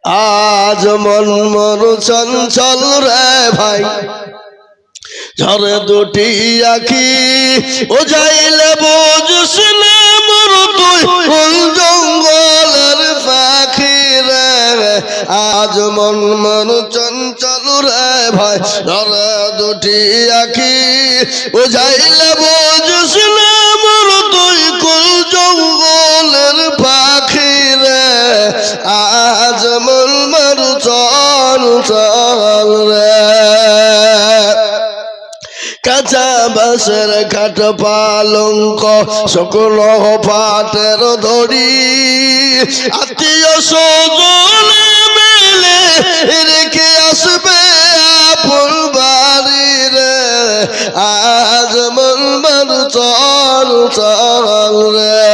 আজ মন মন চঞ্চল রে ভাই, ঝরে দুটি আখি ও যাইলে বুঝিস না মোর তুই কোন জঙ্গলের পাখি রে। আজ মন মন চঞ্চল রে ভাই, ঝরে দুটি আখি ও যাইলে বুঝিস না মোর তুই কোন জঙ্গলের পাখি রে। আজ মন মন চঞ্চল রে। কাঁচা বাঁশের খাট পালঙ্ক সকল পাটের ধরি, আত্মীয় স্বজন মিলে রেখে আসবে আপন বাড়ি রে। আজ মন মন চল চল রে।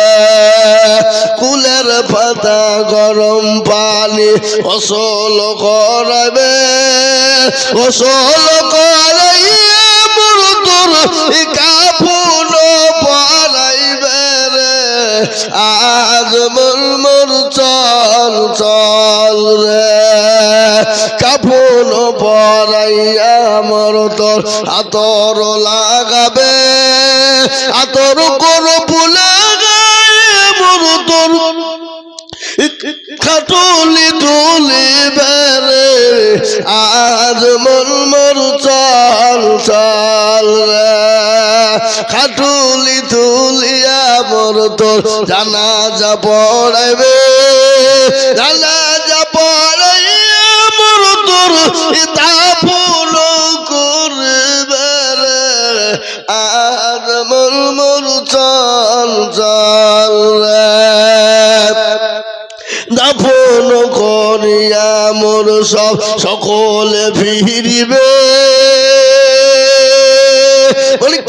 কুলের পাতা গরম পানি গোসল করাবে, গোসল করাইয়া কাফন পরাইবে রে। আজ মন মন চল চল রে। কাফন পরাইয়া মোর তোর আতর লাগাবে, আতর করব লাগাইয়া মোর তোর খাটুলি তুলিবে রে। আজ মন মন চল চল রে। খাটুলি তুলিয়া মোর তোর জানাজা পড়াইবে, জানাজা পড়াইয়া মোর তোর দাফন করবে রে। আজ মন মন চল চল রে। দাফন করিয়া মোর সব সকলে ফিরিবে,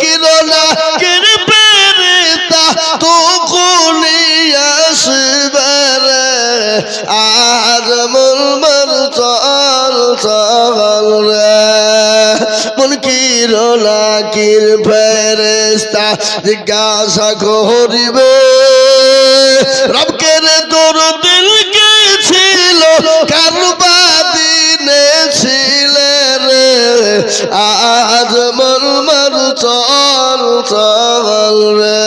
কিরণা কিরবে তা তো আসবে রে। আজ মন মন চল চল রে। মন কিরণা কির ফেরেশতা জিজ্ঞাসা করিবে, রবকে রে তোর দিল কে ছিল কারবা দিনে ছিলে রে। আজ মন মন চল চল রে।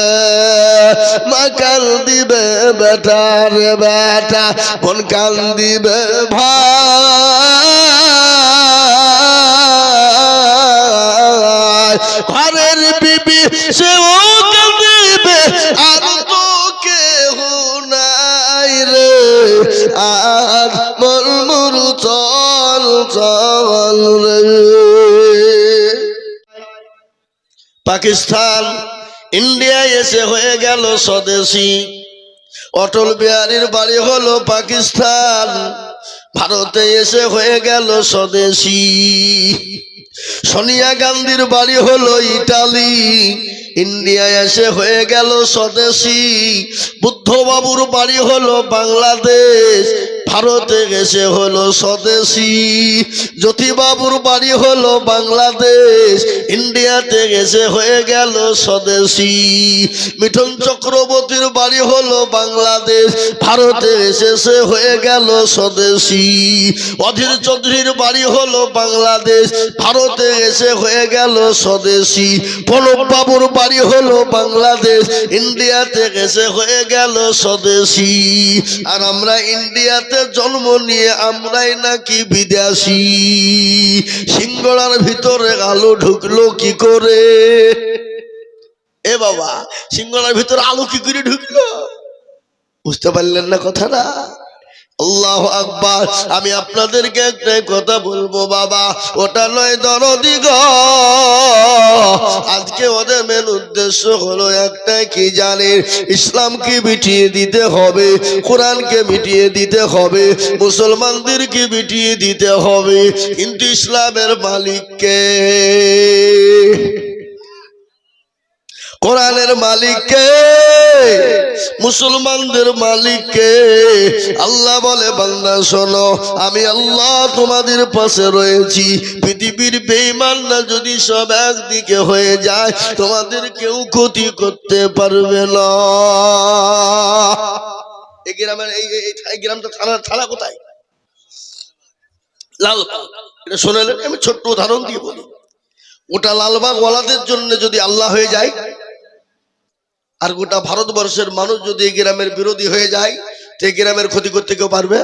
মা কান দিবে বেটা রে বেটা, বোন কান দিবে ভাই, ঘরের বিবি সেও কান দিবে আর তো কেহ নাই রে। আজ মন মন চল চল রে। পাকিস্তান ইন্ডিয়া এসে হয়ে গেল স্বদেশী। অটল বিহারীর বাড়ি হলো পাকিস্তান, ভারতে এসে হয়ে গেল স্বদেশী। সোনিয়া গান্ধীর বাড়ি হলো ইটালি, ইন্ডিয়া এসে হয়ে গেল স্বদেশী। বুদ্ধবাবুর বাড়ি হলো বাংলাদেশ, ভারতে এসে হলো স্বদেশী। জ্যোতিবাবুর বাড়ি হলো বাংলাদেশ, ইন্ডিয়াতে এসে হয়ে গেল স্বদেশী। মিঠুন চক্রবর্তীর বাড়ি হলো বাংলাদেশ, ভারতে এসে হয়ে গেল স্বদেশী। অধীর চৌধুরীর বাড়ি হলো বাংলাদেশ, ভারতে এসে হয়ে গেল স্বদেশী। প্রণব বাবুর বাড়ি হলো বাংলাদেশ, ইন্ডিয়াতে এসে হয়ে গেল স্বদেশী। আর আমরা ইন্ডিয়াতে জন্ম নিয়ে আমরাই নাকি বিদেশী। সিঙ্গড়ার ভিতরে আলো ঢুকলো কি করে? এ বাবা, সিঙ্গড়ার ভিতরে আলো কি করে ঢুকলো? বুঝতে পারলেন না কথাটা? আল্লাহু আকবার। আমি আপনাদেরকে একটা কথা বলবো বাবা, ওটা নয় দরদি গো। আজকে ওদের মেন উদ্দেশ্য হলো একটাই, কি জানেন? ইসলামকে মিটিয়ে দিতে হবে, কোরআনকে মিটিয়ে দিতে হবে, মুসলমানদেরকে মিটিয়ে দিতে হবে। কিন্তু ইসলামের মালিককে, কোরআনের মালিককে, মুসলমানদের মালিককে। আল্লাহ বলে, বান্দা শোনো, আমি আল্লাহ তোমাদের পাশে রয়েছি। পৃথিবীর বেঈমানরা যদি সব একদিকে হয়ে যায়, তোমাদের কেউ ক্ষতি করতে পারবে না। এই গ্রামের এই গ্রামটা থানা কোথায়? লালবাগ, এটা শোনালেন। আমি ছোট্ট উদাহরণ দিয়ে বলি, ওটা লালবাগ ওয়ালাদের জন্য যদি আল্লাহ হয়ে যায়, আর গোটা ভারতবর্ষের মানুষ যদি এই গ্রামের বিরোধী হয়ে যায়, তো এই গ্রামের ক্ষতি করতে কেউ পারবে?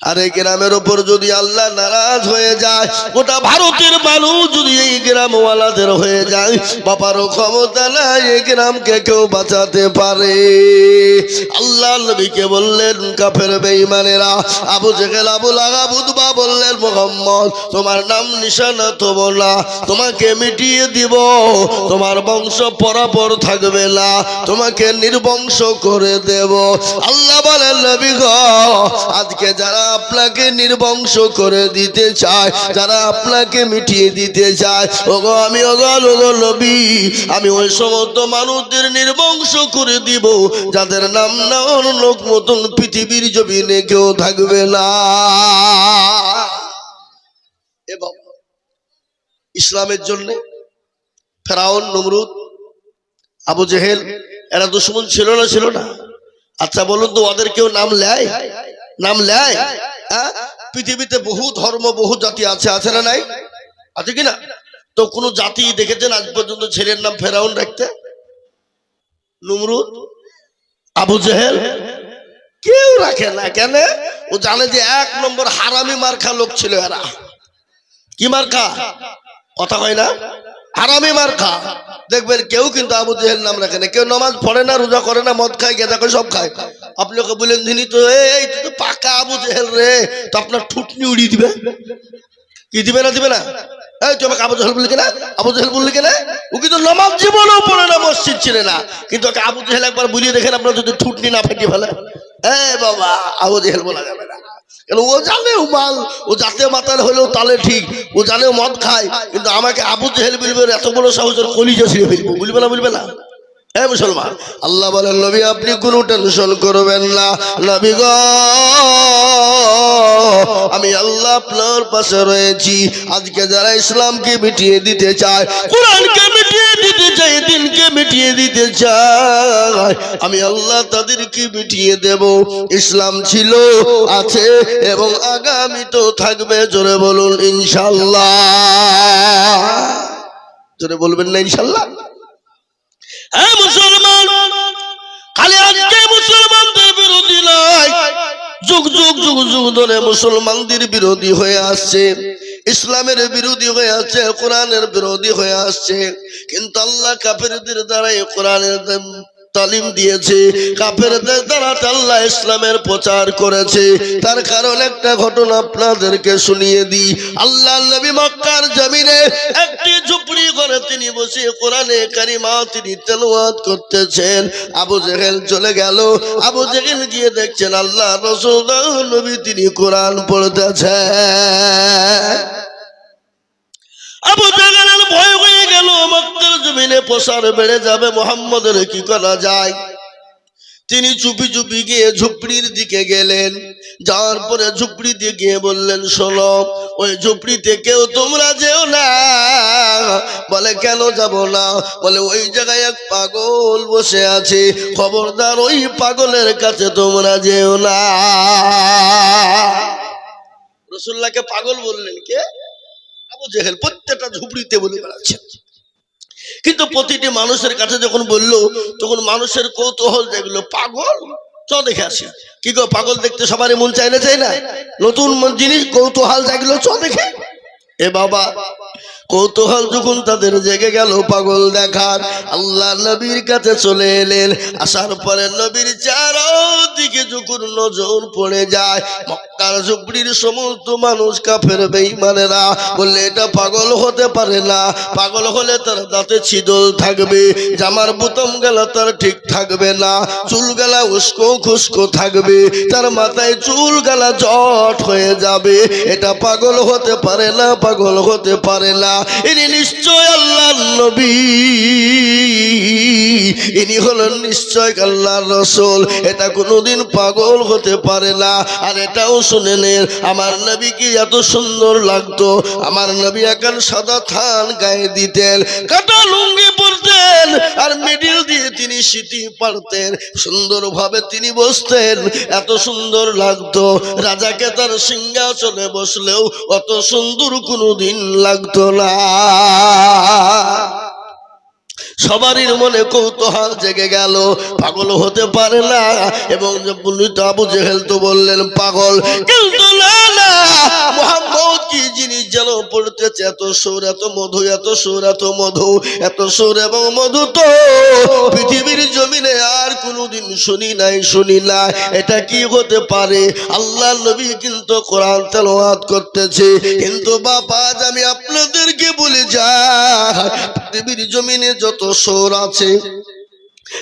আর এই গ্রামের উপর যদি আল্লাহ নারাজ হয়ে যায়, গোটা ভারতের মানুষ যদি এই গ্রামওয়ালাদের হয়ে যায়, বাবারও ক্ষমতা নাই এই গ্রামকে কেউ বাঁচাতে পারে। আল্লাহ নবীকে বললেন, কাফের বেঈমানেরা, আবু জেহেল, আবু লাহাব, উতবা বললেন, মুহাম্মদ তোমার নাম নিশানা তব না, তোমাকে মিটিয়ে দিব, তোমার বংশ পরাপর থাকবে না, তোমাকে নির্বংশ করে দেব। আল্লাহ বলেন, নবী গো, আজকে যারা আপনাকে নির্বংশ করে দিতে চায়, যারা আপনাকে মিটিয়ে দিতে চায়, ওগো আমি ওগো নবী, আমি ওই সমস্ত মানুষদের নির্বংশ করে দিব যাদের নাম নেওয়ার লোক মতন পৃথিবীর জমিনে কেউ থাকবে না। এবং ইসলামের জন্য ফেরাউন, নমরুদ, আবু জেহেল এরা দুশমন ছিল না? ছিল না? আচ্ছা বলুন তো, ওদের কেউ নাম নেয়? নাম নেয়? পৃথিবীতে বহু ধর্ম, বহু জাতি আছে, আছে না নাই? আছে কিনা? তো কোন জাতি দেখেছেন আজ পর্যন্ত ছেলের নাম ফেরাউন রাখতে? নমরুদ, আবু জেহেল কেউ রাখে না। কেন? ও জানে যে এক নম্বর হারামি মার্কা লোক ছিল এরা। কি মার্কা? কথা হয় না? হারামি মার্কা। দেখবেন কেউ কিন্তু আবু জেহেল নাম রাখে না। কেউ নামাজ পড়ে না, রোজা করে না, মদ খায়, গেঁজা করে, সব খায়। আপনি ওকে বলেন দিনই তো, এই তো পাকা আবু জেহেল রে, তো আপনার ঠুটনি উড়িয়ে দিবে। কি দিবে না? দিবে না? এই তুমি আবু জেহেল বললি কেনা? আবু জেহেল বললি কেনা? ও কিন্তু নামাজ জীবনেও পড়ে না, মসজিদ ছিল না, কিন্তু ওকে আবু জেহেল একবার বুলিয়ে দেখেন আপনার যদি ঠুটনি না ফাটিয়ে ফেলে। বাবা, আবু জেহেল বলা যাবে না। কেন? ও জানে ও মাল, ও জাতীয় মাতাল হলেও তালে ঠিক, ও জানে ও মদ খায়, কিন্তু আমাকে আবু জেহেল বলবে, এত বড় সাহসের কলিজা ছিঁড়ে ফেলবো। বলবে না? বলবে না? মুসলমান, আল্লাহ বলেন, নবী আপনি কোনো টেনশন করবেন না। নবী গো, আমি আল্লাহ আপনার পাশে রয়েছি। আজকে যারা ইসলামকে মিটিয়ে দিতে চায়, কোরআনকে মিটিয়ে দিতে চায়, দিনকে মিটিয়ে দিতে চায়, আমি আল্লাহ তাদেরকে মিটিয়ে দেব। ইসলাম ছিল, আছে এবং আগামী তো থাকবে। জোরে বলুন ইনশাআল্লাহ। জোরে বলবেন না ইনশাআল্লাহ? মুসলমান, খালি আজকে মুসলমানদের বিরোধী নয়, যুগ যুগ যুগ যুগ ধরে মুসলমানদের বিরোধী হয়ে আসছে, ইসলামের বিরোধী হয়ে আসছে, কোরআনের বিরোধী হয়ে আসছে। কিন্তু আল্লাহ কাফেরদের দ্বারাই কোরআনের তালিম দিয়েছে, কাফেরদের দ্বারা আল্লাহ ইসলামের প্রচার করেছে। তার কারণ একটা ঘটনা আপনাদেরকে শুনিয়ে দিই। আল্লাহ নবী মক্কার জমিনে একটি ঝুপড়ি ঘরে তিনি বসে কোরআনে কারিমা তিনি তেলাওয়াত করতেছেন। আবু জেহেল চলে গেল। আবু জেহেল গিয়ে দেখছেন আল্লাহ রাসূল নবী তিনি কোরআন পড়তেছেন। আবু জেহেলের ভয় হয়ে গেল, মক্কার জমিনে প্রসার বেড়ে যাবে, মুহাম্মদের কি করা যায়? তিনি চুপি চুপি গিয়ে ঝুপড়ির দিকে গেলেন। যাওয়ার পরে ঝুপড়ি দিয়ে গিয়ে বললেন, শোনো, ওই ঝুপড়িতে কেউ তোমরা যেও না। বলে কেন যাব না? বলে ওই জায়গায় এক পাগল বসে আছে, খবরদার ওই পাগলের কাছে তোমরা যেও না। রাসূলুল্লাহকে পাগল বললেন কে? আবু জেহেল। প্রত্যেকটা ঝুপড়িতে বলে বেড়াচ্ছে। কিন্তু প্রতিটি মানুষের কাছে যখন বললো, তখন মানুষের কৌতূহল যেগুলো, পাগল চ দেখে আসি। কি গো, পাগল দেখতে সবারই মন চাই না? চাই না? নতুন জিনিস কৌতূহল যেগুলো, চ দেখে। বাবা, কৌতূহল যখন তাদের জেগে গেল পাগল দেখার, আল্লাহ নবীর কাছে চলে এলেন। আসার পরে নবীর চারদিকে যখন নজর পড়ে যায়, মক্কার ঝুপড়ির সমস্ত মানুষ কাফের বেঈমানেরা বললে এটা পাগল হতে পারে না। পাগল হলে তার দাঁতে ছিদল থাকবে, জামার বোতাম গেলা তার ঠিক থাকবে না, চুল গেলা উস্কো খুস্কো থাকবে, তার মাথায় চুল গেলা জট হয়ে যাবে। এটা পাগল হতে পারে না, পাগল হতে পারে না। ইনি নিশ্চয় আল্লাহর নবী, ইনি হলেন নিশ্চয় আল্লাহর রাসূল। এটা কোনোদিন পাগল হতে পারে না। আর এটাও শুনে নেন, আমার নবীকে এত সুন্দর লাগতো। আমার নবী এখন সাদা থান গায়ে দিতেন, কাটা লুঙ্গি পরতেন, আর মিডিল দিয়ে তিনি সিটি পারতেন, সুন্দরভাবে তিনি বসতেন, এত সুন্দর লাগতো। রাজাকে তার সিংহাসনে বসলেও অত সুন্দর কোনোদিন লাগতো না। সবারই মনে কৌতূহল জেগে গেল, পাগল হতে পারে না। এবং আবু জেহেল তো বললেন পাগল, কিন্তু না না, মুহাম্মদ কি জিনিস যেন পড়তেছে, এত সুর, এত মধু, এত সুর, এত মধু, এত সুর এবং মধু তো পৃথিবীর জমিনে আর কোনোদিন শুনি নাই। এটা কি হতে পারে? আল্লাহ নবী কিন্তু কোরআন তেলাওয়াত করতেছে, কিন্তু বাবা আজ আমি আপনাদেরকে বলে যাই, পৃথিবীর জমিনে যত সুর আছে,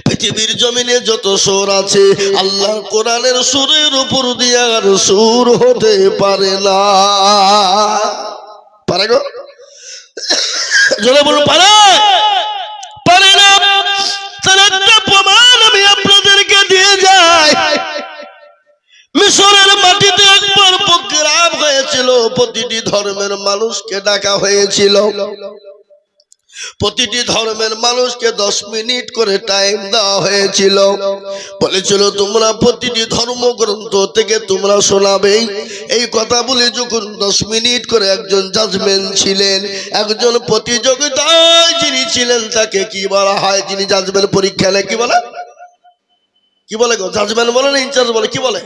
পৃথিবীর জমিনে যত সুর আছে, আল্লাহর কোরআনের সুরের উপর দিয়ে আর সুর হতে পারে না। পারে গো? জোরে বলুন, পারে? পারে না। তার একটা প্রমাণ আমি আপনাদেরকে দিয়ে যাই। মিশরের মাটিতে একবার প্রোগ্রাম হয়েছিল, প্রতিটি ধর্মের মানুষকে ডাকা হয়েছিল, প্রতিটি ধর্মের মানুষকে 10 মিনিট করে টাইম দেওয়া হয়েছিল। বলেছিল তোমরা প্রতিটি ধর্মগ্রন্থ থেকে তোমরা শোনাবে। এই কথা বলে যখন 10 মিনিট করে একজন জাজমেন্ট ছিলেন, একজন প্রতিযোগিতায় যিনি ছিলেন, তাকে কি বলা হয়? যিনি জাজমেন্ট পরীক্ষা নেয় কি বলে? কি বলে গো? জাজমেন্ট বলে না ইনচার্জ বলে? কি বলে?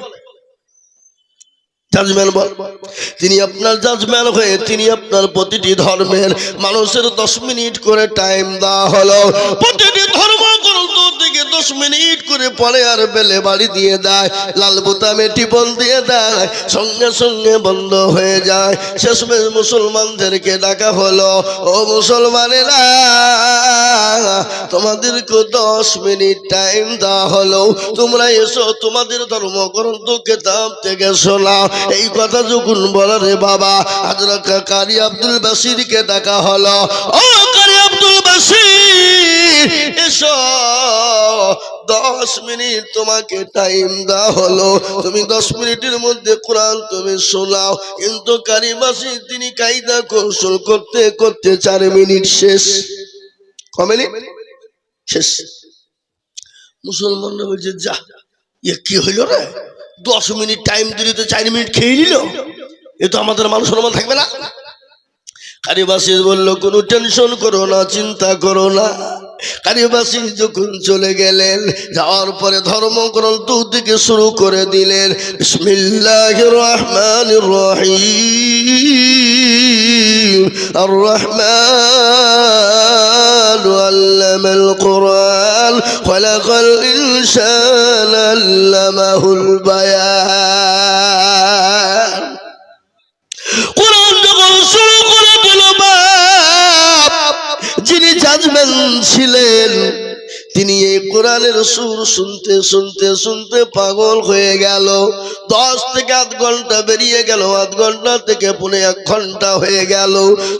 জাজমেন্ট বল। তিনি আপনার জাজমেন্ট হয়ে তিনি আপনার প্রতিটি ধর্মের মানুষের 10 মিনিট করে টাইম দেওয়া হলো। প্রতিটি ধর্মগ্রন্থ থেকে 10 মিনিট করে পড়ে আর বেলে বাড়ি দিয়ে দেয়, লাল বোতামে টিপন দিয়ে দেয়, সঙ্গে সঙ্গে বন্ধ হয়ে যায়। শেষমেশ মুসলমানদেরকে ডাকা হলো, ও মুসলমানেরা, তোমাদেরকে 10 মিনিট টাইম দেওয়া হলো, তোমরা এসো, তোমাদের ধর্মগ্রন্থ কিতাব থেকে শোনাও। এই কথা যখন বলা রে বাবা, হযরত কারি আব্দুল বাসিরকে ডাকা হলো, ও কারি আব্দুল বাসির এসো, 10 মিনিট তোমাকে টাইম দেওয়া হলো, তুমি 10 মিনিটের মধ্যে কোরআন তুমি শোনাও। কিন্তু কারি বাসির তিনি কায়দা কৌশল করতে করতে 4 মিনিট শেষ। কমেনি শেষ। মুসলমানরা বলছে, যা এ কি হইল রে, 10 মিনিট টাইম দিলি তো 4 মিনিট খেয়ে নিল, এ তো আমাদের মান সম্মান থাকবে না। কারি বাসির বলল, কোনো টেনশন করো না, চিন্তা করো না। কারি বাসির যখন চলে গেলেন, যাওয়ার পরে ধর্মগ্রন্থ থেকে শুরু করে দিলেন, বিসমিল্লাহির রহমানির রহিম, আর রহমান আল্লামাল কুরআন খালাকাল ইনসানা আল্লামাহুল বায়ান। কোরআন যখন শুরু করে দিল, যিনি জাজমেন্ট ছিলেন তিনি এই কোরআনের সুর শুনতে শুনতে শুনতে পাগল হয়ে গেল। 10 থেকে আধ ঘন্টা বেরিয়ে গেল, আধ ঘন্টা থেকে 1.5 ঘন্টা হয়ে গেল।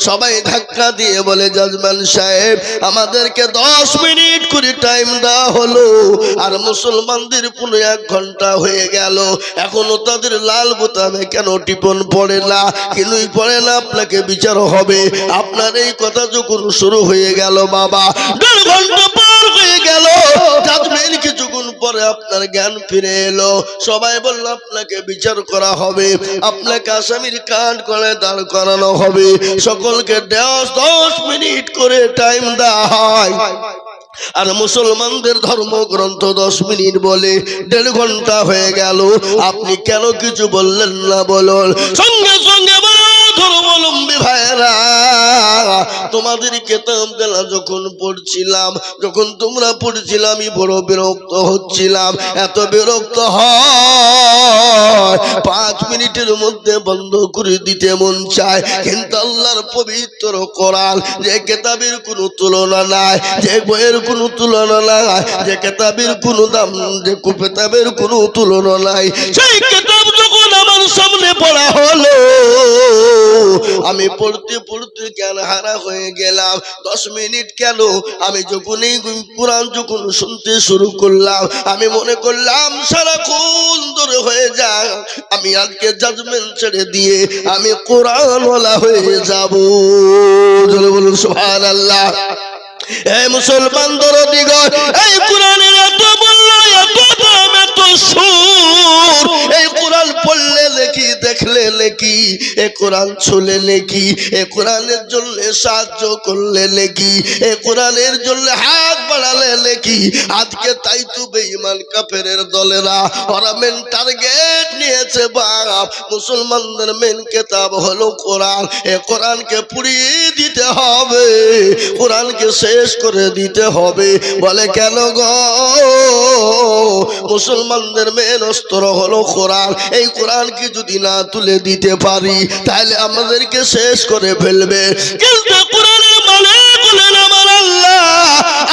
সবাই ধাক্কা দিয়ে বলে, জাজমেন্ট সাহেব, আমাদেরকে 10 মিনিট করে টাইম দেওয়া হলো, আর মুসলমানদের 1.5 ঘন্টা হয়ে গেল, এখনো তাদের লাল বোতামে কেন টিপন পড়ে না? কিনুই পড়ে না, আপনাকে বিচার হবে। আপনার এই কথা যখন শুরু হয়ে গেল বাবা, 1.5 ঘন্টা পার হয়ে গেল, জাজমেন্ট কিছুক্ষণ পরে আপনার জ্ঞান ফিরে এলো। সবাই বলল, আপনাকে বিচার করা হবে, আপনাকে আসামির কাঠ করে দাঁড় করানো হবে। সকলকে 10 মিনিট করে টাইম দেওয়া হয়, আর মুসলমানদের ধর্মগ্রন্থ 10 মিনিট বলে 1.5 ঘন্টা হয়ে গেল। আপনি কেন কিছু বললেন না বলুন? সঙ্গে সঙ্গে ধর্মাবলম্বী ভাইরা, তোমাদের কেতাব গেলা যখন পড়ছিলাম, যখন তোমরা পড়ছিলাম, আমি বড় বিরক্ত হচ্ছিলাম। এত বিরক্ত হয় 5 মিনিটের মধ্যে বন্ধ করে দিতে মন চায়, কিন্তু আল্লাহর পবিত্র কোরআন, যে কেতাবের কোনো তুলনা নাই, যে বইয়ের কোনো তুলনা নাই, যে কেতাবের কোনো দাম, যে কেতাবের কোনো তুলনা নাই, সেই কেতাব যখন আমার সামনে পড়া হলো, আমি আমি পড়তে পড়তে জ্ঞান হারা হয়ে গেলাম। 10 মিনিট কেন, আমি যখন এই কোরআন যখন শুনতে শুরু করলাম, আমি মনে করলাম সারাক্ষণ ধরে হয়ে যায় আমি আজকে জাজমেন্ট ছেড়ে দিয়ে আমি কোরআনওয়ালা হয়ে যাব। জোরে বলুন সুবহানাল্লাহ। এই মুসলমান দরদিগণ, এই কোরআনের এত মূল্য, এত দাম, এত সুর, এই কোরআন পড়লে লেখি, দেখলে লেখি, এই কোরআন ছুলে লেখি, এই কোরআনের জন্য সাহায্য করলে লেখি, এই কোরআনের জন্য হাত বাড়ালে লেখি। আজকে তাই তো বেঈমান কাফেরের দলেরা ওরা মেন টার্গেট নিয়েছে বাপ, মুসলমানদের মেন কিতাব হলো কোরআন। এই কোরআনকে পুড়িয়ে দিতে হবে, কোরআনকে শেষ করে দিতে হবে। বলে কেন গো, মুসলমানদের মেন অস্ত্র হলো কোরআন। এই কোরআনকে যদি না তুলে দিতে পারি তাহলে আমাদেরকে শেষ করে ফেলবে। কিন্তু কোরআনের মালিক বলেন আমার আল্লাহ,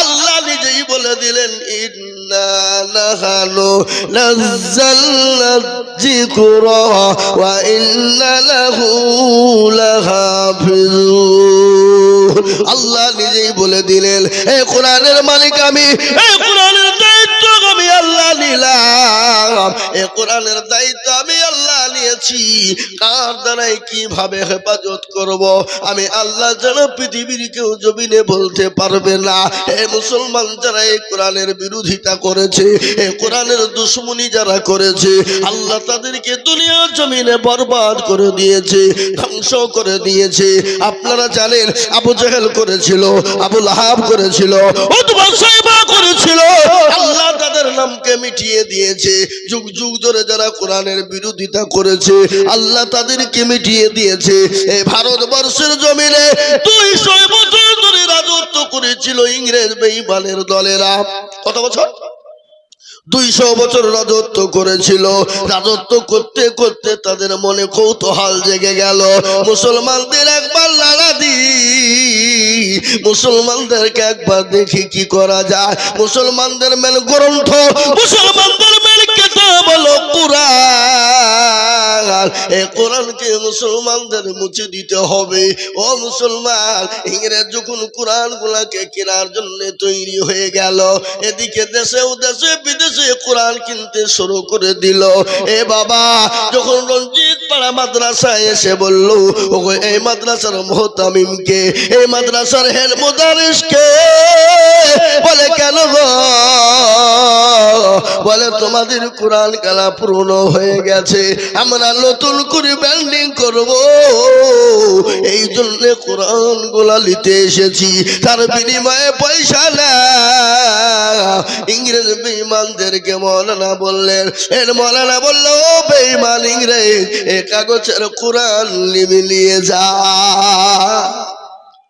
আল্লাহ নিজেই বলে দিলেন ইন্না নাহানু নাযালনা যিকরা ওয়া ইন্না লাহু লাহাফিজুন। আল্লাহ নিজেই বলে দিলেন এই কোরআনের মালিক আমি, এই কোরআনের দায়িত্ব আমি আল্লাহ নিলাম, এই কোরআনের দায়িত্ব আমি আল্লাহ নিয়েছি। কার দ্বারাই কিভাবে হেফাজত করব আমি আল্লাহ ছাড়া পৃথিবীর কেউ জমিনে বলতে পারবে না। এই মুসলমান যারা এই কোরআনের বিরোধিতা করেছে, এই কোরআনের দুশমনি যারা করেছে, আল্লাহ তাদেরকে দুনিয়ার জমিনে বরবাদ করে দিয়েছে, ধ্বংস করে দিয়েছে। আপনারা জানেন আবু জেহেল করেছিল, আবু লাহাব করেছিল, উতবা সাইবা করেছিল, আল্লাহ তাদের নামকে মিটিয়ে দিয়েছে। যুগ যুগ ধরে যারা কোরআনের বিরোধিতা করেছে আল্লাহ তাদেরকে মিটিয়ে দিয়েছে। এই ভারতবর্ষের জমিনে 200 বছর ধরে রাজত্ব করেছিল ইংরেজ বেঈমানের দলেরা। কত বছর? 200 বছর রাজত্ব করেছিল। রাজত্ব করতে করতে তাদের মনে কৌতূহল জেগে গেল, মুসলমানদের একবার লড়া দি, মুসলমানদেরকে একবার দেখি কি করা যায়। মুসলমানদের মেন গ্রন্থ, মুসলমানদের মেন কিতাব হলো কোরআন। এই কোরআনকে মুসলমানদের মুছে দিতে হবে। ও মুসলমান, ইংরেজ যখন কোরআন গুলাকে কেনার জন্য তৈরি হয়ে গেল, এদিকে দেশে ও দেশে বিদেশে কোরআন কিনতে শুরু করে দিল। এ বাবা, যখন রঞ্জিত পাড়া মাদ্রাসায় এসে বলল ওগো এই মাদ্রাসার মুহতামিমকে, এই মাদ্রাসার হেড মুদারিসকে, বলে কেন গো, বলে তোমাদের কোরআন কালা পুরনো হয়ে গেছে, আমরা নতুন করে বিল্ডিং করব, এই জন্য কোরআন গুলা নিতে এসেছি, তার বিনিময়ে পয়সা না। ইংরেজ বেঈমানদেরকে মৌলানা বললেন, এর মৌলানা বলল ও বেঈমান ইংরেজ, এ কাগজের কোরআন নিয়ে যা,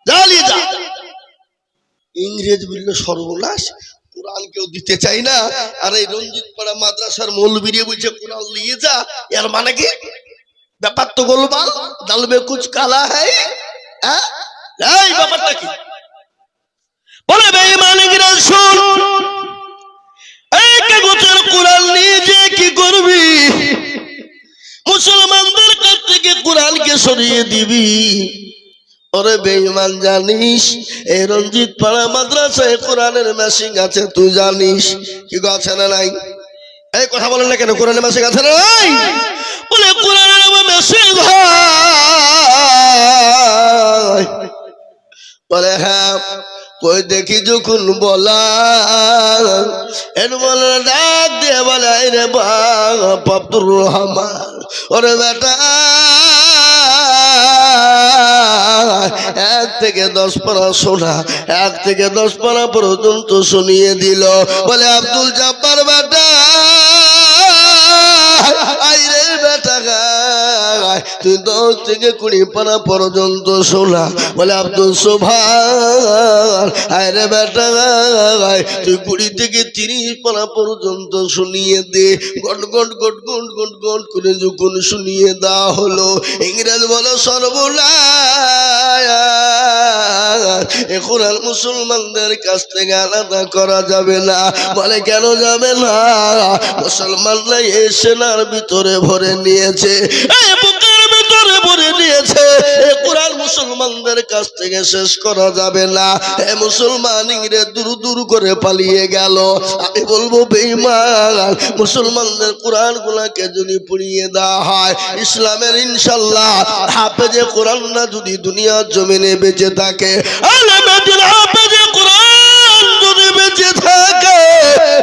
জ্বালিয়ে যা। ইংরেজ বলল সর্বনাশ, কোরআন কেউ দিতে চাই না, আর এই রঞ্জিত পাড়া মাদ্রাসার মৌলবী বলছে কোরআন নিয়ে যা। এর মানে কি? ব্যাপার তো গোলমাল, দাল মে কুছ কালা হ্যায়। এই ব্যাপারটা কি? বলে বেঈমান ইংরেজ শুন, এই কাগজের কোরআন নিয়ে যে কি করবি? মুসলমানদের কাছ থেকে কোরআনকে সরিয়ে দিবি। ওরে বেঈমান, জানিস এই রঞ্জিত পাড়া মাদ্রাসায় কোরআনের মেশিন আছে, তুই জানিস কি আছে না নাই? এই কথা বলেন না কেন, কোরআনের মেশিন আছে না নাই? বলে কোরআনের মেশিন হয়। বলে হ্যাঁ, কই দেখি যখন বলা, এর বলে ডাক দিয়ে বলে রে বাপ আব্দুর রহমান, ওরে বেটা 1 থেকে 10 পারা শোনা, 1 থেকে 10 পারা পর্যন্ত শুনিয়ে দিল। বলে আব্দুল জব্বার বেটা, আইরে বেটা গায়, তুই 10 থেকে 20 পারা পর্যন্ত শোনা। বলে আব্দুল সোভান, আইরে বেটা গায়, তুই 20 থেকে 30 পারা পর্যন্ত শুনিয়ে দে। Got got got got got got করে যখন শুনিয়ে দেওয়া হলো, ইংরেজ বলে সর্বনাশ, এখন আর মুসলমানদের কাছ থেকে আলাদা করা যাবে না। বলে কেন যাবে না? মুসলমানরা এই সেনার ভিতরে ভরে নিয়েছে, এই বুকের ভিতরে ভরে নিয়েছে। কোরআন মুসলমানদের কাছ থেকে শেষ করা যাবে না। এ মুসলমান রে দূর দূর করে পালিয়ে গেল। আমি বলবো বেঈমান, মুসলমানদের কোরআন গুলাকে যদি পুড়িয়ে দেওয়া হয়, ইসলামের ইনশাআল্লাহ হাফেজে কোরআনরা যদি দুনিয়ার জমিনে বেঁচে থাকে, হাফেজে কোরআন যদি বেঁচে থাকে,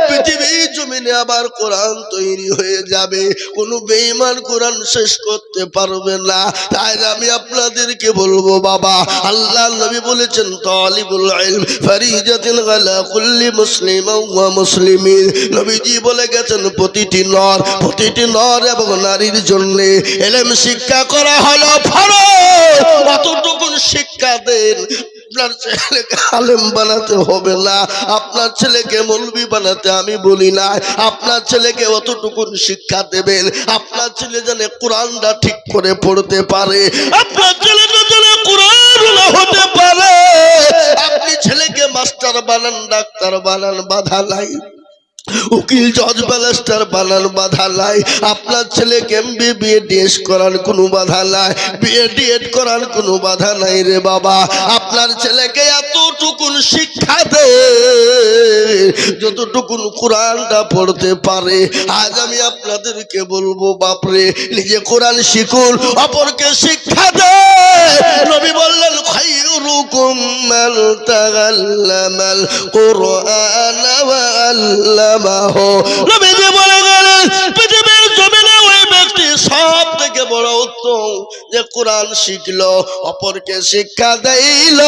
পৃথিবীর জমিনে আবার কোরআন তৈরি হয়ে যাবে। কোন বেঈমান কোরআন শেষ করতে পারবে না। তাই আমি আপনাদেরকে বলবো বাবা, আল্লাহ নবী বলেছেন তালিবুল ইলম ফরিজাতুন আলা কুল্লি মুসলিম ওয়া মুসলিমিন। নবীজি বলে গেছেন প্রতিটি নর এবং নারীর জন্য ইলম শিক্ষা করা হলো ফরজ। কতটুকু শিক্ষা দেন। আপনার ছেলেকে আলেম বানাতে হবে না, আপনার ছেলেকে মৌলবি বানাতে আমি বলি না। আপনার ছেলেকে অতটুকু শিক্ষা দেবেন, আপনার ছেলে যেন কোরআনটা ঠিক করে পড়তে পারে, আপনার ছেলেটা যেন কোরআন হতে পারে। আপনি ছেলেকে মাস্টার বানান, ডাক্তার বানান, বাধা নাই। উকিল, জজ, ব্যারিস্টার বানান, বাধা নাই। আপনার ছেলেকে MBBS করার কোনো বাধা নাই, BA করার কোনো বাধা নাই রে বাবা। আপনার ছেলেকে এতটুকুন শিক্ষা দে যতটুকুন কোরআনটা পড়তে পারে। আজ আমি আপনাদেরকে বলবো বাপরে, নিজে কোরআন শিখুন, অপরকে শিক্ষা দে। নবী বললেন খায়রুকুম মান তাআল্লামাল কুরআন ওয়া আল্লামাহু। নবীজি বলে গেলেন পৃথিবীর জমিনে ওই ব্যক্তি সব থেকে বড় উত্তম যে কোরআন শিখলো, অপরকে শিক্ষা দিল।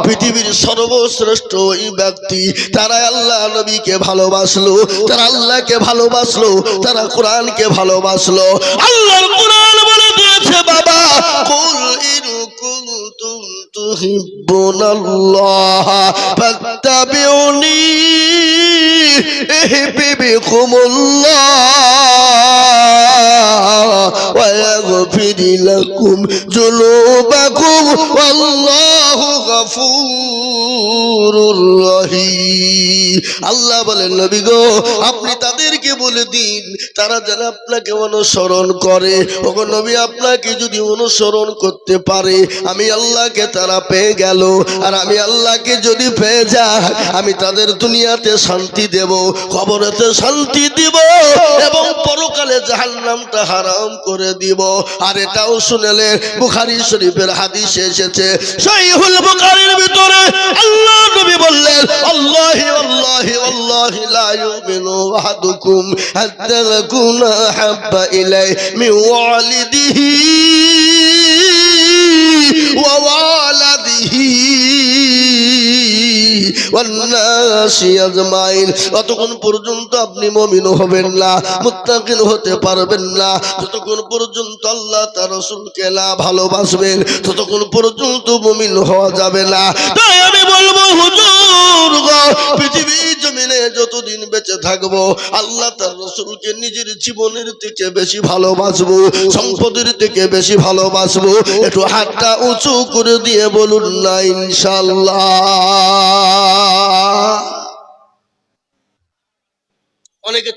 পৃথিবীর সর্বশ্রেষ্ঠ ওই ব্যক্তি, তারা আল্লাহ নবীকে ভালোবাসলো, তারা আল্লাহকে ভালোবাসলো, তারা কোরআনকে ভালোবাসলো। আল্লাহর কোরআন বলে দিয়েছে বাবা, কুল ইন কুনতুম তুহিব্বুনাল্লাহ ফাত্তাবিউনি ইহবিবিকুমুল্লাহ ওয়া ইয়াগফির লাকুম যুনুবাকুম ওয়াল্লাহু গফুরুর রহিম। আল্লাহ বলেন নবী গো, আপনি তাদেরকে বলে দিন তারা যেন আপনাকে অনুসরণ করে। ওগো নবী, আপনাকে যদি অনুসরণ করতে পারে, আমি আল্লাহকে তারা পেয়ে গেল। আর আমি আল্লাহকে যদি পেয়ে যাই, আমি তাদের দুনিয়াতে শান্তি দেব, কবরেতে শান্তি দিব, এবং পরকালে জাহান্নামটা হারাম করে দিব। আর এটাও শুনেলে বুখারী শরীফের হাদিসে এসেছে, সহিহুল বুখারীর ভিতরে আল্লাহ নবী বললেন, আল্লাহি আল্লাহি আল্লাহি লা ইউমিনু আহাদুকুম হাত্তা ইয়াকুনা হাব্বা ইলাইহি মিন ওয়ালিদিহি ওয়া ওয়ালাদিহি ওয়ান্নাসি আজমাইন। ততক্ষণ পর্যন্ত আপনি মুমিন হবেন না, মুত্তাকিন হতে পারবেন না, যতক্ষণ পর্যন্ত আল্লাহ তার রাসূলকে না ভালোবাসবেন, ততক্ষণ পর্যন্ত মুমিন হওয়া যাবে না। তাই আমি বলবো হুজুর গো, পৃথিবীর জমিনে যতদিন বেঁচে থাকবো, আল্লাহ তার রাসূলকে নিজের জীবনের থেকে বেশি ভালোবাসবো, সম্পদের থেকে বেশি ভালোবাসবো। একটু হাতটা উঁচু করে দিয়ে বলুন না ইনশাআল্লাহ। অনেকে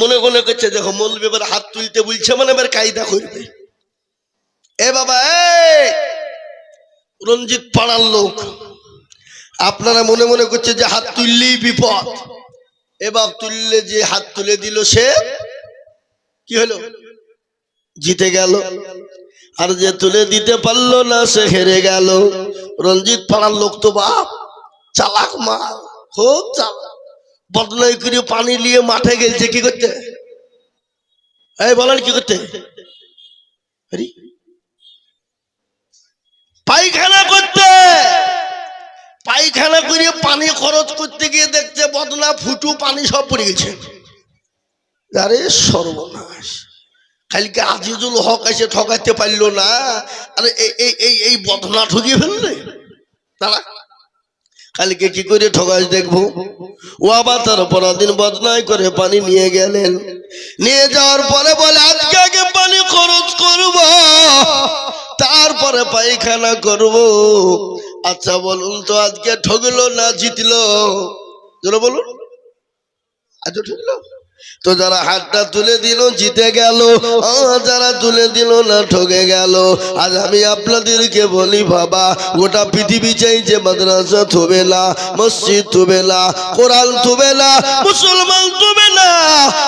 মনে মনে করছে, দেখো মৌলবি এবার হাত তুলতে বলছে মানে এবার কায়দা করবে। এ বাবা, রঞ্জিত পাড়ার লোক, আপনারা মনে মনে করছে যে হাত তুললেই বিপদ। এবার তুললে যে হাত তুলে দিল সে কি হলো? জিতে গেল। আর যে তুলে দিতে পারলো না সে হেরে গেল। রঞ্জিত পাড়ার লোক তো বাপ চালাক মাল, খুব চালাক। বদলাই করে পানি নিয়ে মাঠে গেছে কি করতে? এই বলেন কি করতে? পায়খানা করতে। পায়খানা করে পানি খরচ করতে গিয়ে দেখতে বদলা ফুটু পানি সব পড়ে গেছে। আরে সর্বনাশ! কালকে আজিজুল হক এসে ঠকাইতে পারল না, আরে এই বদনা ঠকিয়ে ফেললে তারা। কালকে কি করে ঠকাস দেখবো। ও আবার তার পরদিন বদনাই করে পানি নিয়ে গেলেন। নিয়ে যাওয়ার পরে বলে আজকে আগে পানি খরচ করব, তারপরে পায়খানা করব। আচ্ছা বলুন তো, আজকে ঠকলো না জিতলো? বলুন, আজ ঠকলো? তো যারা হাতটা তুলে দিল জিতে গেল, যারা তুলে দিল না ঠকে গেল। আজ আমি আপনাদেরকে বলি বাবা, গোটা পৃথিবী চাই যে মাদ্রাসা থবে না, মসজিদ থবে না, কোরআন থবে না, মুসলমান থবে না।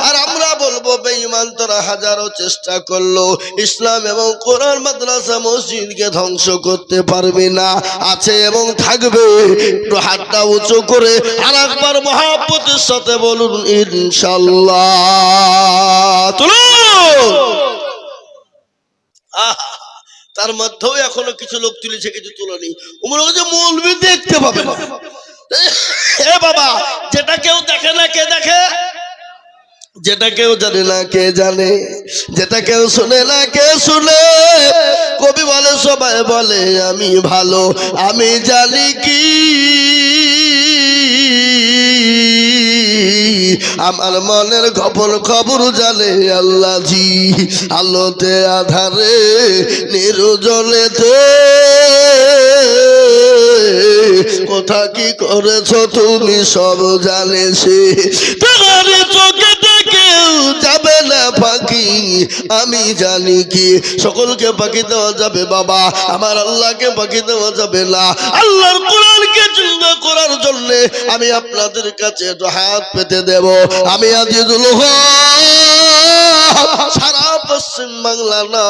আর আমরা বলবো বেঈমান তোরা হাজারো চেষ্টা করলো ইসলাম এবং কোরআন মাদ্রাসা মসজিদকে ধ্বংস করতে পারবে না, আছে এবং থাকবে। একটু হাতটা উঁচু করে আর একবার মহব্বতের সাথে বলুন ইনশাআল্লাহ। তার মধ্যেও এখনো কিছু লোক তুলেছে, কিছু তুলেনি। মৌলবি দেখতে পাবে না। এ বাবা, যেটা কেউ দেখে না কে দেখে, যেটা কেউ জানে না কে জানে, যেটা কেউ শুনে না কে শুনে। কবি বলে সবাই বলে আমি ভালো, আমি জানি কি আমার মনের গোপন খবর জানে আল্লাহ জি। আলোতে আধারে নির্জনেতে কোথা কি করেছো তুমি সব জানেছে। তোমার চোখেতে কেউ যাবে না ফাঁকি, আমি জানি কি সকলকে ফাঁকি দেওয়া যাবে বাবা, আমার আল্লাহকে ফাঁকি দেওয়া যাবে না। আল্লাহর কোরআনকে চিন্তা করার জন্য আমি আপনাদের কাছে একটু হাত পেতে দেব। আমি আজিজুল হক সারা পশ্চিম বাংলা না,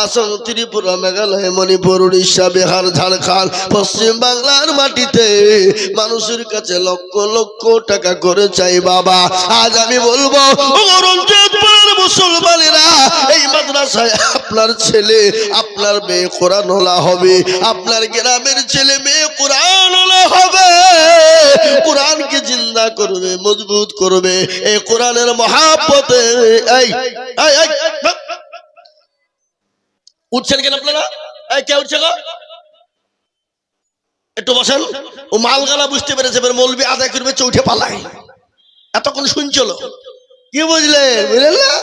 আসাম, ত্রিপুরা, মেঘালয়, মণিপুর, উড়িষ্যা, বিহার, ঝাড়খণ্ড, পশ্চিম বাংলার মাটিতে মানুষের কাছে লক্ষ লক্ষ টাকা করে চাই বাবা। আজ আমি বলবো মুসলমানেরা, এই মাদ্রাসায় আপনার ছেলে আপনার মেয়ে কোরআনওয়ালা হবে, আপনার গ্রামের ছেলে মেয়ে কোরআনওয়ালা হবে, কোরআনকে জিন্দা করবে, মজবুত করবে। এই কোরআনের মহাব্বতে উঠছেন কেন আপনারা? কে উঠছে গো? একটু বসেন। ও মালগালা বুঝতে পেরেছে, মৌলবি আদায় করবে চৌঠে পালায়। এতক্ষণ শুনছিল, কি বুঝলেন? বুঝলেন না?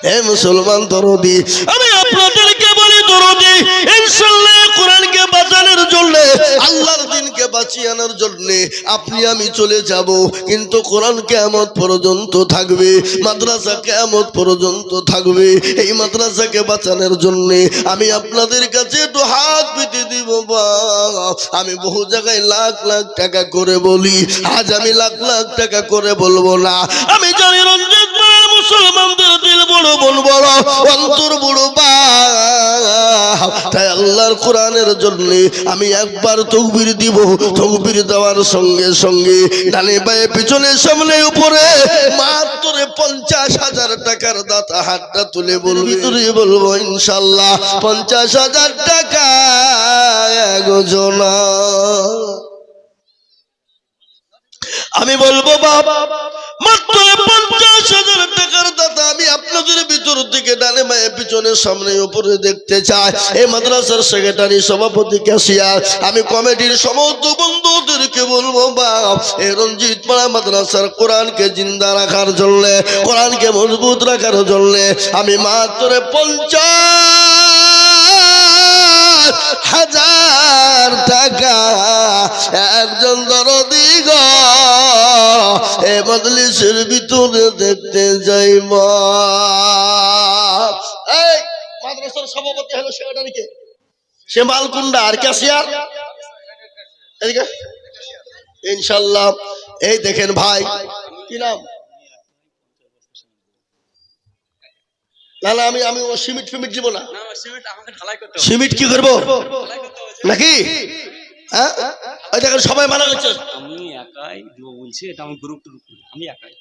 হে মুসলমান দরদি, আমি আপনাদেরকে বলি দরদি, ইনশাআল্লাহ কোরআনকে বাঁচানোর জন্য, আল্লাহর দ্বীনকে বাঁচিয়ে আনার জন্য আপনি আমি চলে যাব, কিন্তু কোরআন কিয়ামত পর্যন্ত থাকবে, মাদ্রাসা কিয়ামত পর্যন্ত থাকবে। এই মাদ্রাসাকে বাঁচানোর জন্য আমি আপনাদের কাছে একটু হাত পেতে দিব। আমি বহু জায়গায় লাখ লাখ টাকা করে বলি, আজ আমি লাখ লাখ টাকা করে বলবো না। আমি জানি রঞ্জিত মুসলমানদের দিল বড়, মন বড়, অন্তর বড়, তাই আল্লাহর কোরআনের জন্য আমি একবার তাকবীর দিব। তাকবীর দেওয়ার সঙ্গে সঙ্গে ডানে বায়ে পিছনে সামনে উপরে মাত্র 50,000 টাকার দাতা হাতটা তুলে বলবো ইনশাআল্লাহ 50,000 টাকা একজনা। আমি বলবো বাবা, মাত্র 50,000 টাকার দাতা আমি আপনাদের ভিতর থেকে ডানে বায়ে পিছনে সামনে উপরে দেখতে চাই। এই মাদ্রাসার সেক্রেটারি, সভাপতি, ক্যাশিয়ার, আমি কমিটির সমস্ত বন্ধুদেরকে বলবো বাপ, এই রঞ্জিত পাড়া মাদ্রাসার কোরআনকে জিন্দা রাখার জন্য, কোরআনকে মজবুত রাখার জন্য আমি মাত্র 50,000 টাকা একজন দরদি গো এ মজলিসের ভিতরে দেখতে যাই। এই মাদ্রাসার সভাপতি হলো সেক্রেটারিকে, সে মালকুন্ডা, আর ক্যাশিয়ার এদিকে ইনশাআল্লাহ। এই দেখেন ভাই, কি নাম? না না, আমি ও সিমেন্ট দিব না। সিমেন্ট কি করবো নাকি? হ্যাঁ, ওই দেখেন সবাই মানা করছে। আমি একাই দিব বলছি, এটা আমি গ্রুপ আমি একাই।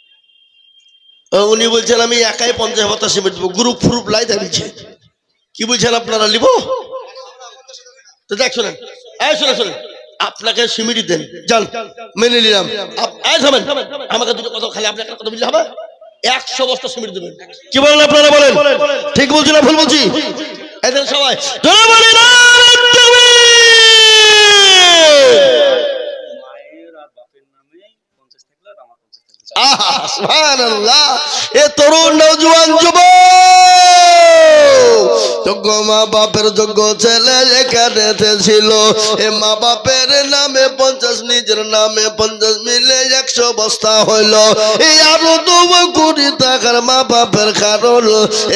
উনি বলছেন আমি একাই 50,000 সিমেন্ট দিব, গ্রুপ ফ্রুপ লাই দিচ্ছে। কি বলছেন আপনারা নিব? তো দেখ শোনেন, শোনেন, আপনাকে সিমেন্ট দেন, যান, মেনে নিলাম। আমাকে দুটো কথা, খালি আপনাকে কথা বললে হবে? 100 বস্তা সিমেন্ট দেবেন। কি বলেন আপনারা? বলেন ঠিক বলছি না ভুল বলছি? এদের সবাই সুবহানাল্লাহ। এ তরুণ নওজোয়ান যুবক যোগ্য মা বাপের যোগ্য ছেলে এখানে ছিল। এ মা বাপের নামে 50, নিজের নামে 50 মিলে 100 বস্তা হইল। এই আরো দোয়া করি টাকার মা বাপের কারণ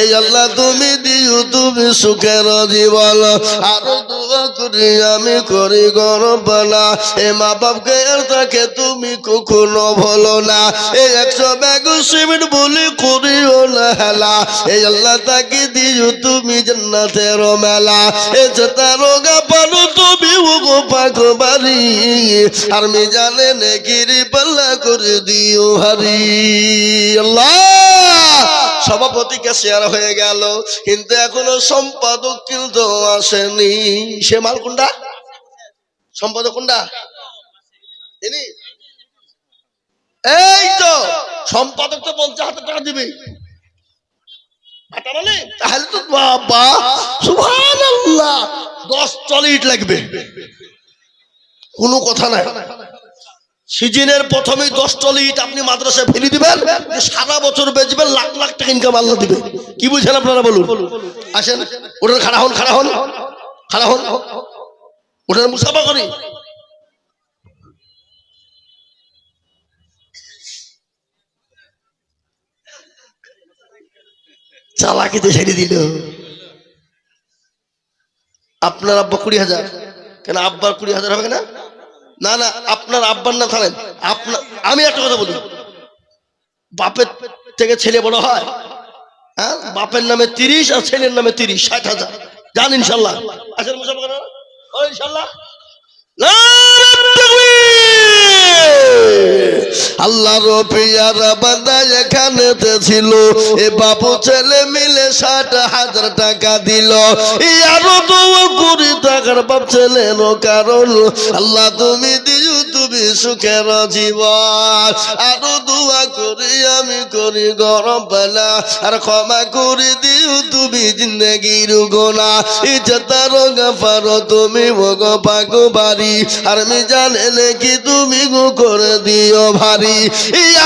এই আল্লাহ তুমি দিও তুমি সুখের জীবন। আরো দোয়া করি আমি করি গরব না এ মা বাপকে তাকে তুমি কখনো ভুলো না। এই 100 ব্যাগ সিমেন্ট বলি করিও না হেলা এই আল্লাহ তাকে দিও তুমি জান্নাতের মেলা। এ তারোগা পানো তুমি ওগো পাক বাড়ি আর মিজানে নেকির পাল্লা করে দিও হারি। আল্লাহ সভাপতি ক্যাশিয়ার হয়ে গেল কিন্তু এখনো সম্পাদক কিন্তু আসেনি। সে মাল কোনটা? সম্পাদক কোনটা? এই তো সম্পাদক তো 50,000 টাকা দিবে তাহলে তো বাবা সুবহানাল্লাহ 10 টলিট লাগবে। কোনো কথা নাই। সিজনের প্রথমেই 10 টলিট আপনি মাদ্রাসায় ফেলে দিবেন, সারা বছর বেচবেন, লাখ লাখ টাকা ইনকাম আল্লাহ দিবে। কি বুঝছেন আপনারা বলুন? আসেন ওটার খাড়া হন, খাড়া হন, খাড়া হন, ওটার মুসাফা করি। চালাকিতে ছেড়ে দিল। আপনার আব্বা 20,000 কেন? আব্বার 20,000 হবে না? না না আপনার আব্বার না থাকেন আপনার। আমি একটা কথা বলি, বাপের থেকে ছেলে বড় হয়? হ্যাঁ, বাপের নামে 30 আর ছেলের নামে 30, 60,000 যান ইনশাল্লাহ। আসেন মুসাফা করেন ইনশাল্লাহ। আল্লাহর পেয়ারা বান্দা এখানে ছিল। এ বাবু ছেলে মিলে 60,000 টাকা দিল। আরো দোয়া করি টাকার বাপ ছেলের কারণ আল্লাহ তুমি দিও তুমি সুখের জীবন। আরো দোয়া করি আমি করি গরম বেলা আর ক্ষমা করে দিও তুমি জিন্দেগির গোনা। ইজ্জতার গাফার তুমি ভোগ পাগো বাড়ি আর আমি জানে কি তুমি গো করে দিও ভারী।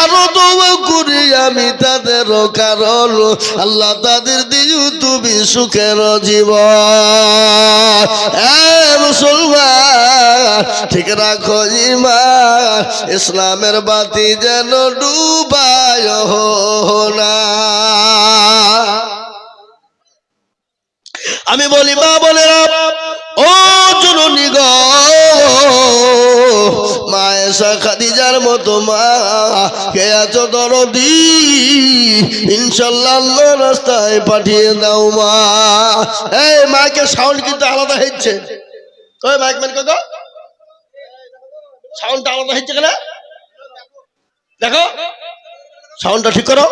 আরো দোয়া করি আমি তাদের কারণ আল্লাহ তাদের দিও তুমি সুখের জীবন। মুসলমান ঠিক রাখো ঈমান, ইসলামের বাতি যেন ডুবায় না। আমি বলি মা বলেরা ও জননী গো, মায়েশা খাদিজার মতো মা কে আছো দরদি, ইনশাআল্লাহ আল্লাহর রাস্তায় পাঠিয়ে দাও মা। এই মাইকের সাউন্ড কিন্তু আলাদা হচ্ছে। ওই মাইক ম্যান কত সাউন্ডটা আলাদা হচ্ছে কেন? দেখো সাউন্ডটা ঠিক করো।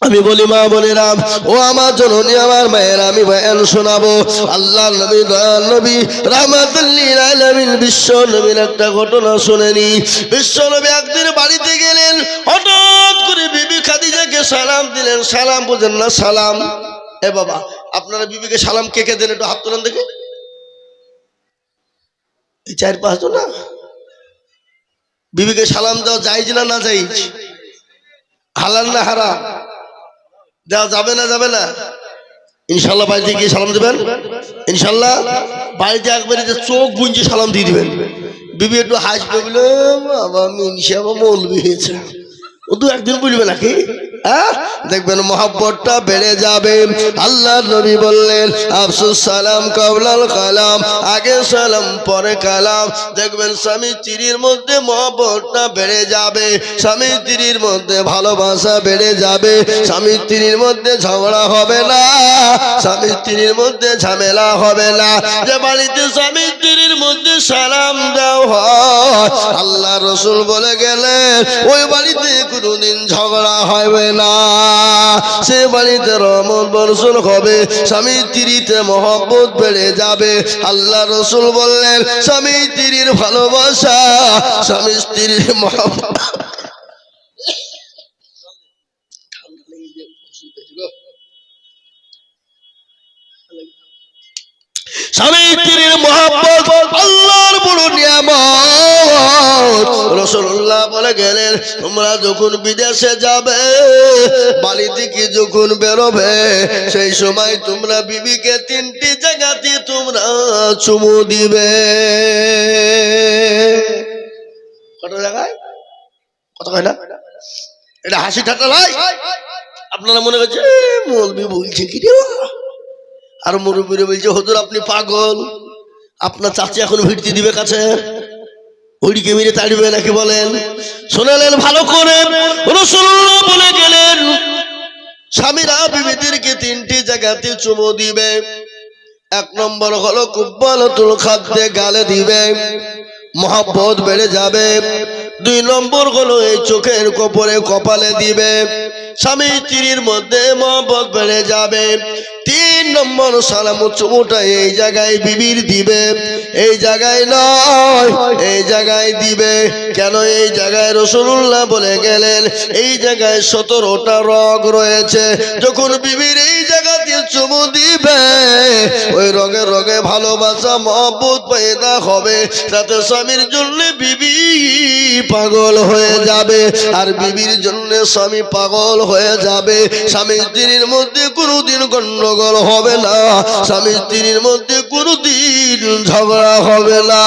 আমি বলি মা বোনেরা ও আমার জননী আমার মায়ের আমি বয়ান শোনাবো। আল্লাহর নবী দয়াল নবী রাহমাতুল লিল আলামিন বিশ্ব নবীর একটা ঘটনা শুনেনি। বিশ্ব নবী একদিন বাড়িতে গেলেন, হঠাৎ করে বিবি খাদিজাকে সালাম দিলেন। সালাম বুঝেন না? সালাম। এ বাবা আপনারা বিবিকে সালাম কে কে দেন? একটু হাত তোলেন দেখে। এই 4-5 জন না? বিবিকে সালাম দেওয়া জায়েজ না না জায়েজ? হালাল না হারাম? দেওয়া যাবে না যাবে না? ইনশাল্লাহ বাড়িতে গিয়ে সালাম দিবেন। ইনশাল্লাহ বাড়িতে একবারে যে চোখ বুঝে সালাম দিয়ে দিবেন। বিবি একটু হাসবে, বলে বাবা মিনসা মৌলবি হয়েছে, ও তো একদিন বুঝবে নাকি? দেখবেন মহব্বতটা বেড়ে যাবে। আল্লাহ নবী বললেন আফসুস সালাম কাবলাল কালাম, আগে সালাম পরে কালাম। দেখবেন স্বামী স্ত্রীর মধ্যে মহব্বতটা বেড়ে যাবে, স্বামী স্ত্রীর মধ্যে ভালোবাসা বেড়ে যাবে, স্বামী স্ত্রীর মধ্যে ঝগড়া হবে না, স্বামী স্ত্রীর মধ্যে ঝামেলা হবে না। যে বাড়িতে স্বামী স্ত্রীর মধ্যে সালাম দেওয়া হয়, আল্লাহ রসুল বলে গেলেন ওই বাড়িতে কোনোদিন ঝগড়া হবে না, সে বাড়িতে রহমত বর্ষণ হবে, স্বামী স্ত্রীতে মহব্বত বেড়ে যাবে। আল্লাহ রসুল বললেন স্বামী স্ত্রীর ভালোবাসা, স্বামী স্ত্রীর মহব্বত স্বামী স্ত্রীর মহব্বত আল্লাহর বড় নিয়ামত। রাসূলুল্লাহ বলে গেলেন তোমরা যখন বিদেশে যাবে বাড়ি থেকে যখন বেরোবে সেই সময় তোমরা বিবিকে তিনটি জায়গাতে তোমরা চুমু দিবে। কত জায়গায়? কত কয় না? এটা হাসি ঠাট্টা ভাই, আপনারা মনে করছে মৌলবি বলছে কি রে, আর মুরব্বীরা বলছে হুজুর আপনি পাগল, আপনার চাচি এখন ভিড়তি দিবে কাছে, ওইদিকে মেরে তাড়িবে নাকি বলেন? শোনালেন ভালো করে, রাসূলুল্লাহ বলে গেলেন স্বামীরা বিবিদেরকে তিনটি জায়গাতে চুমু দিবে। এক নম্বর হলো কুব্বালাতুল খাদ্দে, গালে দিবে, মহব্বত বেড়ে যাবে। দুই নম্বর হলো এই চোখের কোপরে কপালে দিবে, স্বামী স্ত্রীর মধ্যে মহব্বত বেড়ে যাবে। তিন নম্বর সালাম চুমুটা এই জায়গায় বিবির দিবে, এই জায়গায় নয় এই জায়গায় দিবে। কেন এই জায়গায়? রাসূলুল্লাহ বলে গেলেন এই জায়গায় 17টা রগ রয়েছে, যখন বিবির এই জায়গাতে চুমু দিবে ওই রগে রগে ভালোবাসা মহব্বত পয়দা হবে, তাতে স্বামীর জন্য বিবি পাগল হয়ে যাবে আর বিবির জন্য স্বামী পাগল হয়ে যাবে। স্বামী স্ত্রীর মধ্যে কোনোদিন গন্ডগোল হবে না, স্বামী স্ত্রীর মধ্যে কোনোদিন ঝগড়া হবে না।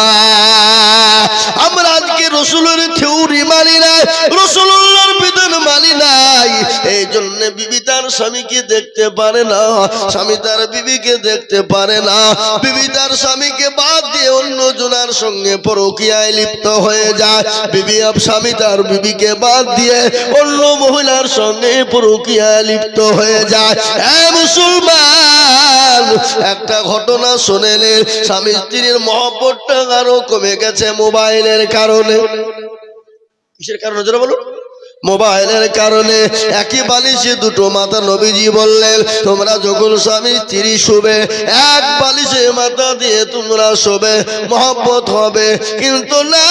আমরা আজকে রাসূলের থিওরি মানি নাই, রাসূলুল্লাহর বিধান মানি নাই, এই জন্য বিবি তার স্বামীকে দেখতে পারে না, স্বামী তার বিবিকে দেখতে পারে না, বিবি তার স্বামীকে বাদ দিয়ে অন্য জনের সঙ্গে পরকীয়ায় লিপ্ত হয়ে যায়, বিবি স্বামী তার বিবিকে বাদ দিয়ে অন্য মহিলার সঙ্গে পরকীয়ায় লিপ্ত হয়ে যায়। মুসলমান একটা ঘটনা শুনেলেন, স্বামী স্ত্রীর মহব্বতটা আরো কমে গেছে মোবাইলের কারণে। কিসের কারণে যারা বলুন? মোবাইলের কারণে। একই বালিশে দুটো মাথা, নবীজি বললেন তোমরা যখন স্বামী স্ত্রী শোবে এক বালিশে মাথা দিয়ে তোমরা শোবে, মহব্বত হবে, কিন্তু না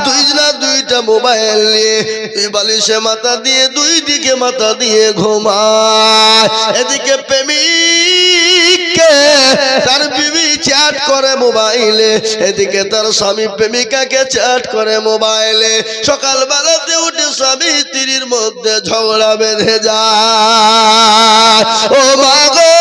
দুইজনা দুইটা মোবাইল নিয়ে দুই বালিশে মাথা দিয়ে দুই দিকে মাথা দিয়ে ঘুমায়। এদিকে প্রেমিককে তার বিবি চ্যাট করে মোবাইলে, এদিকে তার স্বামী প্রেমিকাকে চ্যাট করে মোবাইলে। সকালবেলাতে উঠে স্বামী স্ত্রীর মধ্যে ঝগড়া বেঁধে যায়। ও মা গো,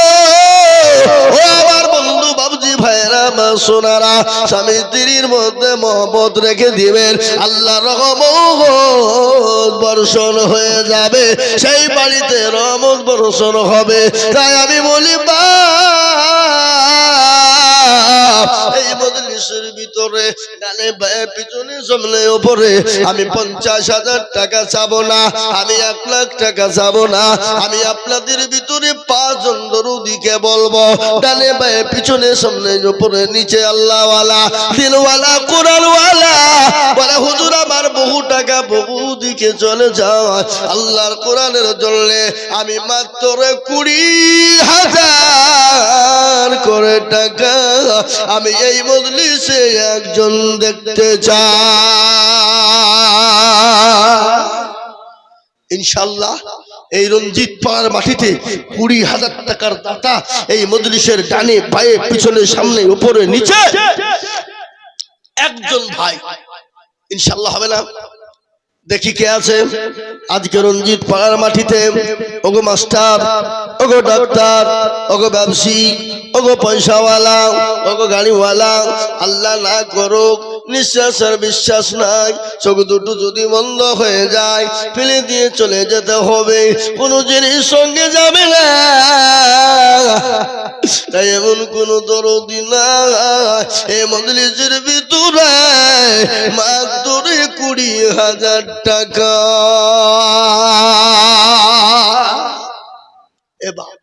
ও আমার বন্ধু বাবজি ভাইরা মা সোনারা, স্বামী স্ত্রীর মধ্যে মহব্বত রেখে দিবেন, আল্লাহর রহমত বর্ষণ হয়ে যাবে, সেই বাড়িতে রহমত বর্ষণ হবে। তাই আমি বলি এই মজলিসের ভিতরে ডানে বায়ে পিছনে সামনে উপরে আমি 50,000 টাকা চাবো না, আমি 1 লাখ টাকা চাবো না, আমি আপনাদের ভিতরে 5 জন দরুদিকে বলবো ডানে বায়ে পিছনে সামনে উপরে নিচে আল্লাহওয়ালা দিলওয়ালা কোরআনওয়ালা বলে হুজুর আমার বহু টাকা বহু দিকে চলে যায়, আল্লাহর কোরআনের জন্য আমি মাত্র 20,000 করে টাকা আমি এই মজলিসে একজন দেখতে চাই। ইনশাআল্লাহ এই রঞ্জিত পাড়ার মাটিতে 20,000 টাকার দাতা এই মজলিসের ডানে বায়ে পিছনে সামনে উপরে নিচে একজন ভাই ইনশাআল্লাহ হবে না? দেখি কে আছে আজকে রঞ্জিত পাড়ার মাটিতে। ওগো মাস্টার, ওগো ডাক্তার, ওগো ব্যবসায়ী, ওগো পয়সাওয়ালা, ওগো গাড়িওয়ালা, আল্লাহ না করুক নিঃশ্বাস আর বিশ্বাস নাই, চোখ দুটো যদি বন্ধ হয়ে যায় ফেলে দিয়ে চলে যেতে হবে, কোনো জিনিস সঙ্গে যাবে না। তাই এমন কোন দরদি না এই মজলিসের ভিতরে মাত্র 20,000 টাকা। এবার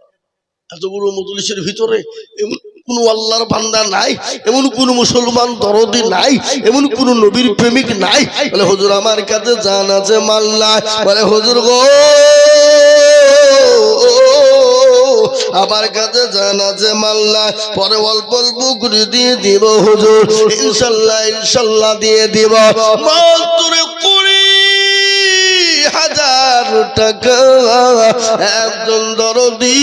এত বড় মজলিসের ভিতরে এমন কোন আল্লাহর বান্দা নাই, এমন কোন মুসলমান দরদি নাই, এমন কোন নবীর প্রেমিক নাই বলে হুজুর আমার কাছে জান আছে মাল নাই, বলে হুজুর গো আমার কাছে জান আছে মাল নাই, পরে অল্প অল্প করে দিয়ে দিব হুজুর, ইনশাল্লাহ ইনশাল্লাহ দিয়ে দিব। মাত্র 20,000 টাকা একজন দরদি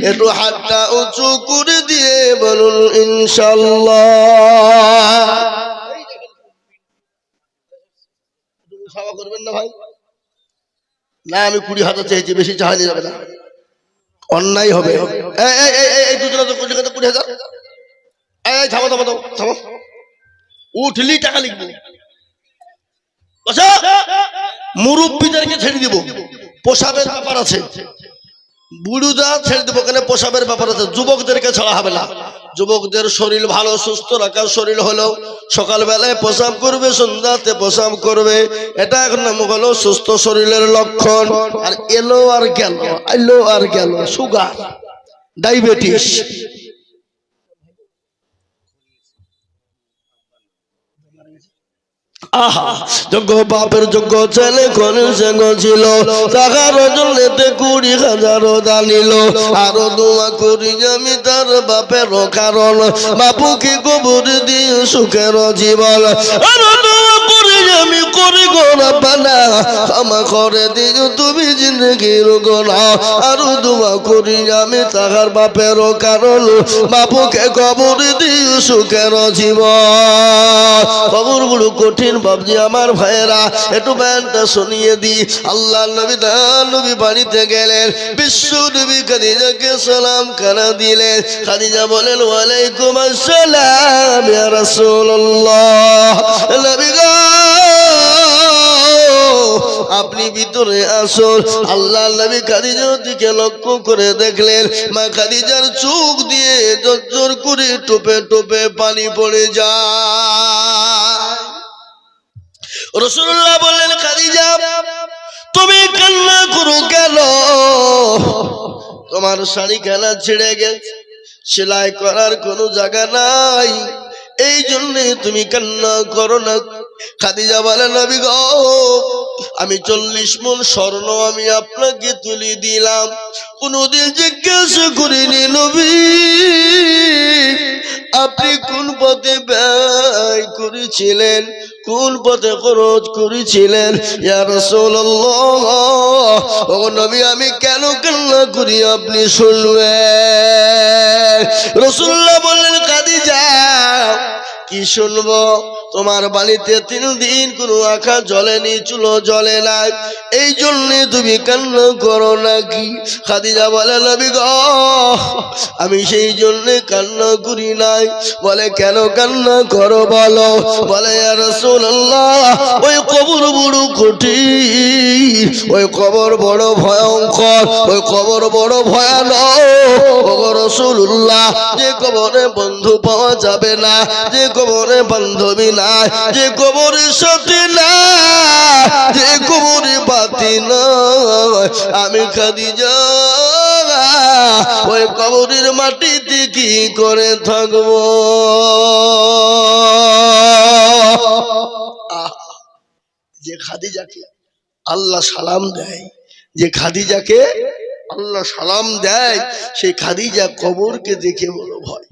একটু হাতটা উঁচু করে দিয়ে বলুন ইনশাল্লাহ। করবেন না ভাই? না, আমি 20,000 চেয়েছি, বেশি চাহানি যাবে না, অন্যায় হবে। এই দুজনে তো 20,000। এই থামো থামো থামো থামো, উঠলি টাকা লিখবো। মুরব্বীদেরকে ছেড়ে দিব, পোশাবের ব্যাপার আছে। বুড়ুদা ছেড়ে দেবো, কেন পোশাবের ব্যাপার আছে। যুবকদেরকে ছাড়া হবে না। যুবকদের শরীর ভালো সুস্থ রাখার শরীর হলো সকালবেলায় প্রসাব করবে, সন্ধ্যাতে প্রসাব করবে, এটা এক নাম হলো সুস্থ শরীরের লক্ষণ। আর এলো আর গেল, এলো আর গেল সুগার, ডায়াবেটিস। আহা, যোগ্য বাপের যোগ্য ছেলে কোন সঙ্গ ছিল, টাকার জন্যতে 20,000 দানিল। আরো দোয়া করি আমি তার বাপের কারণ, বাপুকে কবর দিয়ে সুখের জীবন। আরো দোয়া করি আমি করি গো রব্বানা, ক্ষমা করে দিও তুমি জিন্দগির গুনাহ। আরো দোয়া করি আমি তাহার বাপের কারণ, বাপুকে কবর দিয়ে সুখের জীবন। কবর গুলো কঠিন বাবজি আমার ভাইয়েরা, একটু ব্যানটা শুনিয়ে দি। আল্লাহ নবী নবী বাড়িতে গেলেন, বিশ্ব নবী খাদিজাকে সালাম কানা দিলেন। খাদিজা বলেন ওয়ালাইকুম আসসালাম ইয়া রাসূলুল্লাহ। নবী গো আপনি ভিতরে আসুন। আল্লাহ নবী খাদিজার দিকে লক্ষ্য করে দেখলেন, মা খাদিজার চোখ দিয়ে ঝরঝর করে টোপে টোপে পানি পড়ে যায়। রাসূলুল্লাহ বললেন, খাদিজা তুমি কান্না করো কেন? তোমার শাড়ি খানা ছিঁড়ে গেছে, সেলাই করার কোনো জায়গা নাই, এই জন্য তুমি কান্না করো না। খাদিজা বলে নবী গো আমি 40 মণ স্বর্ণ আমি আপনাকে তুলে দিলাম, কোনদিন জিজ্ঞাসা করিনি নবী আপনি কোন পথে ব্যয় করেছিলেন, কোন পথে খরচ করেছিলেন। ইয়া রাসূলুল্লাহ, ও নবী আমি কেন কান্না করি আপনি শুনবেন। রাসূলুল্লাহ বললেন, খাদিজা কি শুনবো? তোমার বাড়িতে 3 দিন কোনো আঁখা জ্বলেনি, চুলো জ্বলে নাই, এই জন্য তুমি কান্না করো নাকি? খাদিজা বলে নবী গো আমি সেই জন্য কান্না করি নাই। বলে কেন কান্না করো বলো? বলে ইয়া রাসূলুল্লাহ ওই কবর বড় কঠিন, ওই কবর বড় ভয়ঙ্কর, ওই কবর বড় ভয়ানক। ও রাসূলুল্লাহ যে কবরে বন্ধু পাওয়া যাবে না, যে কবরে বান্ধবী না, যে কবরের সাথে না, যে কবরে বাতি না, আমি খাদিজা ওই কবরের মাটিতে কি করে থাকবো? যে খাদিজাকে আল্লাহ সালাম দেয়, যে খাদিজাকে আল্লাহ সালাম দেয়, সেই খাদিজা কবরকে দেখে বলো ভয়।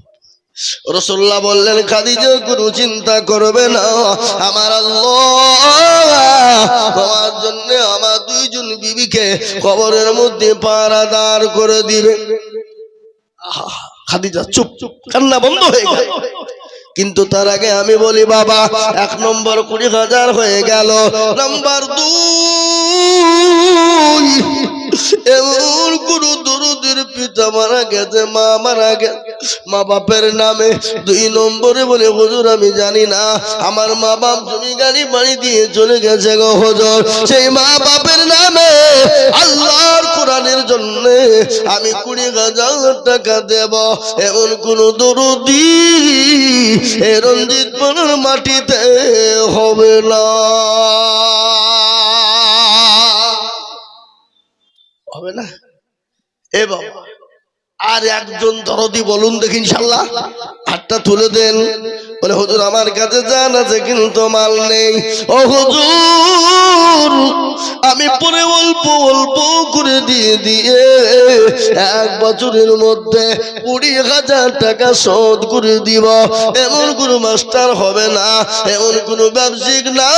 রাসূলুল্লাহ বললেন, খাদিজা কোনো চিন্তা করবে না, আমার আল্লাহ তোমার জন্য আমার 2 জন বিবিকে কবরের মধ্যে পাহারাদার করে দিবে। খাদিজা চুপ, কান্না বন্ধ হয়ে গেল। কিন্তু তার আগে আমি বলি বাবা, 1 নম্বর 20,000 হয়ে গেল। নাম্বার 2 এমন কোন দরদের পিতা মারা গেছে, মা মারা গেছে, মা বাপের নামে। 2 নম্বরে বলে হুজুর আমি জানি না, আমার মা বাপ জমি গাড়ি বাড়ি দিয়ে চলে গেছে গো হুজুর, সেই মা বাপের নামে আল্লাহর কোরআনের জন্য আমি 20,000 টাকা দেব। এমন কোন দরদি এ রঞ্জিত পাড়ার মাটিতে হবে না, হবে না। এ বাবা আর একজন দরদি বলুন দেখি ইনশাআল্লাহ, হাতটা তুলে দেন। বলে হুজুর আমার কাছে জান আছে কিন্তু মাল নেই। ও হুজুর আমি পরে অল্প অল্প করে দিয়ে দিয়ে 1 বছরের মধ্যে 20,000 টাকা শোধ করে দিব। এমন কোন মাস্টার হবে না, এমন কোন ব্যবসায়িক না,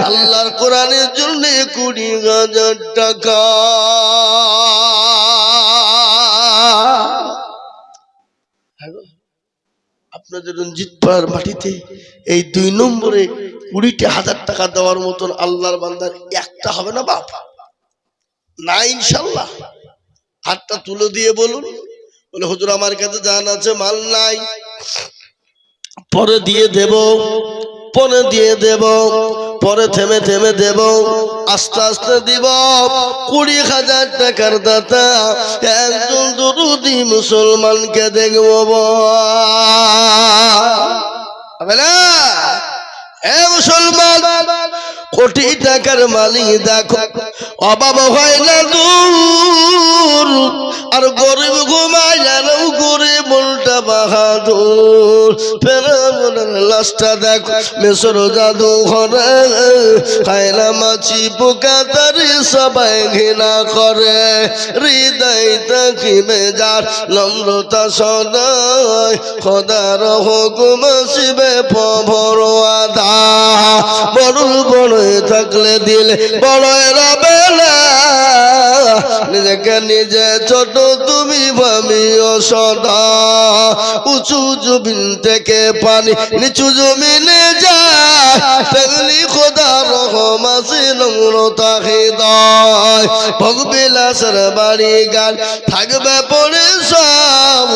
আল্লাহর কোরআনের জন্য 20,000 টাকা। আপনাদের রঞ্জিত পাড়ার মাটিতে এই 2 নম্বরে 20,000 টাকা দেওয়ার মতন আল্লাহর বান্দার একটা হবে না বাপ? না ইনশাল্লাহ। হাতটা তুলে দিয়ে বলুন। বলে হুজুর আমার কাছে জান আছে, মাল নাই, পরে দিয়ে দেব, পরে দিয়ে দেব, পরে থেমে থেমে দেব, আস্তে আস্তে দিব। 20,000 টাকার দাতা একজন দরুদি মুসলমানকে দেখবো না? এ মুসলমান, কোটি টাকার মালিক দেখো, অভাব হয় না দূর, আর গরিব ঘুমায় যেন করে মনটা বাহাদুর। ফেরাউনের লাশটা দেখো মিশর জাদু ঘরে, খায় না মাছি পোকা তারি সবাই ঘৃণা করে। হৃদয় তাকিবে যার নম্রতা সদায়, খোদার হুকুম শিবে পভর আদা। বড় বড় থাকলে দিল বড় রবে না, নিজেকে নিজে ছোট তুমি ভাবিও সদা। উঁচু জমিন থেকে পানি নিচু জমিনে যায়, তেমনি খোদা রহম আছে নম্রতা হৃদয়। ভোগবিলাসের বাড়ি গান থাকবে পড়ে সব,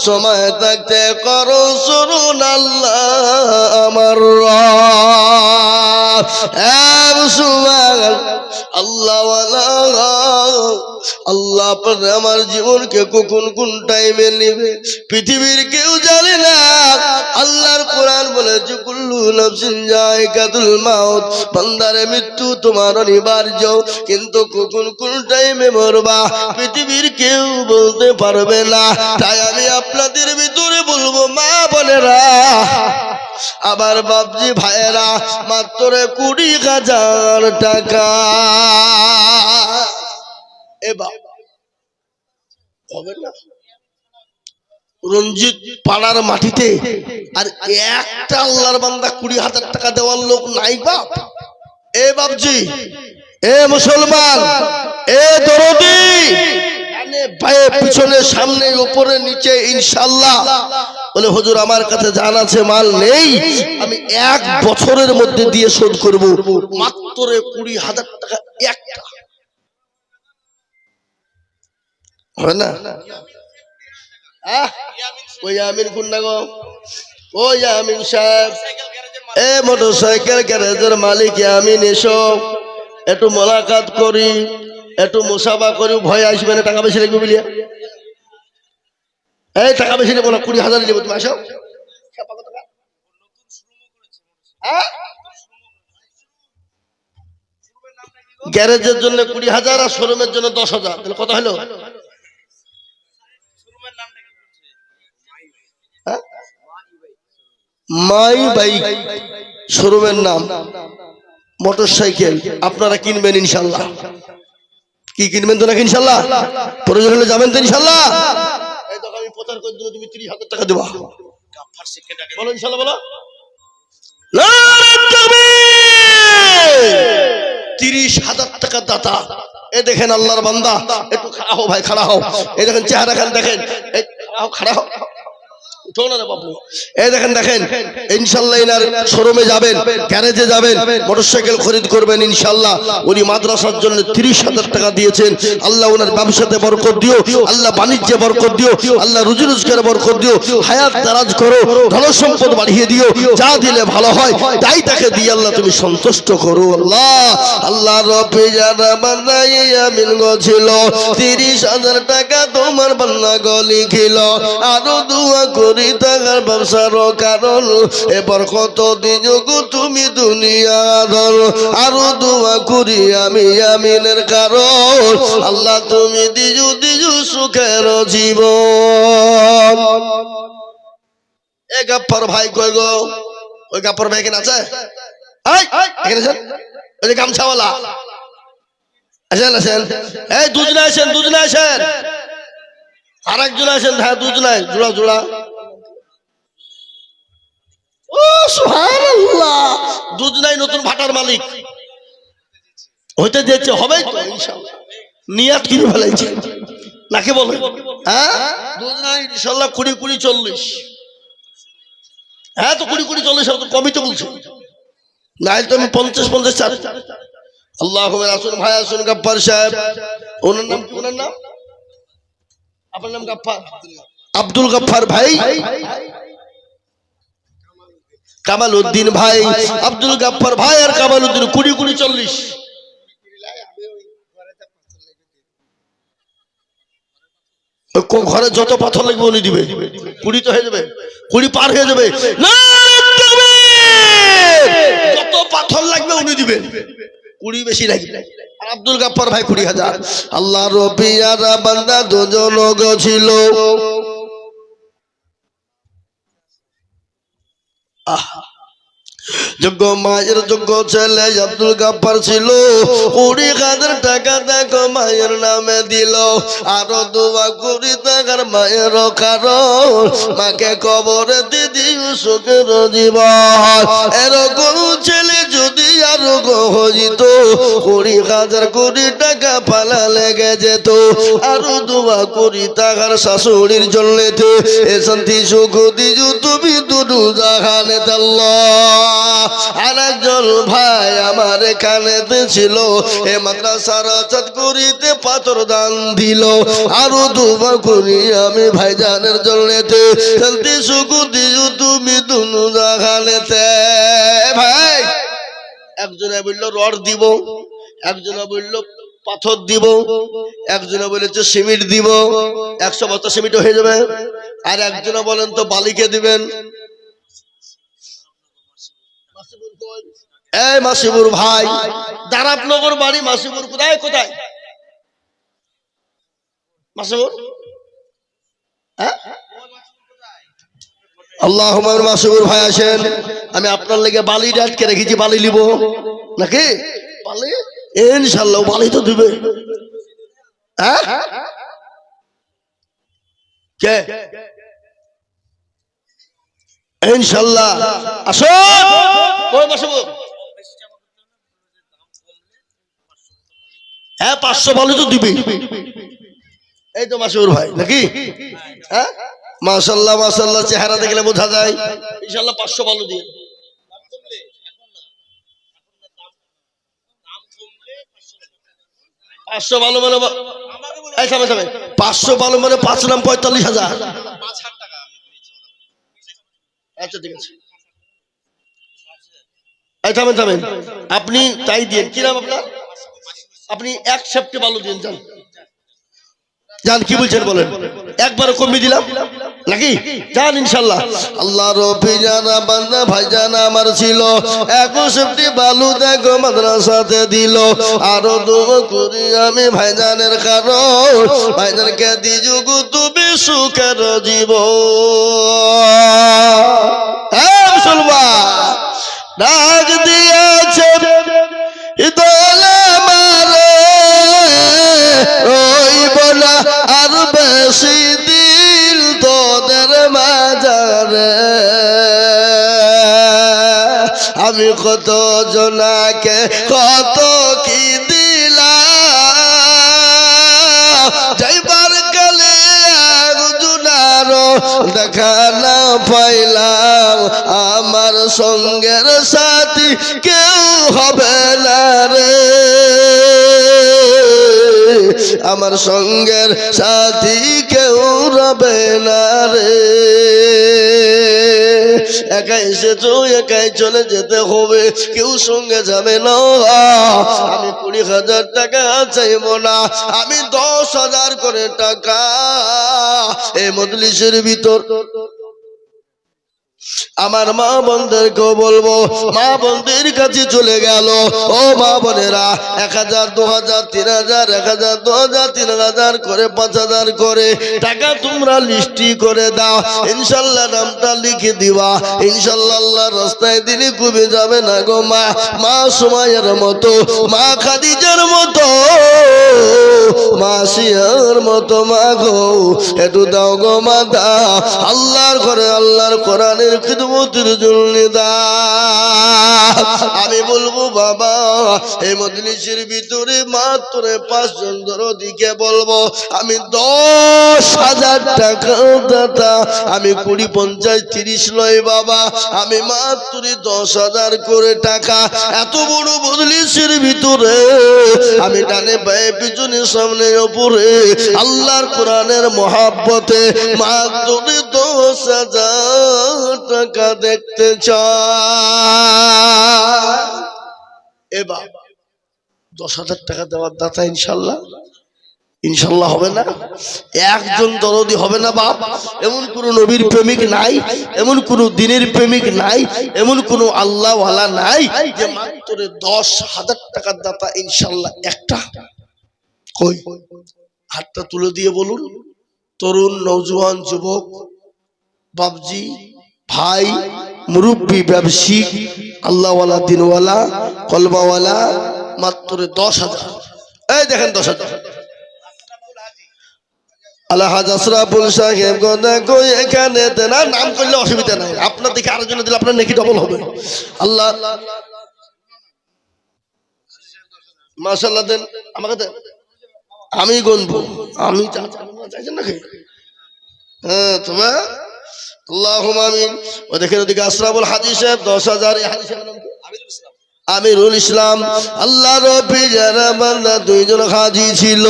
সময় থাকতে করো শুনুন আল্লাহ আমার আল্লাহ আল্লাহ আমার জীবনকে কখন কোন টাইমে নিবে পৃথিবীর কেউ জানে না। আল্লাহর কোরআন বলেছে কুল্লু নাফসিন যায়কাতুল মাউত, বান্দারে মৃত্যু তোমার অনিবার্য, কিন্তু কখন কোন টাইমে মরবা পৃথিবীর কেউ বলতে পারবে না। তাই আমি আপনাদের ভিতরে বলবো, মা বোনেরা, আবার বাপজি ভাইয়েরা, মাত্র 20,000 টাকা। এবার হবে না রঞ্জিত পাড়ার মাটিতে আর একটা আল্লাহর বান্দা 20,000 টাকা দেওয়ার লোক নাই বাপ? এ বাপজি, এ মুসলমান, এ দরদি, পায়ে পিছনে সামনে উপরে নিচে ইনশাআল্লাহ। বলে হুজুর আমার কাছে জান আছে, মাল নেই, আমি 1 বছরের মধ্যে দিয়ে শোধ করব। মাত্র 20,000 টাকা একটা হবে না? ওই আমিন কোন না গো? ওই আমিন সাহেব, এ মোটরসাইকেল গ্যারেজের মালিক আমিন, এসো একটু মোলাকাত করি, একটু মুসাফা করি। ভয় আসবে না, টাকা বেশি লাগবে বলিয়া। এই টাকা বেশি নেবো না, 20,000 নেবো, তুমি আসো। গ্যারেজের জন্য 20,000 আর শোরুমের জন্য 10,000, তাহলে কত হলো? মাই বাইক শোরুমের নাম, মোটরসাইকেল আপনারা কিনবেন ইনশাল্লাহ। কি কিনবেন তো নাকি ইনশাল্লাহ? প্রয়োজন হলে যাবেন তো ইনশাল্লাহ। এই দেখো আমি প্রচার করে দিলে তুমি 30,000 টাকা দেবা, বলো ইনশাল্লাহ, বলো। 30,000 টাকা দাতা। এ দেখেন আল্লাহর বান্দা, একটু খাড়া হও ভাই, খাড়া হও। এই দেখেন চেহারা খান, দেখেন, এই খাড়া হও, উঠো না রে বাবু। এই দেখেন, দেখেন ইনশাআল্লাহ ইনার শোরুমে যাবেন, গ্যারেজে যাবেন, মোটরসাইকেল খরিদ করবেন ইনশাআল্লাহ। উনি মাদ্রাসার জন্য 30,000 টাকা দিয়েছেন। আল্লাহ ওনার ব্যবসাতে বরকত দিও, আল্লাহ বাণিজ্যে বরকত দিও, আল্লাহ রুজি রোজগারে বরকত দিও, হায়াত দারাজ করো, ধন সম্পদ বাড়িয়ে দিও। যা দিলে ভালো হয় তাই তাকে দিয়ে আল্লাহ তুমি সন্তুষ্ট করো। আল্লাহ আল্লাহ রব্বে জানা বান্দাই আমিন গছিল, 30,000 টাকা তোমার বান্দা গলি খিল। আরো দোয়া করি টাকার ব্যবসার কারণ, এবার কত দিন গো তুমি দুনিয়া ধর। আরো দোয়া করি আমি আমিনের কারণ, আল্লাহ তুমি দিজু দিজু সুখের জীবন। এ গাফফার ভাই কই গো? ওই গাফফার ভাই এখানে আছে? এখানে আছেন? ওই যে গামছাওয়ালা আসেন, আসেন। এই দুজনে আসেন, দুজনে আসেন, আর একজন আসেন। হ্যাঁ দুজনে, জোড়া জোড়া। ও সুবহানাল্লাহ, দুজনাই নতুন ভাটার মালিক হইতে যাচ্ছে, হবে তো ইনশাআল্লাহ। নিয়াত কি ফেলাইছে নাকি বলে? হ্যাঁ দুজনাই ইনশাআল্লাহ 20-20-40। হ্যাঁ তো 20-20-40 কমই তো বলছে। নাইলে তো আমি 50 চার। আল্লাহ আসুন ভাই, আসুন গাফফার সাহেব। ওনার নাম আপনার নাম গাফফার, আব্দুল গাফফার ভাই, কামাল উদ্দিন ভাই, আব্দুল গাফফার ভাই আর কামাল উদ্দিন 20-40। ঘরে যত পাথর লাগবে উনি দিবে, 20 তো হয়ে যাবে, 20 পার হয়ে যাবে। যত পাথর লাগবে উনি দিবে, 20 বেশি লাগবে। আব্দুল গাফফার ভাই 20,000। আল্লাহ রবিয়ারা বান্দা দুজন ছিল। যোগ্য মায়ের যোগ্য ছেলে আব্দুল গাফফার ছিল। 20,000 টাকা দেখো মায়ের নামে দিল, আরো দোয়া করি টাকার মায়ের কারণ মাকে কবরে দিদি সুখের জীবন। এরকম ছেলে যদি আরো হইত, 20,000 কোটি টাকা পালা লেগে যেত। আরো দোয়া করি টাকার শাশুড়ির জন্য এ শান্তি সুখ দিজু তুমি দুটো জাহানে আল্লাহ। আর একজন ভাই আমার এখানেতে ছিল, এ মাদ্রাসার চাঁদ করিতে পাথর দান দিল। আরো দুবার করি আমি ভাইজানের জন্যতে শান্তি সুখ দিজু তুমি দুনু জাহানেতে। ভাই একজনে বললো রড দিব, একজনে বললো পাথর দিব, একজনে বলেছে সিমেন্ট দিব, 100 বস্তা সিমেন্ট হয়ে যাবে। আর একজনে বলেন তো বালিকে দিবেন। এই মাসিবুর ভাই, দারাপনগর বাড়ি। মাসিবুর কোথায় কোথায়? মাসিবুর আল্লাহ মাসিবুর ভাই আসেন, আমি আপনার লেগে বালি আটকে রেখেছি, বালি নিব নাকি? বালি ইনশাল্লাহ বালি তো দিবে। কে ইনশাল্লাহ আসুন। ওই মাসিবুর, হ্যাঁ 500 বালি তো দিবি। এই তো মাসিবুর ভাই নাকি? হ্যাঁ মাশাআল্লাহ মাশাআল্লাহ, চেহারা দেখলে বোঝা যায়। ইনশাআল্লাহ 500 বালু দিয়ে। 500 বালু মানে 500 বালু মানে 5 নাম 45,000। আচ্ছা ঠিক আছে, এই থামেন, আপনি তাই দিন। কি নাম আপনার? আপনি 1 সেপ্টে বালু দিন। যান, কি বলছেন বলেন? একবার কমিয়ে দিলাম নাকি? যান ইনশাল্লাহ। আল্লাহ রবি জানা বান্দা ভাইজান আমার ছিল, 1 সেপ্টে বালু দেখো মাদ্রাসাতে দিল। আরো দোয়া করি আমি ভাইজানের কারণ ভাইজানকে দিযুগ তুমি সুখের জীবন। মুসলমান ডাক দিয়েছে দোলা মারে, রইব না আর বেশি দিল তোদের মাঝারে। আমি কত জনাকে কত কি দিলাম, যাইবার কালে একজনারও দেখা না পাইলাম। আমার সঙ্গের সাথী কেউ হবে না রে, আমার সঙ্গের সাথী কেউ রবে না রে। একাই এসেছো একাই চলে যেতে হবে, কেউ সঙ্গে যাবে না। আমি 20,000 টাকা চাইব না, আমি 10,000 করে টাকা এই মজলিসের ভিতর আমার মা বোনদেরকেও বলবো, মা বোনদের কাছে চলে গেল। ও মা বোনেরা, 1,000 2,000 3,000 1,000 2,000 3,000 করে 5,000 করে টাকা তোমরা লিস্টি করে দাও। ইনশাল্লাহ নামটা লিখে দিবা। ইনশাল্লাহ আল্লাহর রাস্তায় দিনে কমে যাবে না গো মা। মা সুমাইয়ার মতো, মা খাদিজার মতো, মা সিয়ার মতো মা গো একটু দাও গো মা দাও। আল্লাহর ঘরে আল্লাহর কোরআনের কোরআনের খিদমতের জন্য দাও। আমি বলবো বাবা এই মজলিসের ভিতরে মাত্র 5 জন দরদিকে বলবো আমি 10,000 টাকা দাতা, আমি 20, 50, 30 নয় বাবা, আমি মাত্র 10,000 করে টাকা এত বড় মজলিসের ভিতরে আমি ডানে বায়ে পিছনে সামনে উপরে আল্লাহর কোরআনের মহব্বতে মাত্র 10,000 টাকা দেখতে চাই। এবার 10,000 টাকা দেওয়ার দাতা ইনশাল্লাহ ইনশাল্লাহ হবে না? একজন দরদি হবে না বাপ? এমন কোন নবীর প্রেমিক নাই, এমন কোন দিনের প্রেমিক নাই, এমন কোন আল্লাহওয়ালা নাই যে মাত্র 10,000 টাকার দাতা ইনশাল্লাহ একটা? কই হাতটা তুলে দিয়ে বলুন। তরুণ, নওজোয়ান, যুবক, বাবজি, ভাই, মুরব্বী, ব্যবসায়িক, আল্লাহওয়ালা, দিনওয়ালা, কলমাওয়ালা, মাত্র 10,000। এই দেখেন 10,000। আলহাজ আশরাফুল সাহেব দেখো এখানে না, নাম করলে অসুবিধা নাই, আপনার দেখে আরেকজনে দিলে আপনার নেকি ডবল হবে। আল্লাহ মাশাআল্লাহ দেন আমাকে দেন, আমি গুনবো, আমি চাইছেন নাকি? হ্যাঁ তোমা আল্লাহুম্মা আমিন। ও দেখেন ওদিকে আশরাফুল হাজি সাহেব 10,000। এই হাজি সাহেবের নাম কি? আমিরুল ইসলাম। আল্লাহ রবি যারা বান্দা 2 জন হাজি ছিল,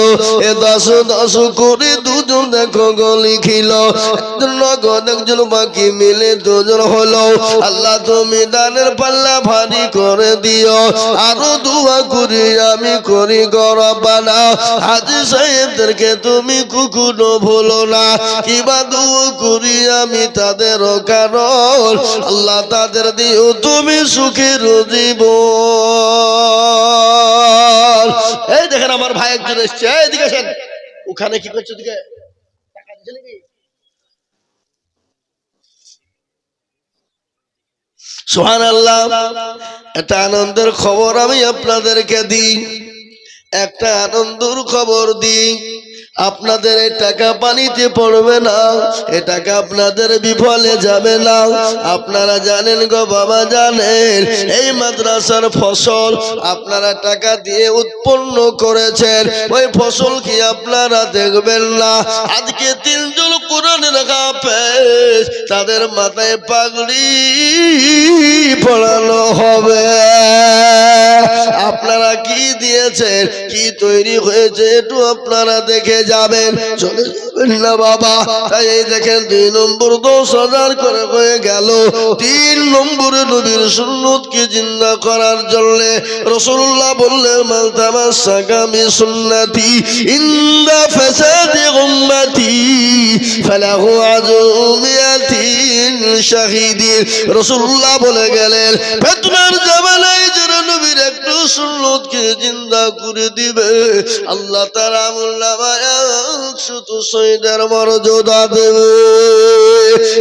এ 10 করে 2 জন দেখো গো লিখিল, একজন নগদ একজন বাকি মিলে 2 জন হলো। আল্লাহ তুমি দানের পাল্লা ভারী করে দিও, আরো দোয়া করি আমি করি গো রব্বানা হাজি সাহেবদেরকে তুমি কখনো ভুলো না, কিবা দোয়া করি আমি তাদের কারণ আল্লাহ তাদের দিও তুমি সুখের জীবন। এই দেখেন আমার ভাই একজন এসছে, এদিকে আসেন। ওখানে কি করছে? ওদিকে টাকা দিচ্ছে নাকি? সুবহানাল্লাহ। একটা আনন্দের খবর আমি আপনাদেরকে দিই, একটা আনন্দের খবর দিই। আপনাদের এই টাকা পানিতে পড়বে না, এ টাকা আপনাদের বিফলে যাবে না। আপনারা জানেন গো বাবা, জানেন এই মাদ্রাসার ফসল আপনারা টাকা দিয়ে উৎপন্ন করেছেন, ওই ফসল কি আপনারা দেখবেন না? আজকে 3 জন কোরআনের হাফেজ, তাদের মাথায় পাগড়ি পড়ানো হবে। আপনারা কি দিয়েছেন, কি তৈরি হয়েছে একটু আপনারা দেখে যাবেন, চলে যাবেন না বাবা। তাই এই দেখেন 2 নম্বর 10,000 করে হয়ে গেল। 3 নম্বরে নবীর সুন্নতকে জিন্দা করার জন্য রাসূলুল্লাহ বললেন মান তামাসসাকা বিসুন্নতি ইনদা ফাসাদি উম্মতি ফালাহু আজরু মিয়াতিন শাহীদিন। রাসূলুল্লাহ বলে গেলেন ফিতনার জামানায় যারা নবীর একটু সুন্নতকে জিন্দা করে দিবে আল্লাহ তাআলা আমলনামায় 100 শহীদের মর্যাদা দেবে।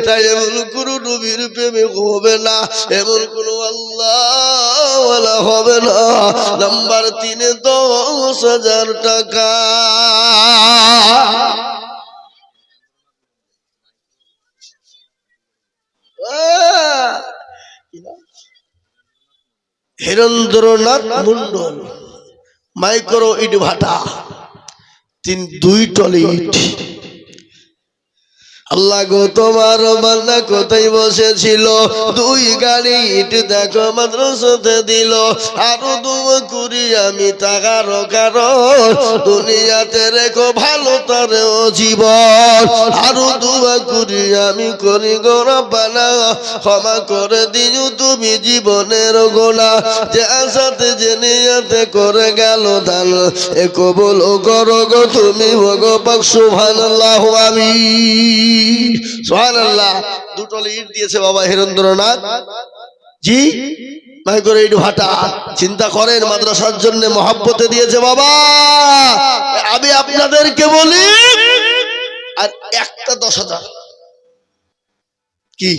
তাই এমন কোন নবীর প্রেমিক হবে না, এমন কোন আল্লাহওয়ালা হবে না। নাম্বার 3 10,000 টাকা। হীরেন্দ্রনাথ মন্ডল, মাইক্রো ইট ভাটা, 2 টলি ইট। আল্লাহ গো তোমার বান্দা কোথায় বসেছিল, 2 গাড়ি ইট দেখো মাদ্রাসাতে দিল। আরো দোয়া করি আমি টাকার কারণ দুনিয়াতে রেখো ভালো তার জীবন। আরো দোয়া করি আমি করি গো রব্বানা ক্ষমা করে দিও তুমি জীবনের গোনা, যে আশাতে যে নিয়তে করে গেল দান এ কবুল করো গো তুমি গো পাক। সুবহানাল্লাহ আমিন সুবহানাল্লাহ। 2 টলি ইট দিয়েছে বাবা হীরেন্দ্রনাথ জি, মাইক্রো ইট ভাটা। চিন্তা করেন মাদ্রাসার জন্য মহব্বতে দিয়েছে বাবা। আমি আপনাদেরকে বলি আর একটা 10,000 কি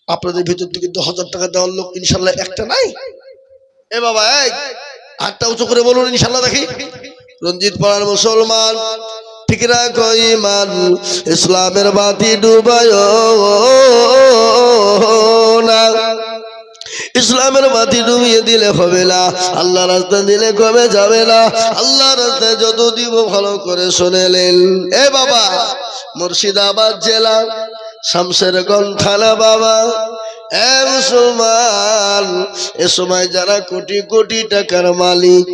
আপনাদের ভিতর থেকে 10,000 টাকা দেওয়ার লোক ইনশাল্লাহ একটা নাই? এ বাবা এই হাতটা উঁচু করে বলুন ইনশাল্লাহ। দেখি রঞ্জিত পাড়ার মুসলমান ঠিক রাখো ঈমান, ইসলামের বাতি ডুবায় না। ইসলামের বাতি ডুবিয়ে দিলে হবে না, আল্লাহ রাস্তা দিলে কমে যাবে না। আল্লাহ রাস্তায় যত দিব ভালো করে শুনেলেন। এ বাবা, মুর্শিদাবাদ জেলা শামশেরগঞ্জ থানা বাবা, এ মুসলমান, এ সময় যারা কোটি কোটি টাকার মালিক,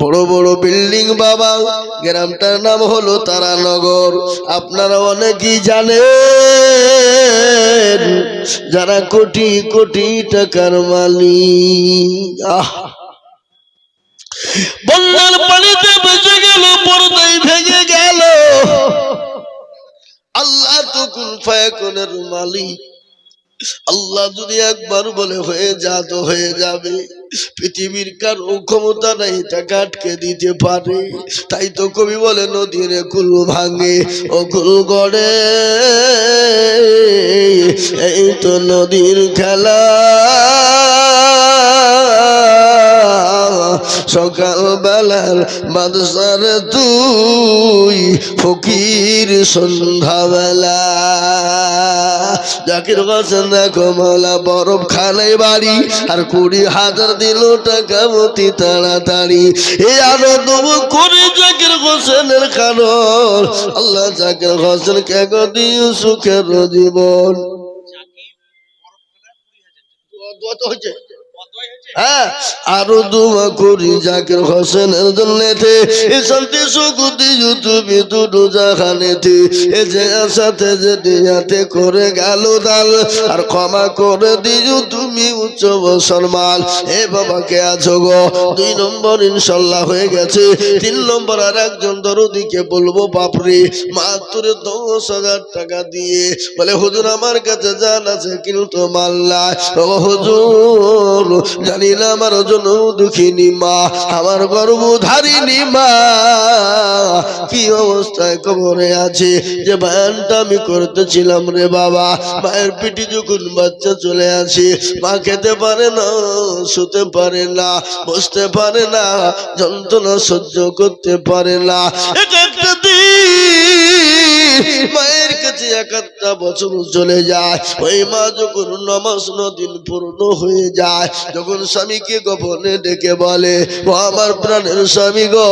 বড় বড় বিল্ডিং বাবা, গ্রামটার নাম হলো তারানগর। আপনারা অনেকেই জানেন যারা কোটি কোটি টাকার মালিক। বন্যার পানিতে বেঁচে গেল, পর্দায় ভেঙে গেল। আল্লাহ তো কুন ফায়াকুনের মালিক। আল্লাহ যদি একবার বলে হয়ে যা তো হয়ে যাবে। পৃথিবীর কারো ক্ষমতা নাই তাকে আটকে দিতে পারে। তাই তো কবি বলে নদীর কুল ভাঙে ও কুল গড়ে, এই তো নদীর খেলা। সকাল বেলার বাদশার তুই ফকির সন্ধ্যাবেলা। জাকির হোসেন দেখো মাওলা বরফ খানাই বাড়ি, আর 20,000 দিল টাকা মতি তাড়াতাড়ি। এই আনন্দ করে জাকির হোসেনের কারণ আল্লাহ জাকির হোসেন কে দিও সুখের জীবন। হ্যাঁ, আরো দোয়া করি জাকির হোসেনের জন্যতে, এ শান্তি সুখ দিও তুমি দুটো জাহানেতে। এ যে সাথে যে দিয়াতে করে গেল দাল, আর ক্ষমা করে দিও তুমি উচ্চ সম্মান। এ বাবাকে আছো গো 2 নম্বর ইনশাল্লাহ হয়ে গেছে। 3 নম্বর আর একজন দরদিকে বলবো বাপরে, মাত্র 10,000 টাকা দিয়ে বলে হুজুর আমার কাছে জান আছে কিন্তু মাল নাই। ও হুজুর জানি না আমার জন্য দুঃখিনী মা, আমার গর্ভধারিণী মা কি অবস্থায় কবরে আছে। যে বায়ানটা আমি করতেছিলাম রে বাবা, মায়ের পিঠে যখন বাচ্চা চলে আসে, মা খেতে পারে না, শুতে পারে না, বসতে পারে না, যন্ত্রণা সহ্য করতে পারে না। একটা দিন মায়ের কাছে 1 বছর চলে যায়। ওই মা যখন নামাজ দিন পূর্ণ হয়ে যায়, যখন স্বামীকে গোপনে ডেকে বলে, ও আমার প্রাণের স্বামী গো,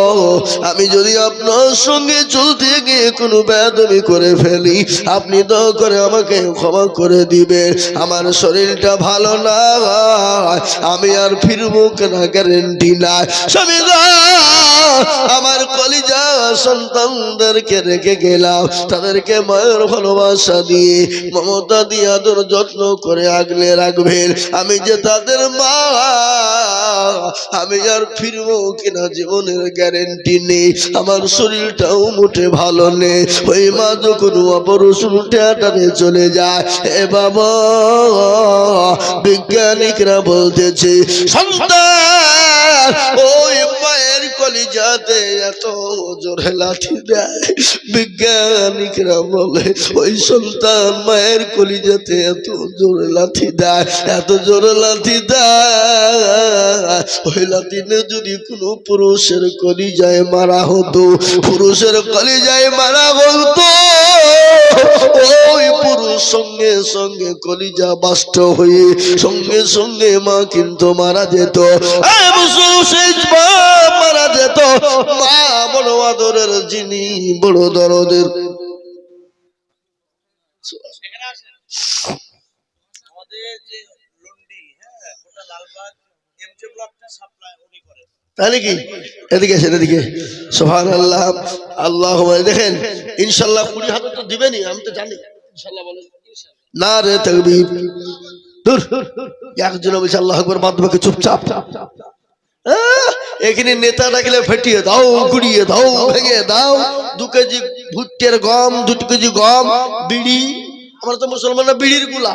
আমি যদি আপনার সঙ্গে চলতে গিয়ে কোনো বেয়াদবি করে ফেলি, আপনি দয়া করে আমাকে ক্ষমা করে দিবেন। আমার শরীরটা ভালো না, আমি আর ফিরবো কেনা গ্যারেন্টি নাই। স্বামী গো, আমার কলিজা সন্তানদেরকে রেখে গেলাম, তাদেরকে মায়ের ভালোবাসা দিয়ে মমতা দিয়ে আদর যত্ন করে আগলে রাখবেন। আমি যে তাদের মা, আমি আর ফিরবো কিনা জীবনের গ্যারেন্টি নেই। আমার শরীরটাও মোটে ভালো নেই। ওই মা যখন অপারেশন থিয়েটারে চলে যায়, এ বাবা বিজ্ঞানিকরা বলতেছে সন্তান ওই মায়ের কলিজাতে এত জোরে লাথি দেয়। বিজ্ঞানিকরা বলে ওই সন্তান মায়ের কলিজাতে এত জোরে লাথি দেয়, এত জোরে লাথি দেয়, ওই লাথিনে যদি কোনো পুরুষের কলিজায় মারা হতো, পুরুষের কলিজায় মারা বলতো, ওই পুরুষ সঙ্গে সঙ্গে কলিজা বাষ্ট হয়ে সঙ্গে সঙ্গে মা কিন্তু মারা যেত। মারা যেত। মা বড় আদরের, যিনি বড় দরদের। তাই নাকি? এদিকে আসেন, এদিকে। সুবহানাল্লাহ, আল্লাহ দেখেন ইনশাল্লাহ 20,000 তো দিবেনই, আমি তো জানি। ইনশাল্লাহ বলেন না রে তাকবীর। দূর একজন বলছে আল্লাহু আকবার, বাদ বাকি চুপচাপ। এখানে নেতা ডাকলে ফেটিয়ে দাও, গুড়িয়ে দাও, ভেঙে দাও। 2 কেজি ভুট্টের গম, 2 কেজি গম, বিড়ি। আমরা তো মুসলমানরা বিড়ির গুলা,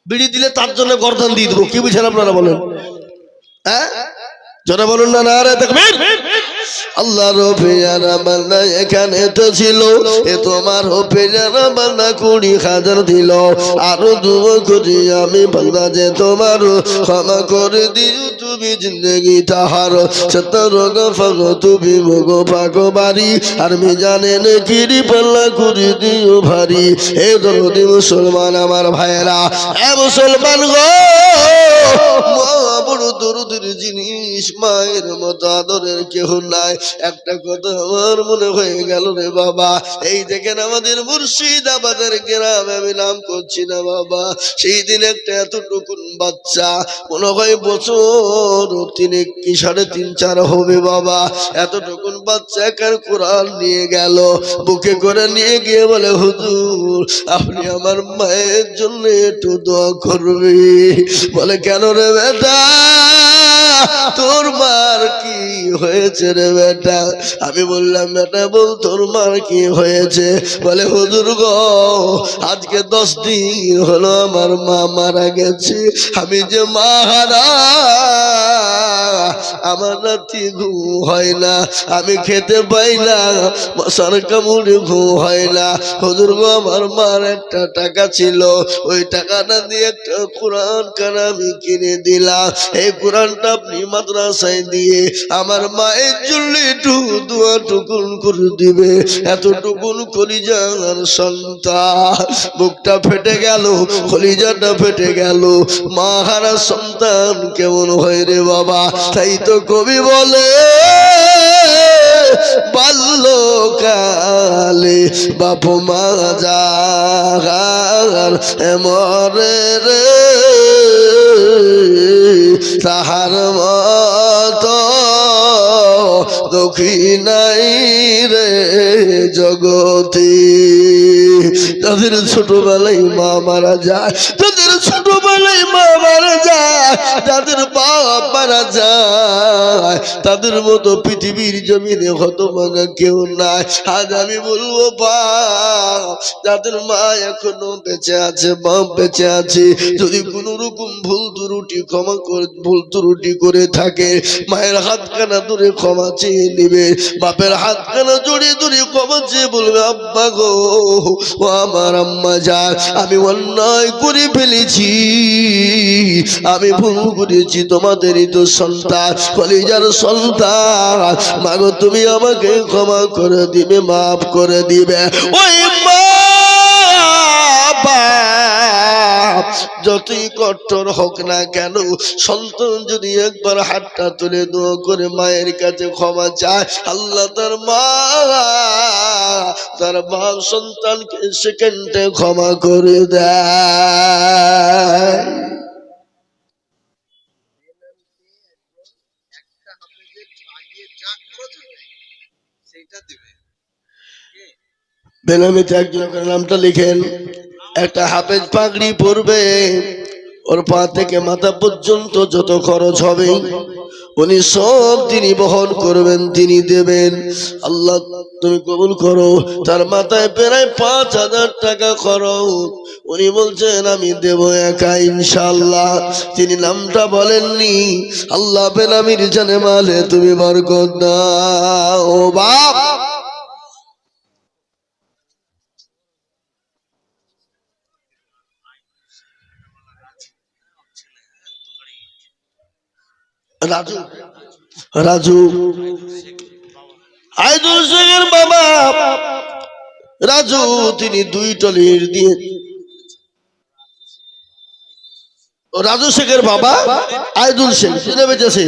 বিড়ি দিলে তার জন্য গর্দান দিয়ে দেবো। কি বুঝেন আপনারা বলেন? হ্যাঁ, যারা বলুন না নারে তাকবীর। আল্লাহর পেয়ারা বান্দা এখানে তো ছিল, এ তোমার পেয়ারা বান্দা 20,000 দিল। আরো দুয়া করি আমি বান্দা যে তোমার ক্ষমা করে দিও তুমি জিন্দগি তাহার সত্তর গফর তুমি মগ পাক বাড়ি আর মি জানেন কিরি পাল্লা করে দিও ভারী। এ দরদি মুসলমান আমার ভাইরা, এ মুসলমান গো, মা বড় দরদের জিনিস, মায়ের মতো আদরের কেহ নাই। একটা কথা আমার মনে হয়ে গেল রে বাবা, এই দেখেন আমাদের মুর্শিদাবাদের গ্রামে, আমি নাম করছি না বাবা, সেই দিন একটা এতটুকুন বাচ্চা, মনে হয় বছর 3 কি 3.5-4 হবে বাবা, এতটুকুন বাচ্চা একার কোরআন নিয়ে গেল, বুকে করে নিয়ে গিয়ে বলে হুজুর আপনি আমার মায়ের জন্য একটু দোয়া করবে। বলে কেন রে বেটা, তোর মার কি হয়েছে রে বেটা? আমি বললাম বেটা বল তোর মার কি হয়েছে? বলে হুজুর গো, আজকে 10 দিন হলো আমার মা মারা গেছে, আমি যে মা হারা, আমার রাতে ঘুম হয় না, আমি খেতে পাই না, মশার কামড়ে ঘুম হয় না। হুজুর গো, আমার মার একটা টাকা ছিল, ওই টাকাটা দিয়ে একটা কোরআন কানা আমি কিনে দিলাম, এই কোরআনটা আপনি মাদ্রাসায় দিয়ে আমার মায়ের জন্য একটু দোয়া টুকুন করে দিবে। এতটুকুন কলিজার সন্তান, বুকটা ফেটে গেল, কলিজাটা ফেটে গেল। মা হারা সন্তান কেমন হয় রে বাবা? তাই তো কবি বলে বাল্যকালে বাপ মা যার মরে রে, তাহার মতো দুঃখী নাই রে জগতে। তাদের ছোটবেলায় মা মারা যায়, তাদের ছোটবেলায় মা মারা যায়, তাদের বাপ মারা যায়, তাদের মতো পৃথিবীর জমিনে হতভাগা কেউ নাই। আজ আমি বলবো বাপ, যাদের মা এখনো বেঁচে আছে, বাপ বেঁচে আছে, যদি কোনো রকম ভুল ত্রুটি করে থাকে, মায়ের হাতখানা ধরে ক্ষমা চেয়ে নিবে, বাপের হাতখানা জড়িয়ে ধরে ক্ষমা চেয়ে বলবে আব্বা গো, ও আমার আম্মা যান, আমি অন্যায় করে ফেলেছি, আমি ভুল করেছি, তোমাদেরই তো সন্তান, কলিজার সন্তান, মাগো তুমি আমাকে ক্ষমা করে দিবে, মাফ করে দিবে। ওই মা যতই কঠোর হোক না কেন, সন্তান যদি একবার হাতটা তুলে দোয়া করে মায়ের কাছে ক্ষমা চায়, আল্লাহ তার বাপ সন্তানকে সেকেন্ডে ক্ষমা করে দেয়। বেনামিতে একজনের নামটা লিখেন, একটা হাফেজ পাগড়ি পরবে, ওর পা থেকে মাথা পর্যন্ত যত খরচ হবে উনি সব তিনি বহন করবেন, তিনি দেবেন। আল্লাহ তুমি কবুল করো। তার মাথায় প্রায় 5,000 টাকা খরচ, উনি বলছেন আমি দেব একা ইনশাআল্লাহ। তিনি নামটা বলেননি, আল্লাহ বেনামির জানে মালে তুমি বরকত দাও। ও বাপ, রাজু আইদুল শেখের বাবা রাজু, তিনি 2 টলির দিয়ে, রাজু শেখের বাবা আইদুল শেখ বেঁচেছে,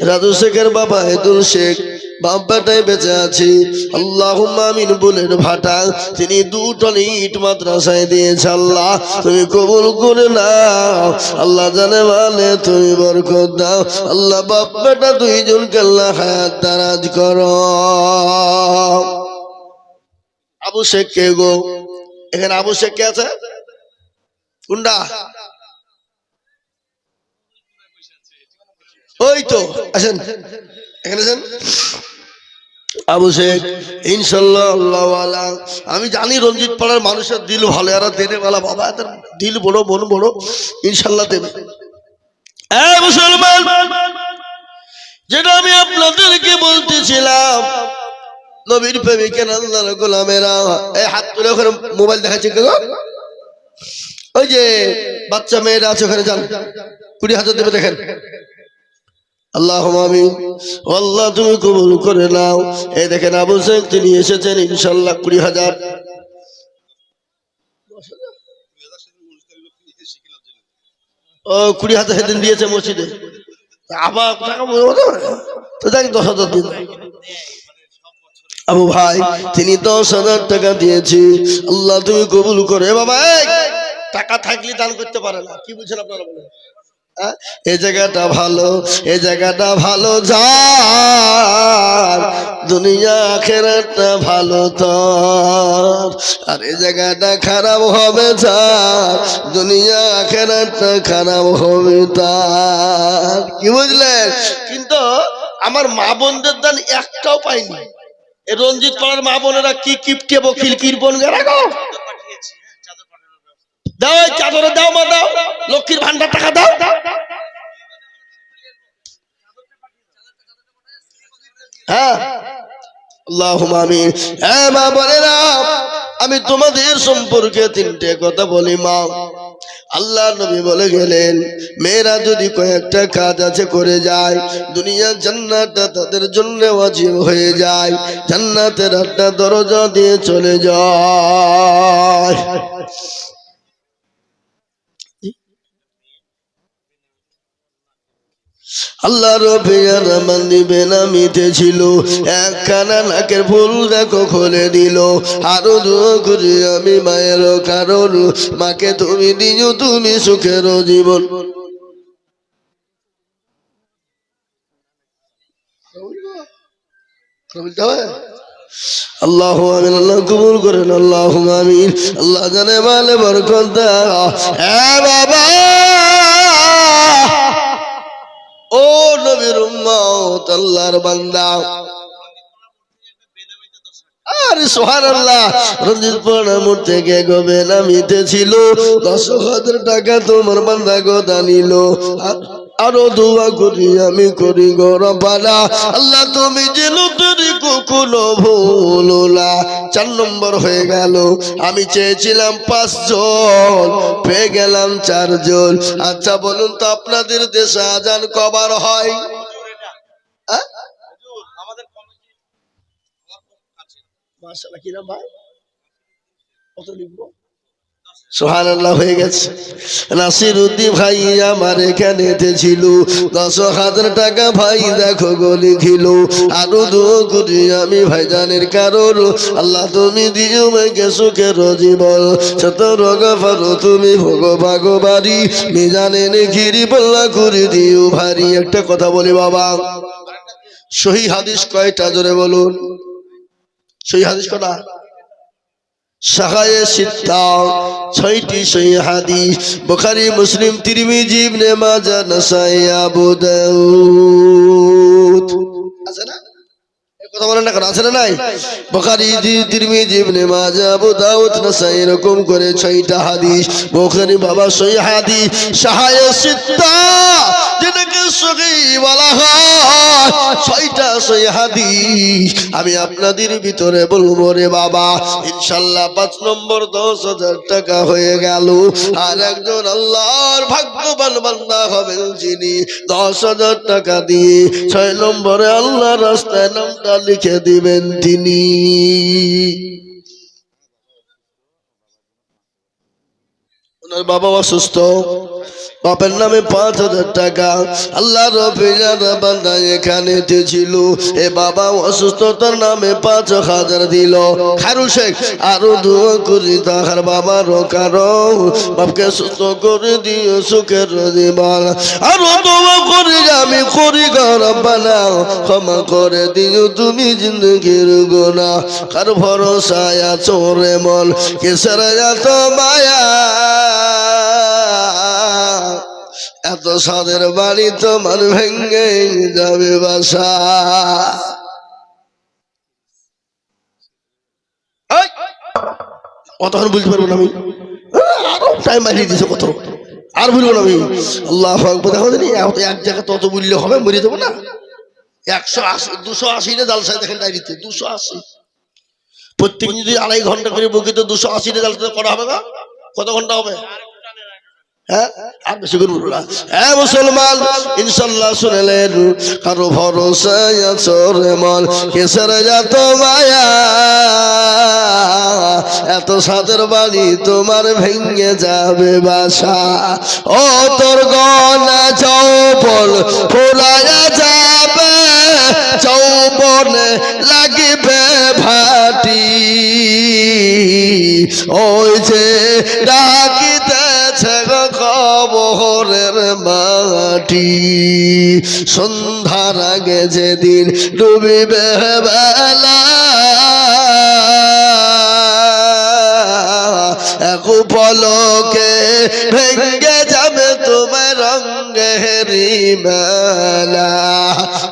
রাজু শেখের বাবা আইদুল শেখ বাবাটাই বেঁচে আছে, আল্লাহুম্মা আমিন বলেন ভাটা, তিনি 2 টন ইট মাদ্রাসায় দিয়েছে। আল্লাহ তুমি কবুল করে নাও, আল্লাহ জানে মানে তুমি বরকত দাও। আল্লাহ বাপ বেটা 2 জনকে আল্লাহ হায়াত দারাজ করো। আবু শেখ কে গো? এখানে আবু শেখ কে আছে? কোনটা? ওই তো আসেন, এখানে আসেন। আবু শেখ ইনশাআল্লাহ আল্লাহ ওয়ালা, আমি জানি রঞ্জিত পাড়ার মানুষের দিল ভালো, এরা দেনে वाला বাবা, এদের দিল বড়, মন বড়, ইনশাআল্লাহ দেবে। এ মুসলমান, যেটা আমি আপনাদেরকে বলতেছিলাম, নবীর প্রেমিকের আল্লাহর গোলামেরা এই হাত তুলে ওখানে মোবাইল দেখাচ্ছে কেন? ওই যে বাচ্চা মেয়েরা আছে ওখানে যান, 20,000 দেবে, দেখেন। আল্লাহ আমিন। আল্লাহ তুমি কবুল করে নাও। এই দেখেন আবু শেখ তিনি এসেছেন ইনশাআল্লাহ 20,000। ও 20,000 সেদিন দিয়েছে মসজিদে, আবার টাকা তো যাই 10,000 দিন। আবু ভাই তিনি 10,000 টাকা দিয়েছি, আল্লাহ তুমি কবুল করে। বাবা টাকা থাকলে দান করতে পারে না, কি বুঝছেন আপনারা বলেন? এই জায়গাটা ভালো, এই জায়গাটা ভালো, যার দুনিয়া আখিরাতটা ভালো তোর, আর এই জায়গাটা খারাপ হবে যার দুনিয়া আখিরাতটা খারাপ হবে তার। কি বুঝলেন? কিন্তু আমার মা বোনদের দান একটাও পাইনি। রঞ্জিত পাড়ার মা বোনেরা কি কিপটে বকিল কিরপন গো, দাও ওই চাদরে দাও, মা দাও, লক্ষ্মীর ভান্ডার টাকা দাও। হ্যাঁ আল্লাহুম্মা আমিন। মা বোনেরা আমি তোমাদের সম্পর্কে 3টে কথা বলি। মা, আল্লাহ নবী বলে গেলেন মেয়েরা যদি কয়েকটা কাজ আছে করে যায়, দুনিয়ার জান্নাতটা তাদের জন্য ওয়াজিব হয়ে যায়, জান্নাতের একটা দরজা দিয়ে চলে যায়। আল্লাহ রবিয়ার রহমান দিবেন আমিতে ছিল, একখানা নাকের ফুল দেখো খুলে দিল। আরো দোয়া করি আমি মায়ের কারণ, মাকে তুমি দিও তুমি সুখের জীবন। আল্লাহ আমিন। আল্লাহ কবুল করেন, আল্লাহ আমিন। আল্লাহ জানে মালে বরকত দাও। বাবা ও নবীর উম্মত, আল্লাহর বান্দা, আরে সুবহানাল্লাহ, রঞ্জিত পড়ামুর থেকে গবে নামিতে ছিল 10,000 টাকা তোমার বান্দা গো দানিল। আরো দোয়া করি আমি করি গো রব্বানা, আল্লাহ তুমি যেন তোরি কখনো ভুলো না। 4 নম্বর হয়ে গেল, আমি চেয়েছিলাম 5 জন, পেয়ে গেলাম 4 জন। আচ্ছা বলুন তো আপনাদের দেশে আজান কবার হয়? মাশাআল্লাহ, কিরা ভাই কত লিখবো? সুবহানাল্লাহ, হয়ে গেছে। নাসির উদ্দিন ভাই আমার এখানে ছিল, 10,000 টাকা ভাই দেখো গো লিখিল। আরো দোয়া করি আমি ভাইজানের কারণ, আল্লাহ তুমি দিও মাকে সুখের জীবন, শত রোগ ফারো তুমি ভোগ ভাগবাড়ি, মিজানে নেখিরি পাল্লা করে দিও ভারী। একটা কথা বলি বাবা, সহিহ হাদিস কয়টা জোরে বলুন? সহিহ হাদিস কটা? শাখায়ে সিত্তা, 6টি সহিহ হাদিস, বুখারী, মুসলিম, তিরমিজি, ইবনে মাজাহ, নাসাঈ, আবু দাউদ। আছে না? এই কথা বলেন না কেন? আছে না নাই? বুখারী, তিরমিজি, ইবনে মাজাহ, আবু দাউদ, নাসাঈ, এরকম করে 6টা হাদিস। বুখারী বাবা সহিহ হাদিস, শাখায়ে সিত্তা যেটাকে সহিহ বলা হয়, 6টা সহিহ হাদিস আমি আপনাদের ভিতরে বলবো রে বাবা ইনশাআল্লাহ। 5 নম্বর 10,000 টাকা হয়ে গেল। আর একজন আল্লাহর ভাগ্যবান বান্দা হবেন যিনি 10,000 টাকা দিয়ে 6 নম্বরে আল্লাহর রাস্তায় নামটা লিখে দিবেন তিনি। ওনার বাবা অসুস্থ, বাপের নামে 5,000 টাকা আল্লাহ রবির বান্দা এখানে ছিল। এ বাবা অসুস্থতার নামে 5,000 দিল। খারু শেখ আরো দোয়া করি তাহার বাবার কারণ, বাপকে সুস্থ করে দিও সুখের জীবন। আরো দোয়া করি আমি করি গো রব্বানা, ক্ষমা করে দিও তুমি জিন্দগির গুনাহ। কার ভরসায় আছো রে মন, কিসের এত মায়া, এত সাদের বাড়ি তোমার ভেঙ্গে যাবে বাসা। কতক্ষণ বুঝতে পারবো না আমি, আরো টাইম বাড়িয়ে দিয়েছে কত, আর বলবো না আমি। আল্লাহু আকবার। দেখো জানি এক জায়গায় তত বললে হবে, মরে যাবো না। 180 280 রে জালসায় দেখেন ডায়েরিতে 280 প্রত্যেক যদি 2.5 ঘন্টা করে বকি তো 280 রে জালসা করা হবে না কত ঘন্টা হবে হ্যাঁ আর বেশি করে বলবো না হ্যাঁ মুসলমান ইনশাআল্লাহ শুনলেন কারো ভরসায় আছো রে মন কিসের যত মায়া এত সাদের বাড়ি তোমার ভেঙে যাবে বাসা ও তোর গনা চৌপল ফুলায়া যাবে চৌবনে লাগিবে ভাটি ওই যে ডাকিতেছে কবরের মাটি সন্ধ্যার আগে যেদিন ডুবিবে বেলা এক পলকে ভেঙে যাবে তোমার রঙেরি মেলা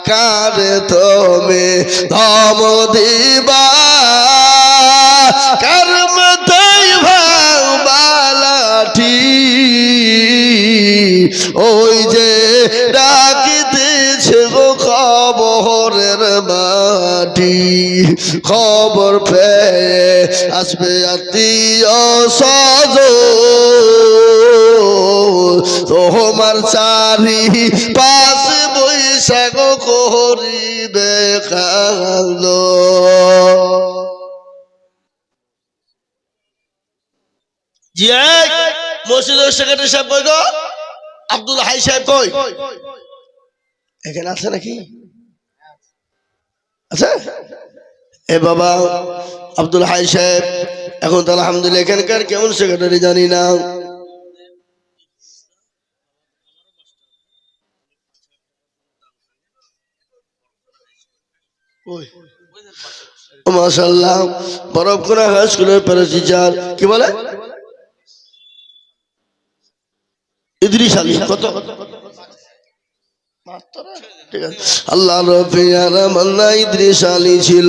কারে তুমি ধম দিবা কর্মতাই ভালাঠি ওই যে ডাকিতেছে গো খবরের মাটি খবর পেয়ে আসবে আত্মীয় স্বজন তোমার চারি পাশে বৈশাখ করিবে কালো মসজিদের সেক্রেটারি সাহেব কই গো আব্দুল হাই সাহেব কই এখানে আছে নাকি আচ্ছা এ বাবা আব্দুল হাই সাহেব এখন তো আলহামদুলিল্লাহ এখানকার কেমন সেক্রেটারি জানি না মাশাআল্লাহ বরফখোনা হাই স্কুলের প্যারা টিচার কি বলে ইদ্রিস আলী কত আল্লাহ রবিয়ারা মান্না ইদ্রিস আলী ছিল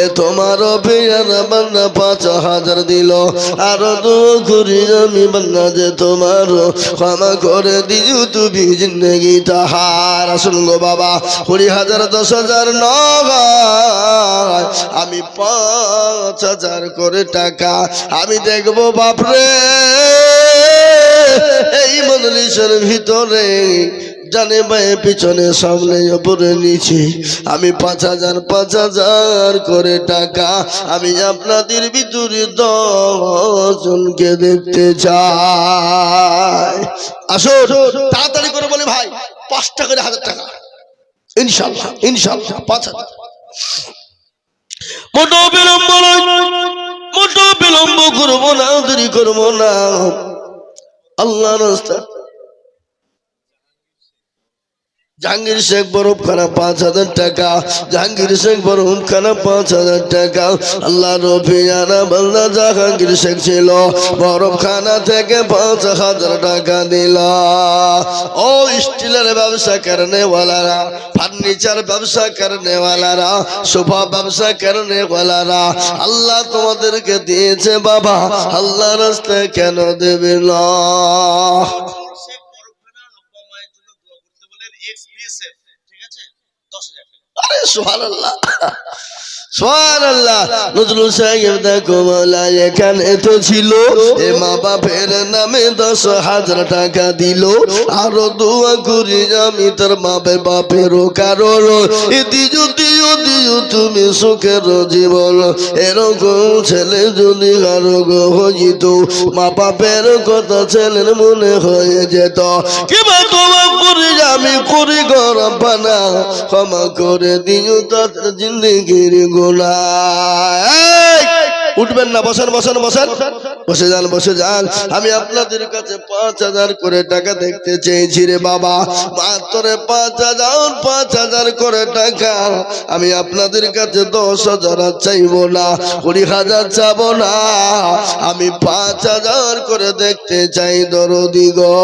এ তোমার রবিয়ারা মান্না 5000 দিল আর তো ঘুরি আমি মান্না যে তোমার ক্ষমা করে দিও তুমি জিন্দগি তাহার আসুন গো বাবা 20,000 10,000 নয় আমি 5,000 করে টাকা আমি দেখবো বাপরে এই মজলিসের ভিতরে জানে ভাই পিছনে সামনে উপরে নিচে আমি 5,000 করে টাকা আমি আপনাদের ভিতরে 10 জনকে দেখতে চাই আসো তাড়াতাড়ি করে বলে ভাই 5টা করে 1000 টাকা ইনশাআল্লাহ ইনশাআল্লাহ 5,000 মোটো বিলম্ব করবো না দেরি করবো না আল্লাহর রাস্তা জাহাঙ্গীর শেখ বরফখানা 5,000 টাকা জাহাঙ্গীর শেখ বরফখানা 5,000 টাকা আল্লাহ রবিয়ানা বান্দা জাহাঙ্গীর শেখ ছিল বরফখানা থেকে 5,000 টাকা দিল ও স্টিলের ব্যবসা করনে ওয়ালারা ফার্নিচার ব্যবসা করনে ওয়ালারা সোফা ব্যবসা করনে ওয়ালারা আল্লাহ তোমাদেরকে দিয়েছে বাবা আল্লাহ রাস্তায় কেন দেবে না সুবহানাল্লাহ সুবহানাল্লাহ নজরুল সাহেব দেখো মাওলা এখানে তো ছিল এ মা বাপের নামে 10,000 টাকা দিল আর দোয়া করি আমি তার মা বাপের কারণ দিও দিও দিও তুমি সুখের জীবন এরকম ছেলে যদি আরো হইত মা বাপের কথা ছেলের মনে হয়ে যেত কিবা তোমা করি আমি করি গরম পানা ক্ষমা করে দিও তাদের জিন্দগির উঠবেন না বসেন বসেন বসেন বসে যান আমি আপনাদের কাছে 5,000 করে টাকা দেখতে চেয়েছি রে বাবা মাত্র 5,000 করে টাকা আমি আপনাদের কাছে 10,000 চাইবো না 20,000 চাবো না আমি 5,000 করে দেখতে চাই দরদি গো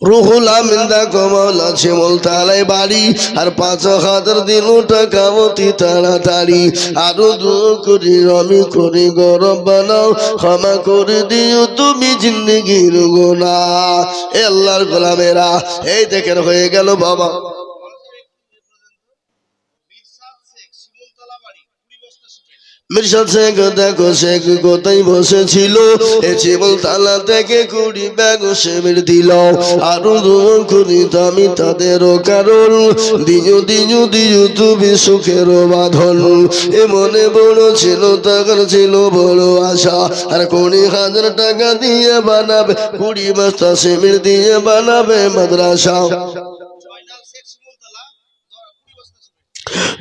রুহুল আমিন দেখো মাওলা শিমুল তলায় বাড়ি, আর 5,000 দিল টাকা অতি তাড়াতাড়ি। আরো দোয়া করি আমি করি গরম বানাও, ক্ষমা করে দিও তুমি জিন্দেগির গুনাহ। এ আল্লাহর গোলামেরা, এই দেখেন হয়ে গেল বাবা মির্শাদ শেখ দেখো শেখ কোথায় বসেছিল, এ শিমুল তালা থেকে 20 ব্যাগ সেমের দিল। আরো দোয়া করি আমি তাদেরও কারণ, দিও দিও দিও তুমি সুখের বাঁধন। এ মনে বড় ছিল টাকার ছিল বড় আশা, আর 20,000 টাকা দিয়ে বানাবে 20 বস্তা সেমের দিয়ে বানাবে মাদ্রাসা।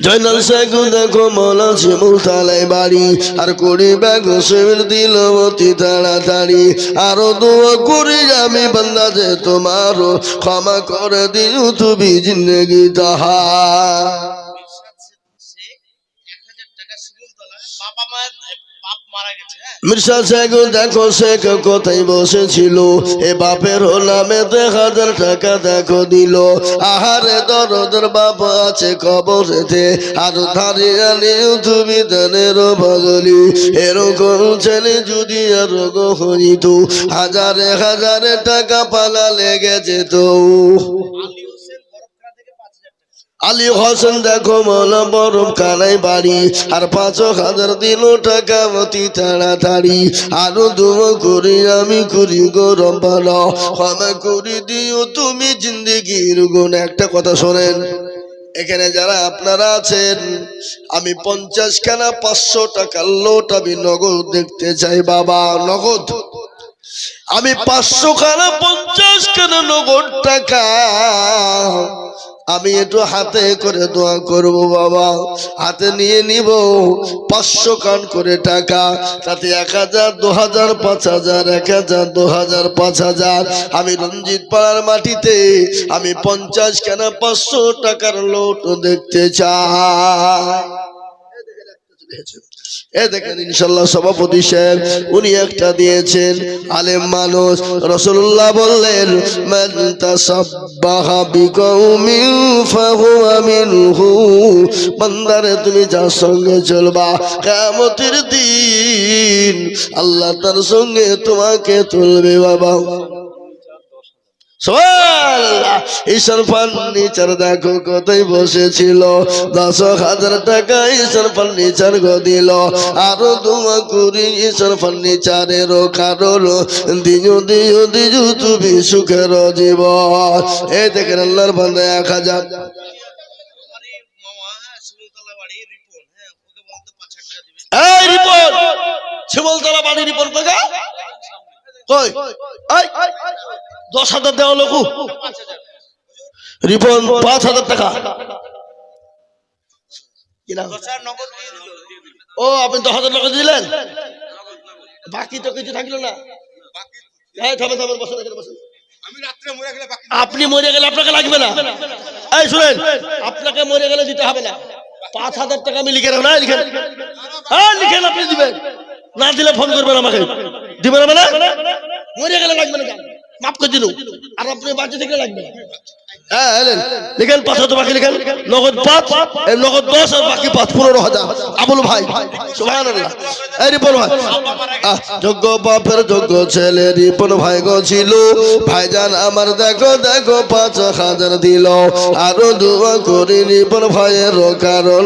জয়নাল শেখ দেখো মাওলা শিমুল তলায় বাড়ি, আর 20 ব্যাগ সেমের দিল অতি তাড়াতাড়ি। আরো দোয়া করি আমি বান্দা যে তোমার, ক্ষমা করে দিও তুমি জিন্দেগি তাহা। মির্শাদ শেখ দেখো শেখ কোথায় বসেছিল, এ বাপের নামে 1,000 টাকা দেখো দিল। আহারে দরদের বাপ আছে কবরেতে, আর ধারে আনিও তুমি দানের বদলি। এরকম ছেলে যদি আর হইত, হাজারে হাজারে টাকা পালা লেগে যেত। আলী হোসেন দেখো মাওলা বরফ কানায় বাড়ি, আর 5,000 দিল টাকা অতি তাড়াতাড়ি। আরো দোয়া করি আমি করি গরম বানা, ক্ষমা করে দিও তুমি জিন্দেগির গুনাহ। একটা কথা শোনেন, এখানে যারা আপনারা আছেন, আমি 50 খানা 500 টাকার লোট আমি নগদ দেখতে চাই বাবা, নগদ। আমি 500 খানা 50 খানা নগদ টাকা আমি একটু হাতে করে দোয়া করব বাবা, হাতে নিয়ে নিব 500 কান করে টাকা, তাতে 1,000 2,000 5,000 1,000 2,000 5,000। আমি রঞ্জিত পাড়ার মাটিতে আমি 50 খানা 500 টাকার লোট দেখতে চাই। এ দেখেন ইনশাআল্লাহ সভাপতি সাহেব উনি একটা দিয়েছেন, আলেম মানুষ। রাসূলুল্লাহ বললেন, মান তাসাব্বাহা বিকৌমিন ফাহুয়া মিনহু। বান্দারে তুমি যার সঙ্গে চলবা, কিয়ামতের দিন আল্লাহ তার সঙ্গে তোমাকে তুলবে বাবা। ঈশান ফার্নিচার দেখো কোথায় বসেছিল, 10,000 টাকা ঈশান ফার্নিচার গো দিল। আরো দোয়া করি ঈশান ফার্নিচারের কারণ, দিও দিও দিও তুমি সুখের জীবন। এই দেখেন আল্লাহর বান্দা 1,000 এই রিপন শিমুলতলা বাড়ি রিপন কই কই 10,000 দেওয়া লোক রিপন 5,000 টাকা। ও আপনি 10,000 টাকা দিলেন, বাকি তো কিছু থাকলো না। আপনি মরে গেলে আপনাকে লাগবে না। এই শুনেন, আপনাকে মরে গেলে দিতে হবে না। 5,000 টাকা আমি লিখে রাখলাম, লিখেন। হ্যাঁ লিখেন, আপনি দিবেন, না দিলে ফোন করবেন আমাকে। দিবেন মানে মরে গেলে লাগবে না, মাফ করে দিল। আর আপনি বাঁচে থেকে লাগবে। হ্যাঁ লিখেন 5,000 বাকি লিখেন, নগদ 5, নগদ 10 আর বাকি 5, 15,000। আবুল ভাই সুবহানাল্লাহ। এই রিপন ভাই যোগ্য বাপের যোগ্য ছেলে রিপন ভাই গো ছিল। ভাইজান আমার দেখো দেখো 5,000 দিল। আরো দোয়া করি রিপন ভাইয়ের কারণ,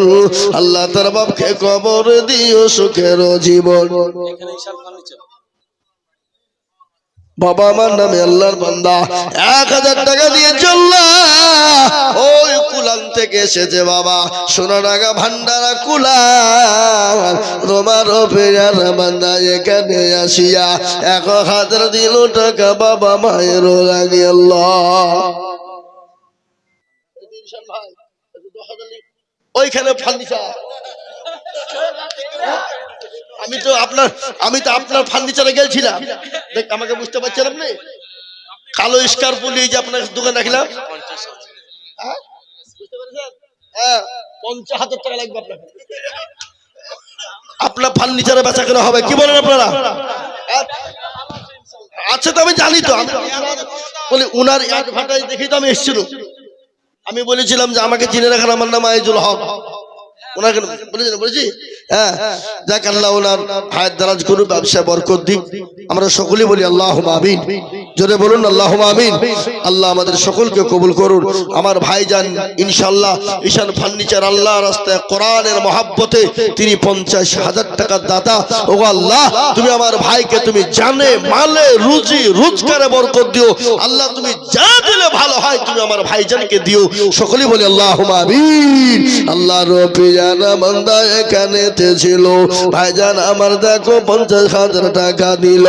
আল্লাহ তার বাপকে কবর দিও সুখের জীবন। বাবা আমার নামে আল্লাহর বান্দা 1,000 টাকা দিয়ে চললা, ওই কুলান থেকে এসেছে বাবা, সোনাডাঙ্গা ভান্ডারা কুলান। তোমার পেয়ার বান্দা এখানে আসিয়া 1,000 দিল টাকা বাবা মায়ের লাগে। আল্লাহ ওইখানে ফার্নিচার, আমি তো আপনার ফার্নিচারে গেছিলাম, দেখ আমাকে বুঝতে পারছেন আপনি? কালো স্কার্পিও নিয়ে যে আপনার দোকান রাখলাম, 50,000 টাকা লাগবে আপনাকে। আপনার ফার্নিচারে বেচা কেনা হবে, কি বলেন আপনারা? আচ্ছা তো আমি জানি তো, বলে উনার অ্যাডভার্টাইজ দেখি তো আমি এসেছিল। আমি বলেছিলাম যে আমাকে চিনে রাখার, আমার নাম আইজুল হক। ওনাকে বলেছি হ্যাঁ, যাক আল্লাহ ওনার হায়াত দারাজ করুন, ব্যবসা বরকত দিক। আমরা সকলেই বলি আল্লাহুম্মা আমিন। জোরে বলুন আল্লাহুম্মা আমিন। আল্লাহ আমাদের সকলকে কবুল করুন। আমার ভাইজান ইনশাআল্লাহ ঈশান ফার্নিচার আল্লাহ রাস্তায় কোরআনের মহব্বতে তিনি 50,000 টাকার দাতা। ও আল্লাহ, তুমি আমার ভাইকে তুমি জানে মালে রুজি রোজগারে বরকত দিও আল্লাহ। তুমি যা দিলে ভালো হয় তুমি আমার ভাইজানকে দিও। সকলেই বলি আল্লাহুম্মা আমিন। আল্লাহ রব্বি জানা বান্দা এখানে ছিল, ভাইজান আমার দেখো 50,000 টাকা দিল।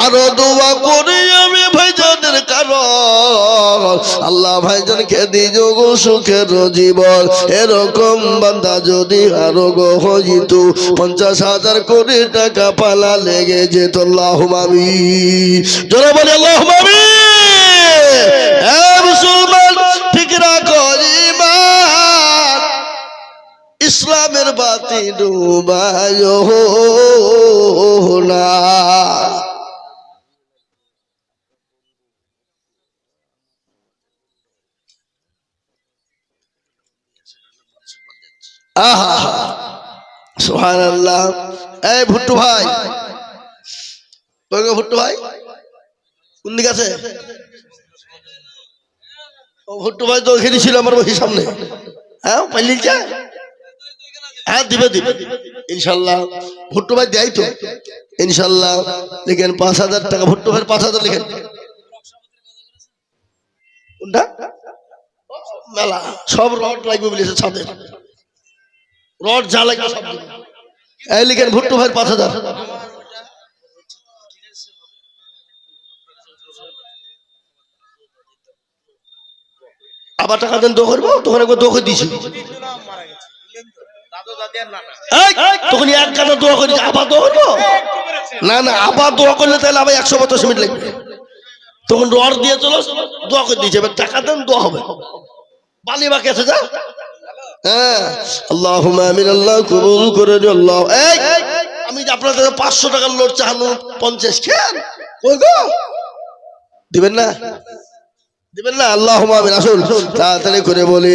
আরো দোয়া করি আমি ভাইজানের কারণ আল্লাহ ভাইজানকে দিও গো সুখের জীবন। এরকম বান্দা যদি আরো গো হইত 50,000 কোটি টাকা পালা লেগে যেত। আল্লাহুম্মা আমিন। জোরে বলি আল্লাহুম্মা আমিন। এ মুসলমান ঠিক রাখো ঈমান, ইসলামের বাতি ডুবায়ো না। আহা সুবহানাল্লাহ। এই ভুট্টু ভাই, ভুট্টু ভাই কোন দিকে আছে? ভুট্টু ভাই তো ওখানে ছিল আমার বসে সামনে। হ্যাঁ পাইলিছে, হ্যাঁ দিবে দিবে ইনশাল্লাহ। ভুট্টু ভাই দেয় তো ইনশাল্লাহ। লিখেন 5,000 টাকা। ভুট্টু ভাই 5,000 লিখেন। কোনটা? মেলা সব রড লাগবে বলেছে, ছাদের রড যা লাগবে সব দিবে। এই লিখেন ভুট্টু ভাই 5,000। আবার টাকা দেন দো করবো, তখন একবার দো করে দিয়েছি, তখন এক গাদা দোয়া করে আবার দোয়া করবো না। না আবার দোয়া করলে তাহলে আবার 150 মিনিট লাগবে। তখন রড দিয়ে চলো দোয়া করে দিয়েছে, এবার টাকা দেন দোয়া হবে। বালি বাকি আছে যা। হ্যাঁ আল্লাহুম্মা আমিন। আল্লাহ কবুল করে দিও আল্লাহ। এই আমি যে আপনাদের 500 টাকার নোট চাহানো 50 খেন কই গো দিবেন না? দিবেন না? আল্লাহুম্মা আমিন। আসুন তাড়াতাড়ি করে বলি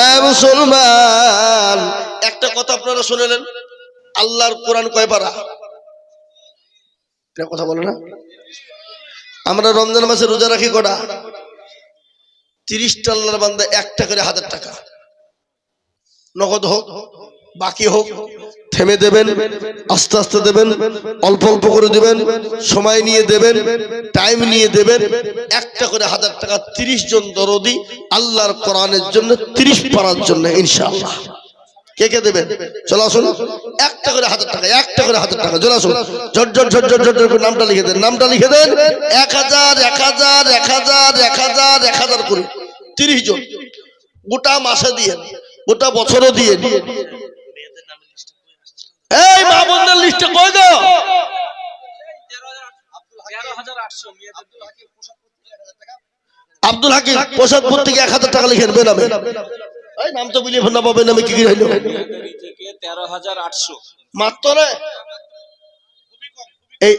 এ মুসলমান, একটা কথা আপনারা শুনেলেন, আল্লাহর কোরআন কয় পারা? এটা কথা বলে না। আমরা রমজান মাসে রোজা রাখি কটা? 30টা আল্লাহর বান্দা একটা করে 1000 টাকা নগদ হোক বাকি হোক থেমে দেবেন, আস্তে আস্তে দেবেন, অল্প অল্প করে দেবেন, সময় নিয়ে দেবেন, টাইম নিয়ে দেবেন। একটা করে 1000 টাকা 30 জন দরদি আল্লাহর কোরআনের জন্য 30 পারার জন্য ইনশাআল্লাহ। কে কে দেবেন? চলো আসুন। একটা করে 1000 টাকা, একটা করে 1000 টাকা। চলো আসুন, ঝটঝট ঝটঝট ঝটঝট করে নামটা লিখে দেন, নামটা লিখে দেন। 1000 1000 1000 1000 1000 করে 30 জন গোটা মাসে দিয়ে, গোটা বছরও দিয়ে। এই মা বোনদের লিস্টে কই গো? 13,800 আব্দুল হাকিম প্রসাদপুর থেকে 1000 টাকা লিখেন বেনামে। এই নাম তো বলিয়ে না পাবেন, আমি কি কি হইলো 13,800 মাত্র রে।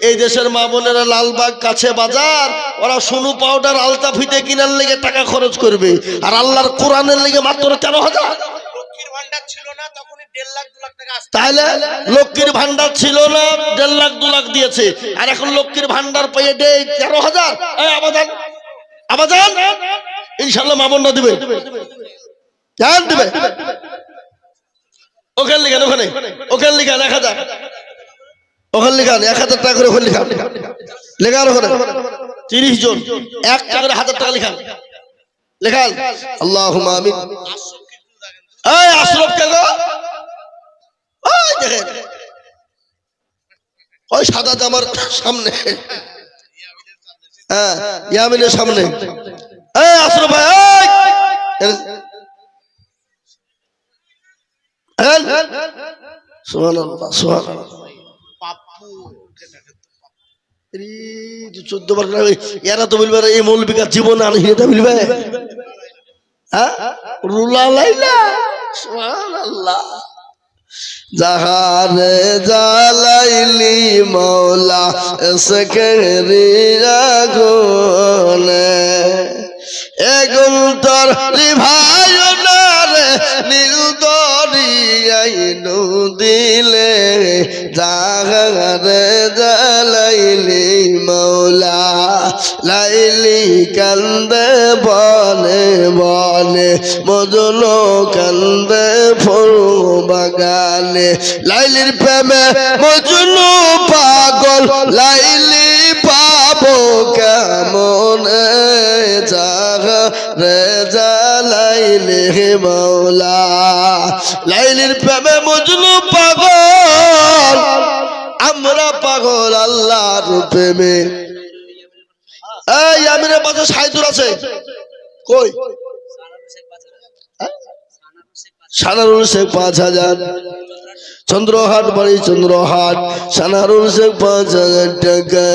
এই দেশের মা বোনেরা লালবাগ কাছে বাজার, ওরা সোনু পাউডার আলতা ফিতে কিনার লেগে টাকা খরচ করবে, আর আল্লাহর কোরআনের লেগে মাত্র 13,000। তাহলে লক্ষ্মীর ভান্ডার ছিল না, 1.5 লাখ 2 লাখ দিয়েছে, আর এখন লক্ষ্মীর ভান্ডার পেয়ে দেয় 13,000। আবাদান আবাদান ইনশাল্লাহ মা বোনরা দিবে, জান দিবে। ওখানে লিখেন, ওখানে ওখানে লিখেন 1000, ওখানে লিখান 1000 টাকা করে, ওখানে লিখান লেখার ওখানে 30 জন 1 টাকা করে 1000 টাকা লিখান লেখান। আল্লাহুম্মা আমিন। এই আশরাফ কে গো? ওই দেখেন ওই সাদা জামার সামনে, হ্যাঁ ইয়ামিনের সামনে। এই আশরাফ ভাই, এই সুবহানাল্লাহ সুবহানাল্লাহ। 14 বার এরা তো বলবে এই মৌলবিকার জীবন আনহিতা বলবে। হ্যাঁ রুলা লাইলা সুবহানাল্লাহ। যাহারে জ্বালাইলি মৌলা এসকেরি আগুনে এগুন তোর রিভায়নারে নীল দরিয়াই দিলে যাহারে জ্বালাইলি মৌলা লাইলি কান্দে বনে বনে মজনু কান্দে ফুল বাগানে লাইলির প্রেমে মজনু পাগল লাইলি পাবো কেমনে যাহারে জ্বালাইলি মৌলা লাইলির প্রেমে মজনু পাগল আমরা পাগল আল্লাহর প্রেমে। এই আমিরের পাশে সাইদুর আছে কই? সানারুল শেখ ৫,০০০, চন্দ্রহাট বাড়ি চন্দ্রহাট, সানারুল শেখ ৫,০০০ টাকা।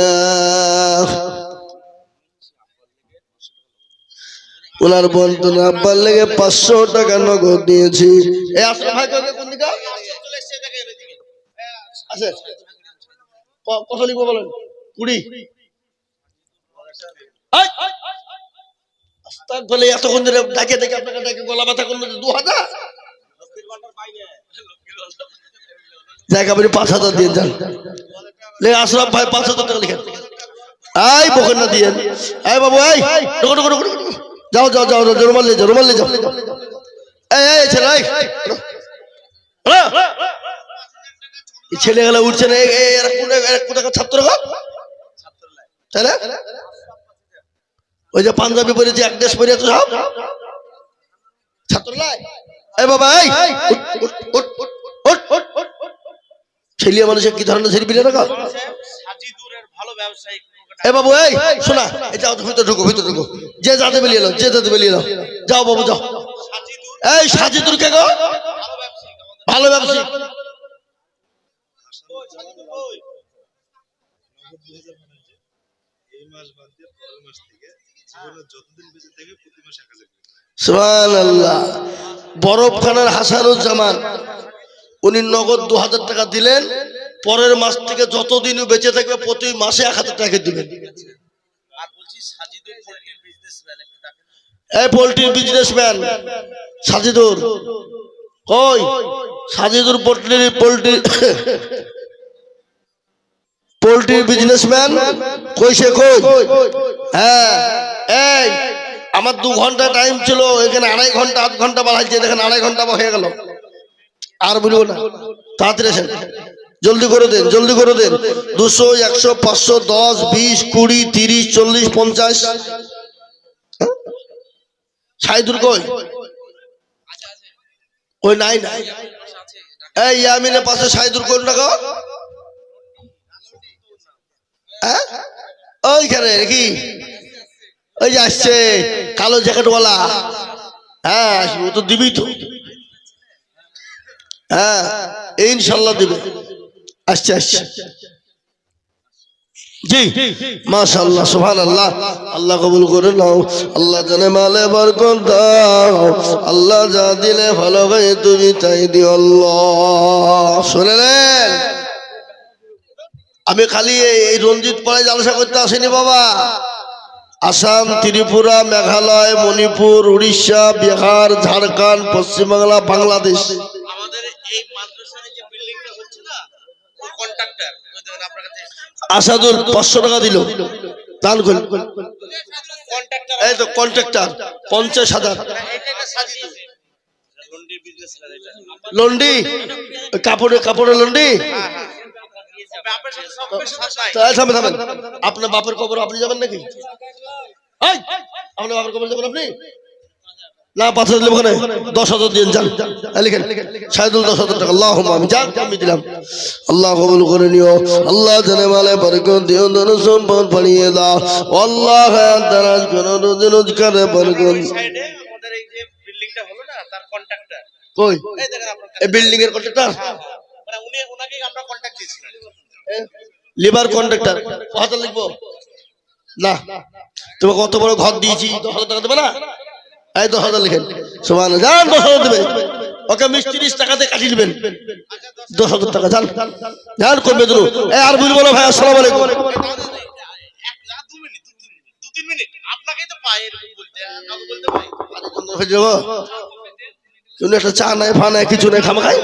ওনার বন্ধন আব্বার লেগে ৫০০ টাকা নগদ দিয়েছি। এই আসলে ভাই কোন দিকে আছে? কত লিখবো বলেন? ২০। বলে এতক্ষণ ধরে ডাকে দেখে আপনাকে ডাকে গলা ব্যথা করলে ২০০০ জায়গা বলে ৫,০০০ দিয়ে যান। আশরাফ ভাই ৫,০০০ টাকা লিখেন। এই বকেন না দিয়ে এই বাবু এই যাও যাও যাও রুমাল নিয়ে যাও, রুমাল নিয়ে যাও। এই ছেলে এই ছেলেগুলো উঠছে না, কোথাকার ছাত্র তাই না? ওই যে পাঞ্জাবি পরেছে, এক দেশ পরে সব ছাত্র লাই। এই বাবা এই ছেলে মানুষের কি ধরনের ছেলে বিলে রাখা? এ বাবু এই শোনা, এটা ভিতরে ঢুকো, ভিতরে ঢুকো। যে যাতে বেরিয়ে এলো, যে যাতে বেরিয়ে এলো, যাও বাবু যাও। এই সাজিদুর কে গো? ভালো ব্যবসায়িক। সুবহানাল্লাহ। বরফখানার হাসানুজ্জামান উনি নগদ ২০০০ টাকা দিলেন। পরের মাস থেকে যতদিন বেঁচে থাকবে প্রতি মাসে ১,০০০ টাকা দিবেন। এই পোল্ট্রির বিজনেসম্যান সাজিদুর কই? সাজিদুর পোল্ট্রির বিজনেসম্যান কই? সে কই? হ্যাঁ এই আমার ২ ঘন্টা টাইম ছিল, এখানে ২.৫ ঘন্টা ৮ ঘন্টা বাড়াইছে, দেখেন ২.৫ ঘন্টা হয়ে গেল। আর বলবো না, তাড়াতাড়ি আসেন, জলদি করে দেন, জলদি করে দেন। ২০০, ১০০, ৫০০, ১০, ২০, ২০, ৩০, ৪০, ৫০। সাইদুর কই? কই নাই নাই। এই ইয়ামিনের পাশে সাইদুর কোন টাকা? ওইখানে কি ওই যে আসছে কালো জ্যাকেটওয়ালা? হ্যাঁ আসবো তো, দিবি তো? হ্যাঁ ইনশাল্লাহ দিবে। আসছে আসছে। জি মাশাআল্লাহ সুবহানাল্লাহ। আল্লাহ কবুল করে নাও। আল্লাহ জানে মালে বরকত দাও। আল্লাহ যা দিলে ভালো হয় তুমি তাই দিও আল্লাহ। শুনলেন? আমি খালি এই রঞ্জিত পাড়ায় জালসা করতে আসিনি বাবা। আসাম, ত্রিপুরা, মেঘালয়, মণিপুর, উড়িষ্যা, বিহার, ঝাড়খণ্ড, পশ্চিমবাংলা, বাংলাদেশ। আমাদের এই মাদ্রাসার যে বিল্ডিংটা হচ্ছে না, ওর কন্ট্রাক্টর আসাদুল ৫০০ টাকা দিল দান করল। এই তো কন্ট্রাক্টর ৫০,০০০। লন্ডি কাপড়ের লন্ডি। আপনার বাপের কবর আপনি যাবেন নাকি? আপনার বাপের কবর যাবেন আপনি? না ৫০০০ দিলাম, ওখানে ১০,০০০ দিয়ে যান। লিখেন সাইদুল ১০,০০০ টাকা। আল্লাহ আমি যান, আমি দিলাম। আল্লাহ কবুল করে নিও। আল্লাহ জানে মালে বরকত দিও, ধন সম্পদ বাড়িয়ে দাও। আল্লাহ হায়াত দারাজ করো, রোজি রোজগারে বরকত। আমাদের এই যে বিল্ডিংটা হলো না, তার কন্ট্রাক্টর কই? এই দেখেন আপনার এই বিল্ডিং এর কন্ট্রাক্টর, মানে উনি ওনাকেই আমরা কন্ট্রাক্ট দিয়েছিলাম। লিভার কন্ট্রাক্টর কথা লিখবো না? তোমাকে কত বড় ঘর দিয়েছি, ১০,০০০ টাকা দেবে না? এই ১০,০০০ লিখেন। সুবহানাল্লাহ, ১০,০০০ দেবে। ওকে মিস্ত্রির টাকাতে কাটিয়ে নেবেন 10,000 টাকা। যান যান কমবে দিল। আর বলবো না ভাই, আসসালামু আলাইকুম। একটা চা নাই ফা নাই কিছু নাই, খামা খাই।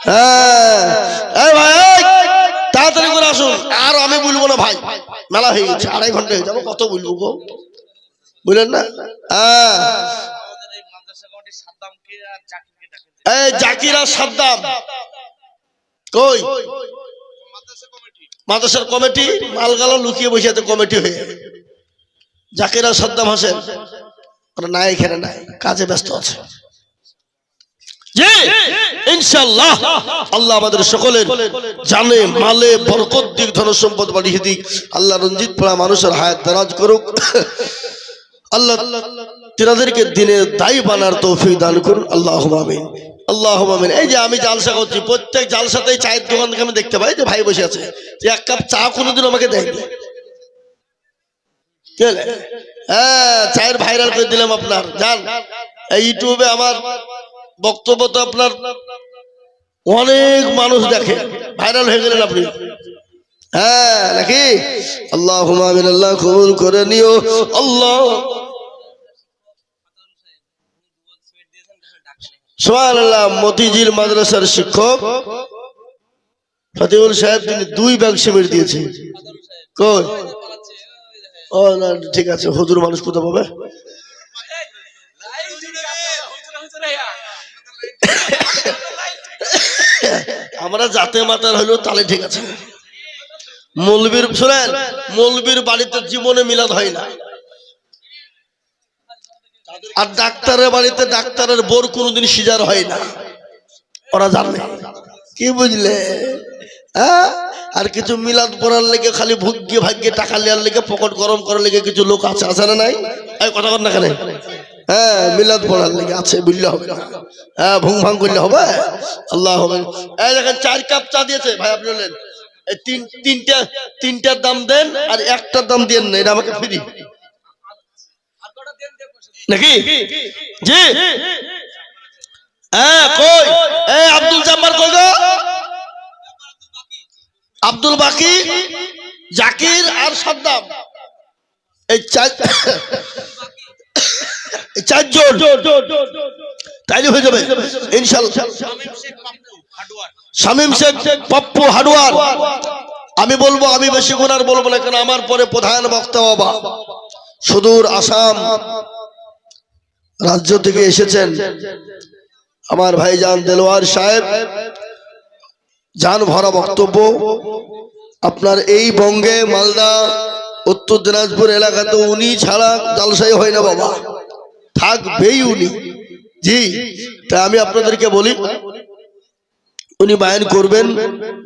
হ্যাঁ ভাই তাড়াতাড়ি করে আসুন। আর আমি বলবো না ভাই, মেলা হয়ে গেছে, 2.5 ঘন্টা হয়ে যাবো, কত বলবো গো, বুঝলেন না? এই জাকির আর সাদ্দাম কই? মাদ্রাসার কমিটি মালগালা লুকিয়ে বসে আছে কমিটি হয়ে। জাকির আর সাদ্দাম হোসেন ওরা নাই, এখানে নাই, কাজে ব্যস্ত আছে। জি ইনশাআল্লাহ আল্লাহ আমাদের সকলের জানে মালে বরকত দিক, ধন সম্পদ বাড়িয়ে দিক। আল্লাহ রঞ্জিত পাড়া মানুষের হায়াত দারাজ করুক। আল্লাহ তিনাদেরকে দিনের দায়ী বানার তৌফিক দান করুন। আল্লাহুম্মা আমিন, আল্লাহুম্মা আমিন। এই যে আমি জালসা করছি, প্রত্যেক জালসাতেই চায়ের দোকান থেকে আমি দেখতে পাই যে ভাই বসে আছে, যে এক কাপ চা কোনোদিন আমাকে দেয়নি। হ্যাঁ চায়ের ভাইরাল করে দিলাম আপনার। যান এই ইউটিউবে আমার বক্তব্য তো আপনার অনেক মানুষ দেখে, ভাইরাল হয়ে গেলেন আপনি। হ্যাঁ নাকি? আল্লাহুম্মা আমিন। আল্লাহ কবুল করে নিও। আল্লাহ সুবহানাল্লাহ। মতিঝিল মাদ্রাসার শিক্ষক ফতিউল সাহেব তিনি 2 ব্যাগ সিমেন্ট দিয়েছে। কই? ও না ঠিক আছে, হুজুর মানুষ কোথা পাবে? আমরা জাতে মাতার হইলো তাহলে ঠিক আছে। মৌলবীর শুনেন, মৌলবীর বাড়িতে জীবনে মিলাদ হয় না, আর ডাক্তারের বাড়িতে ডাক্তারের বোর কোনোদিন সিজার হয় না। ওরা জানে, কি বুঝলে? হ্যাঁ আর কিছু মিলাদ পড়ার লেগে খালি ভুগ্যে ভাগ্যে টাকা নেওয়ার লেগে, পকেট গরম করার লেগে কিছু লোক আছে, আছে না নাই? এই কথা বল না কেন? হ্যাঁ মিলাদ পড়ার লেগে আছে, বুঝলে হবে না। হ্যাঁ ভুং ভাং করলে হবে। আল্লাহ হবে। এই দেখেন 4 কাপ চা দিয়েছে ভাই, আপনি বললেন এই তিনটার দাম দেন আর একটার দাম দেন না, এটা আমাকে ফ্রি নাকি? জি হ্যাঁ কই? এই আব্দুল জাম্বার কই গো? আব্দুল বাকি, জাকির আর সাদ্দাম, এই 4 জন তাইলে হয়ে যাবে ইনশাআল্লাহ। শামীম শেখ পপ্পু হাডুয়ার। আমি বলবো, আমি বেশি গুনার বলবো না, কারণ আমার পরে প্রধান বক্তা বাবা সুদূর আসাম রাজ্য থেকে এসেছেন আমার ভাইজান দেলোয়ার সাহেব। জান ভরা বক্তব্য আপনার। এই বঙ্গে মালদা উত্তর দিনাজপুর এলাকাতে উনি ছাড়া জালসাই হয় না বাবা, থাকবেই উনি। জি তা আমি আপনাদেরকে বলি, উনি বায়ান করবেন,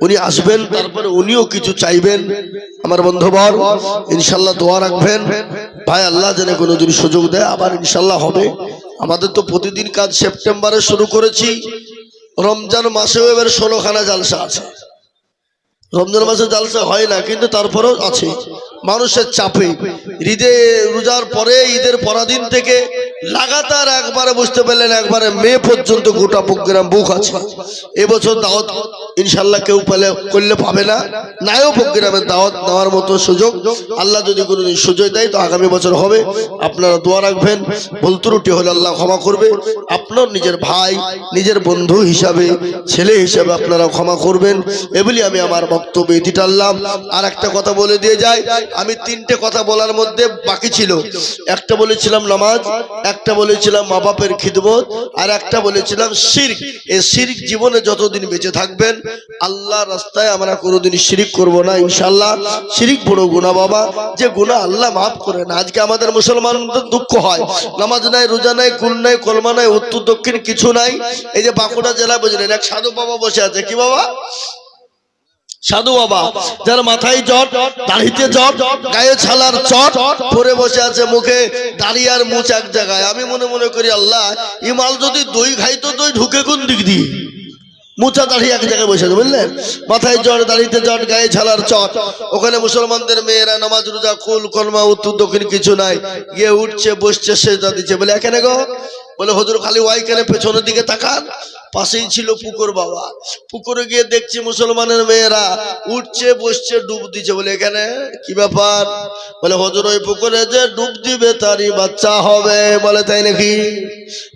উনি আসবেন, তারপরে উনিও কিছু চাইবেন। আমার বন্ধুবর ইনশাল্লাহ দোয়া রাখবেন ভাই, আল্লাহ যেন কোনোদিন সুযোগ দেয়, আবার ইনশাল্লাহ হবে। আমাদের তো প্রতিদিন কাজ সেপ্টেম্বরে শুরু করেছি, রমজান মাসেও এবার 16খানা জালসা আছে। রমজান মাসে জালসা হয় না, কিন্তু তারপরেও আছে মানুষের চাপে। ঈদে রোজার পরে ঈদের পরাদিন থেকে লাগাতার একবারে বুঝতে পারলেন একবারে মে পর্যন্ত গোটা প্রোগ্রাম বুক আছে। এবছর দাওয়াত ইনশাল্লাহ কেউ পেলে করলে পাবে না, নাইও প্রোগ্রামের দাওয়াত নেওয়ার মতো সুযোগ। আল্লাহ যদি কোনোদিন সুযোগ দেয় তো আগামী বছর হবে। আপনারা দোয়া রাখবেন, ভুল ত্রুটি হলে আল্লাহ ক্ষমা করবে। আপনার নিজের ভাই, নিজের বন্ধু হিসাবে, ছেলে হিসাবে আপনারা ক্ষমা করবেন। এগুলি আমি আমার বক্তব্য ইতি টানলাম। আর একটা কথা বলে দিয়ে যাই, আমি 3টে কথা বলার মধ্যে বাকি ছিল। একটা বলেছিলাম নামাজ, একটা বলেছিলাম মা বাপের খিদমত, আর একটা বলেছিলাম শিরক। এই শিরক জীবনে যতদিন বেঁচে থাকবেন আল্লাহ রাস্তায় আমরা কোনোদিন শিরক করব না ইনশাআল্লাহ। শিরক বড় গুনাহ বাবা, যে গুনাহ আল্লাহ মাফ করে না। আজকে আমাদের মুসলমানদের দুঃখ হয়, নামাজ নাই, রোজা নাই, কুল নাই, কলমা নাই, উত্তর দক্ষিণ কিছু নাই। এই যে বাঁকুড়া জেলা বুঝলেন, এক সাধু বাবা বসে আছে। কি বাবা? সাধু বাবা, যার মাথায় জট, দাড়িতে জট, গায়ে ছালার চট, পরে বসে আছে, মুখে দাড়ি আর মুছ এক জায়গায়। আমি মনে মনে করি আল্লাহ, ইমাল যদি দই খাইতো দই ঢুকে কোন দিক দিয়ে? মুছা দাড়ি এক জায়গায় বসে আছে, বুঝলেন? মাথায় জট, দাড়িতে জট, গায়ে ছালার চট। ওখানে মুসলমানদের মেয়েরা নামাজ রোজা কুল কলমা উত্তর দক্ষিণ কিছু নাই, গিয়ে উঠছে, বসছে, সেজদা দিচ্ছে। বলে এখানে গো বলে হুজুর খালি ওয়াই কেন, পেছনের দিকে তাকান, পাশেই ছিল পুকুর বাবা। পুকুরে গিয়ে দেখছি মুসলমানের মেয়েরা উঠছে বসছে ডুব দিচ্ছে। বলে এখানে কি ব্যাপার? বলে হুজুর ওই পুকুরে যে ডুব দিবে তারই বাচ্চা হবে। বলে তাই নাকি?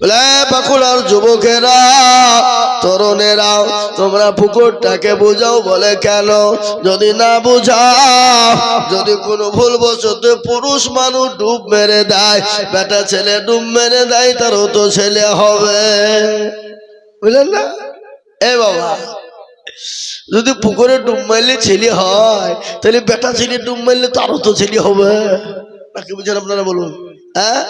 বলে বাঁকুড়ার যুবকেরা তরুণেরা তোমরা পুকুরটাকে বুঝাও। বলে কেন? যদি না বুঝাও, যদি কোনো ভুলবশত পুরুষ মানুষ ডুব মেরে দেয়, বেটা ছেলে ডুব মেরে দেয়, তারও তো ছেলে হবে। বুঝলেন না? এ বাবা, যদি পুকুরে ডুব মারলে ছেলে হয়, তাহলে বেটা ছেলে ডুব মারলে তারও তো ছেলে হবে নাকি? বুঝেন আপনারা বলুন। হ্যাঁ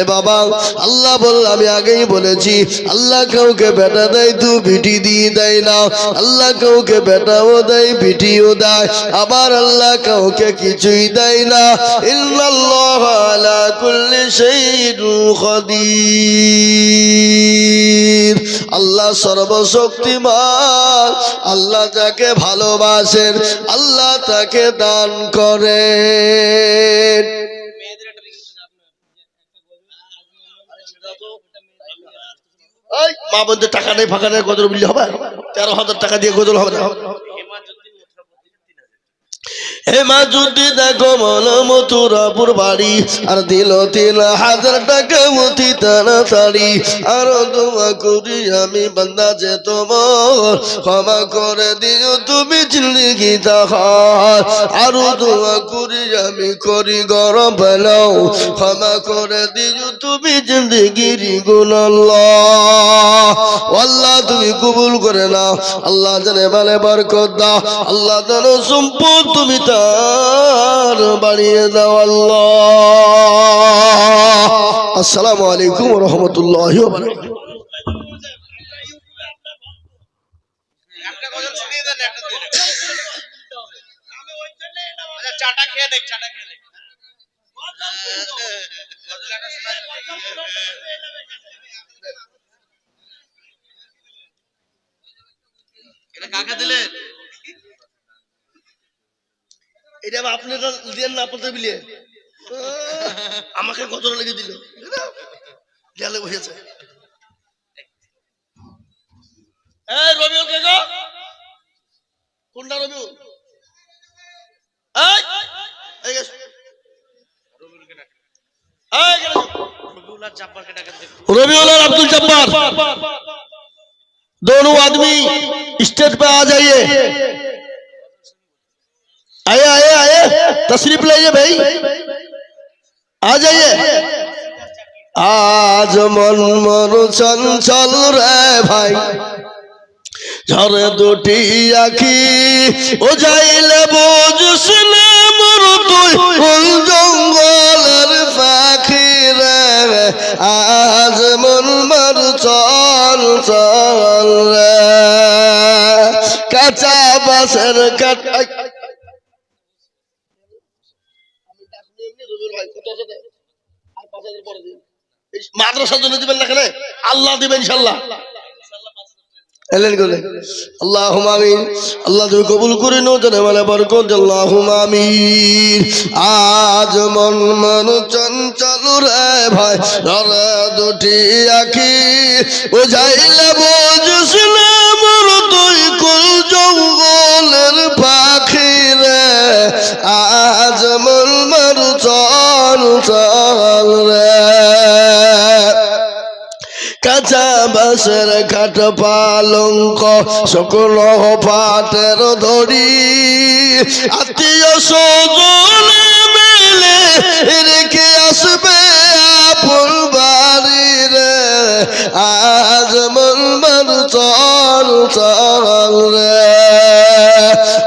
এ বাবা, আল্লাহ বলল, আমি আগেই বলেছি, আল্লাহ কাউকে বেটা দেয় তো বিটি দিয়ে দেয় না। আল্লাহ কাউকে বেটাও দেয় বিটিও দেয়, আবার আল্লাহ কাউকে কিছুই দেয় না। ইন্নাল্লাহা আলা কুল্লি শাইইন কাদির। আল্লাহ সর্বশক্তিমান। আল্লাহ যাকে ভালোবাসেন আল্লাহ তাকে দান করেন। মা বলতে টাকা নেই ফাঁকা নেই, গজল বললে হবে? 13,000 টাকা দিয়ে গজল হবে না? হেমা যদি দেখো মন মথুরাপুর বাড়ি, আর দিল 3,000 টাকা মতি তাড়াতাড়ি। আরো দোয়া করি আমি বান্দা যে তোমার, ক্ষমা করে দিও তুমি জিন্দগি তাহার। আরো দোয়া করি আমি করি গরম বেলাও, ক্ষমা করে দিও তুমি জিন্দগির গুনাহ। আল্লাহ তুমি কবুল করে নাও। আল্লাহ জানে মানে বরকত দাও। আল্লাহ জানো সম্পদ তুমি তার বাড়িয়ে দাও আল্লাহ। আসসালামু আলাইকুম ওয়া রাহমাতুল্লাহি ওয়া বারাকাতুহু। কাকে দিলেন? এটা আপনি দিলেন না, আপনাদের বিলিয়ে আমাকে কত লেগে দিল, গেলে বসেছে। রবিউল কে গো? কোনটা রবিউল? रबीउल और अब्दुल जब्बार दोनों आदमी स्टेज पे आ जाइए। आए आए आए, तशरीफ लाइए भाई, आ जाइए। आज मन मन चंचल रे भाई, झरे दुटी आखी ओ जाइले बुझसने मोर तुई कोन जंगलेर पाखी रे। आज मन मन चंचल रे, काचा बासेर काट মাদ্রাসার জন্য দিবেন না, কেন আল্লাহ দিবেন ইনশাআল্লাহ। আল্লাহুম্মা আমিন। আল্লাহ তুমি কবুল করে নাও, জানে মানে বরকত। আল্লাহুম্মা আমিন। আজ মন মন চঞ্চল রে ভাই, রে দুটি আখি ও যাইলে বুঝসনা মোর তুই কোন জঙ্গলের পাখি রে। আজ মন মন চঞ্চল রে, কাঁচা বাঁশের কাঠ পালঙ্ক সকল পাটের ধরি। আত্মীয় স্বজনে মিলে রেখে আসবে আপন বাড়ি রে। আজ মন মন চল চল রে,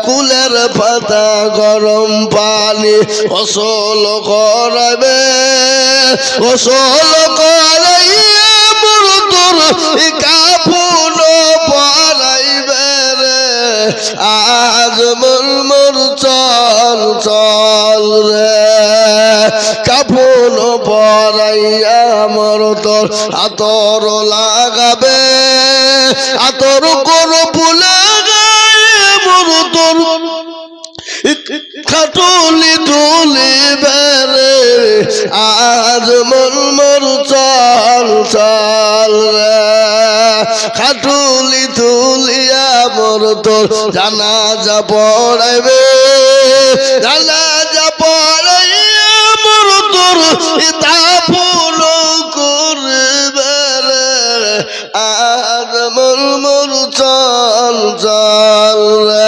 কুলের পাতা গরম পানি গোসল করাবে, গোসল করাইয়া কাফন পরাইবে রে। আজ মন মন চল চল রে, কাফন পরাইয়া মোর তোর আতর লাগাবে। আতর কোন ফুলে গায়ে মোর তোর খাটুলি তুলিবে রে। আজ মন মন চল চল খাটুলি তুলিয়া মোর তোর জানাজা পড়াইবে জানাজা পড়াইয়া মোর তোর দাফন করবে রে আর মোর চল চল রে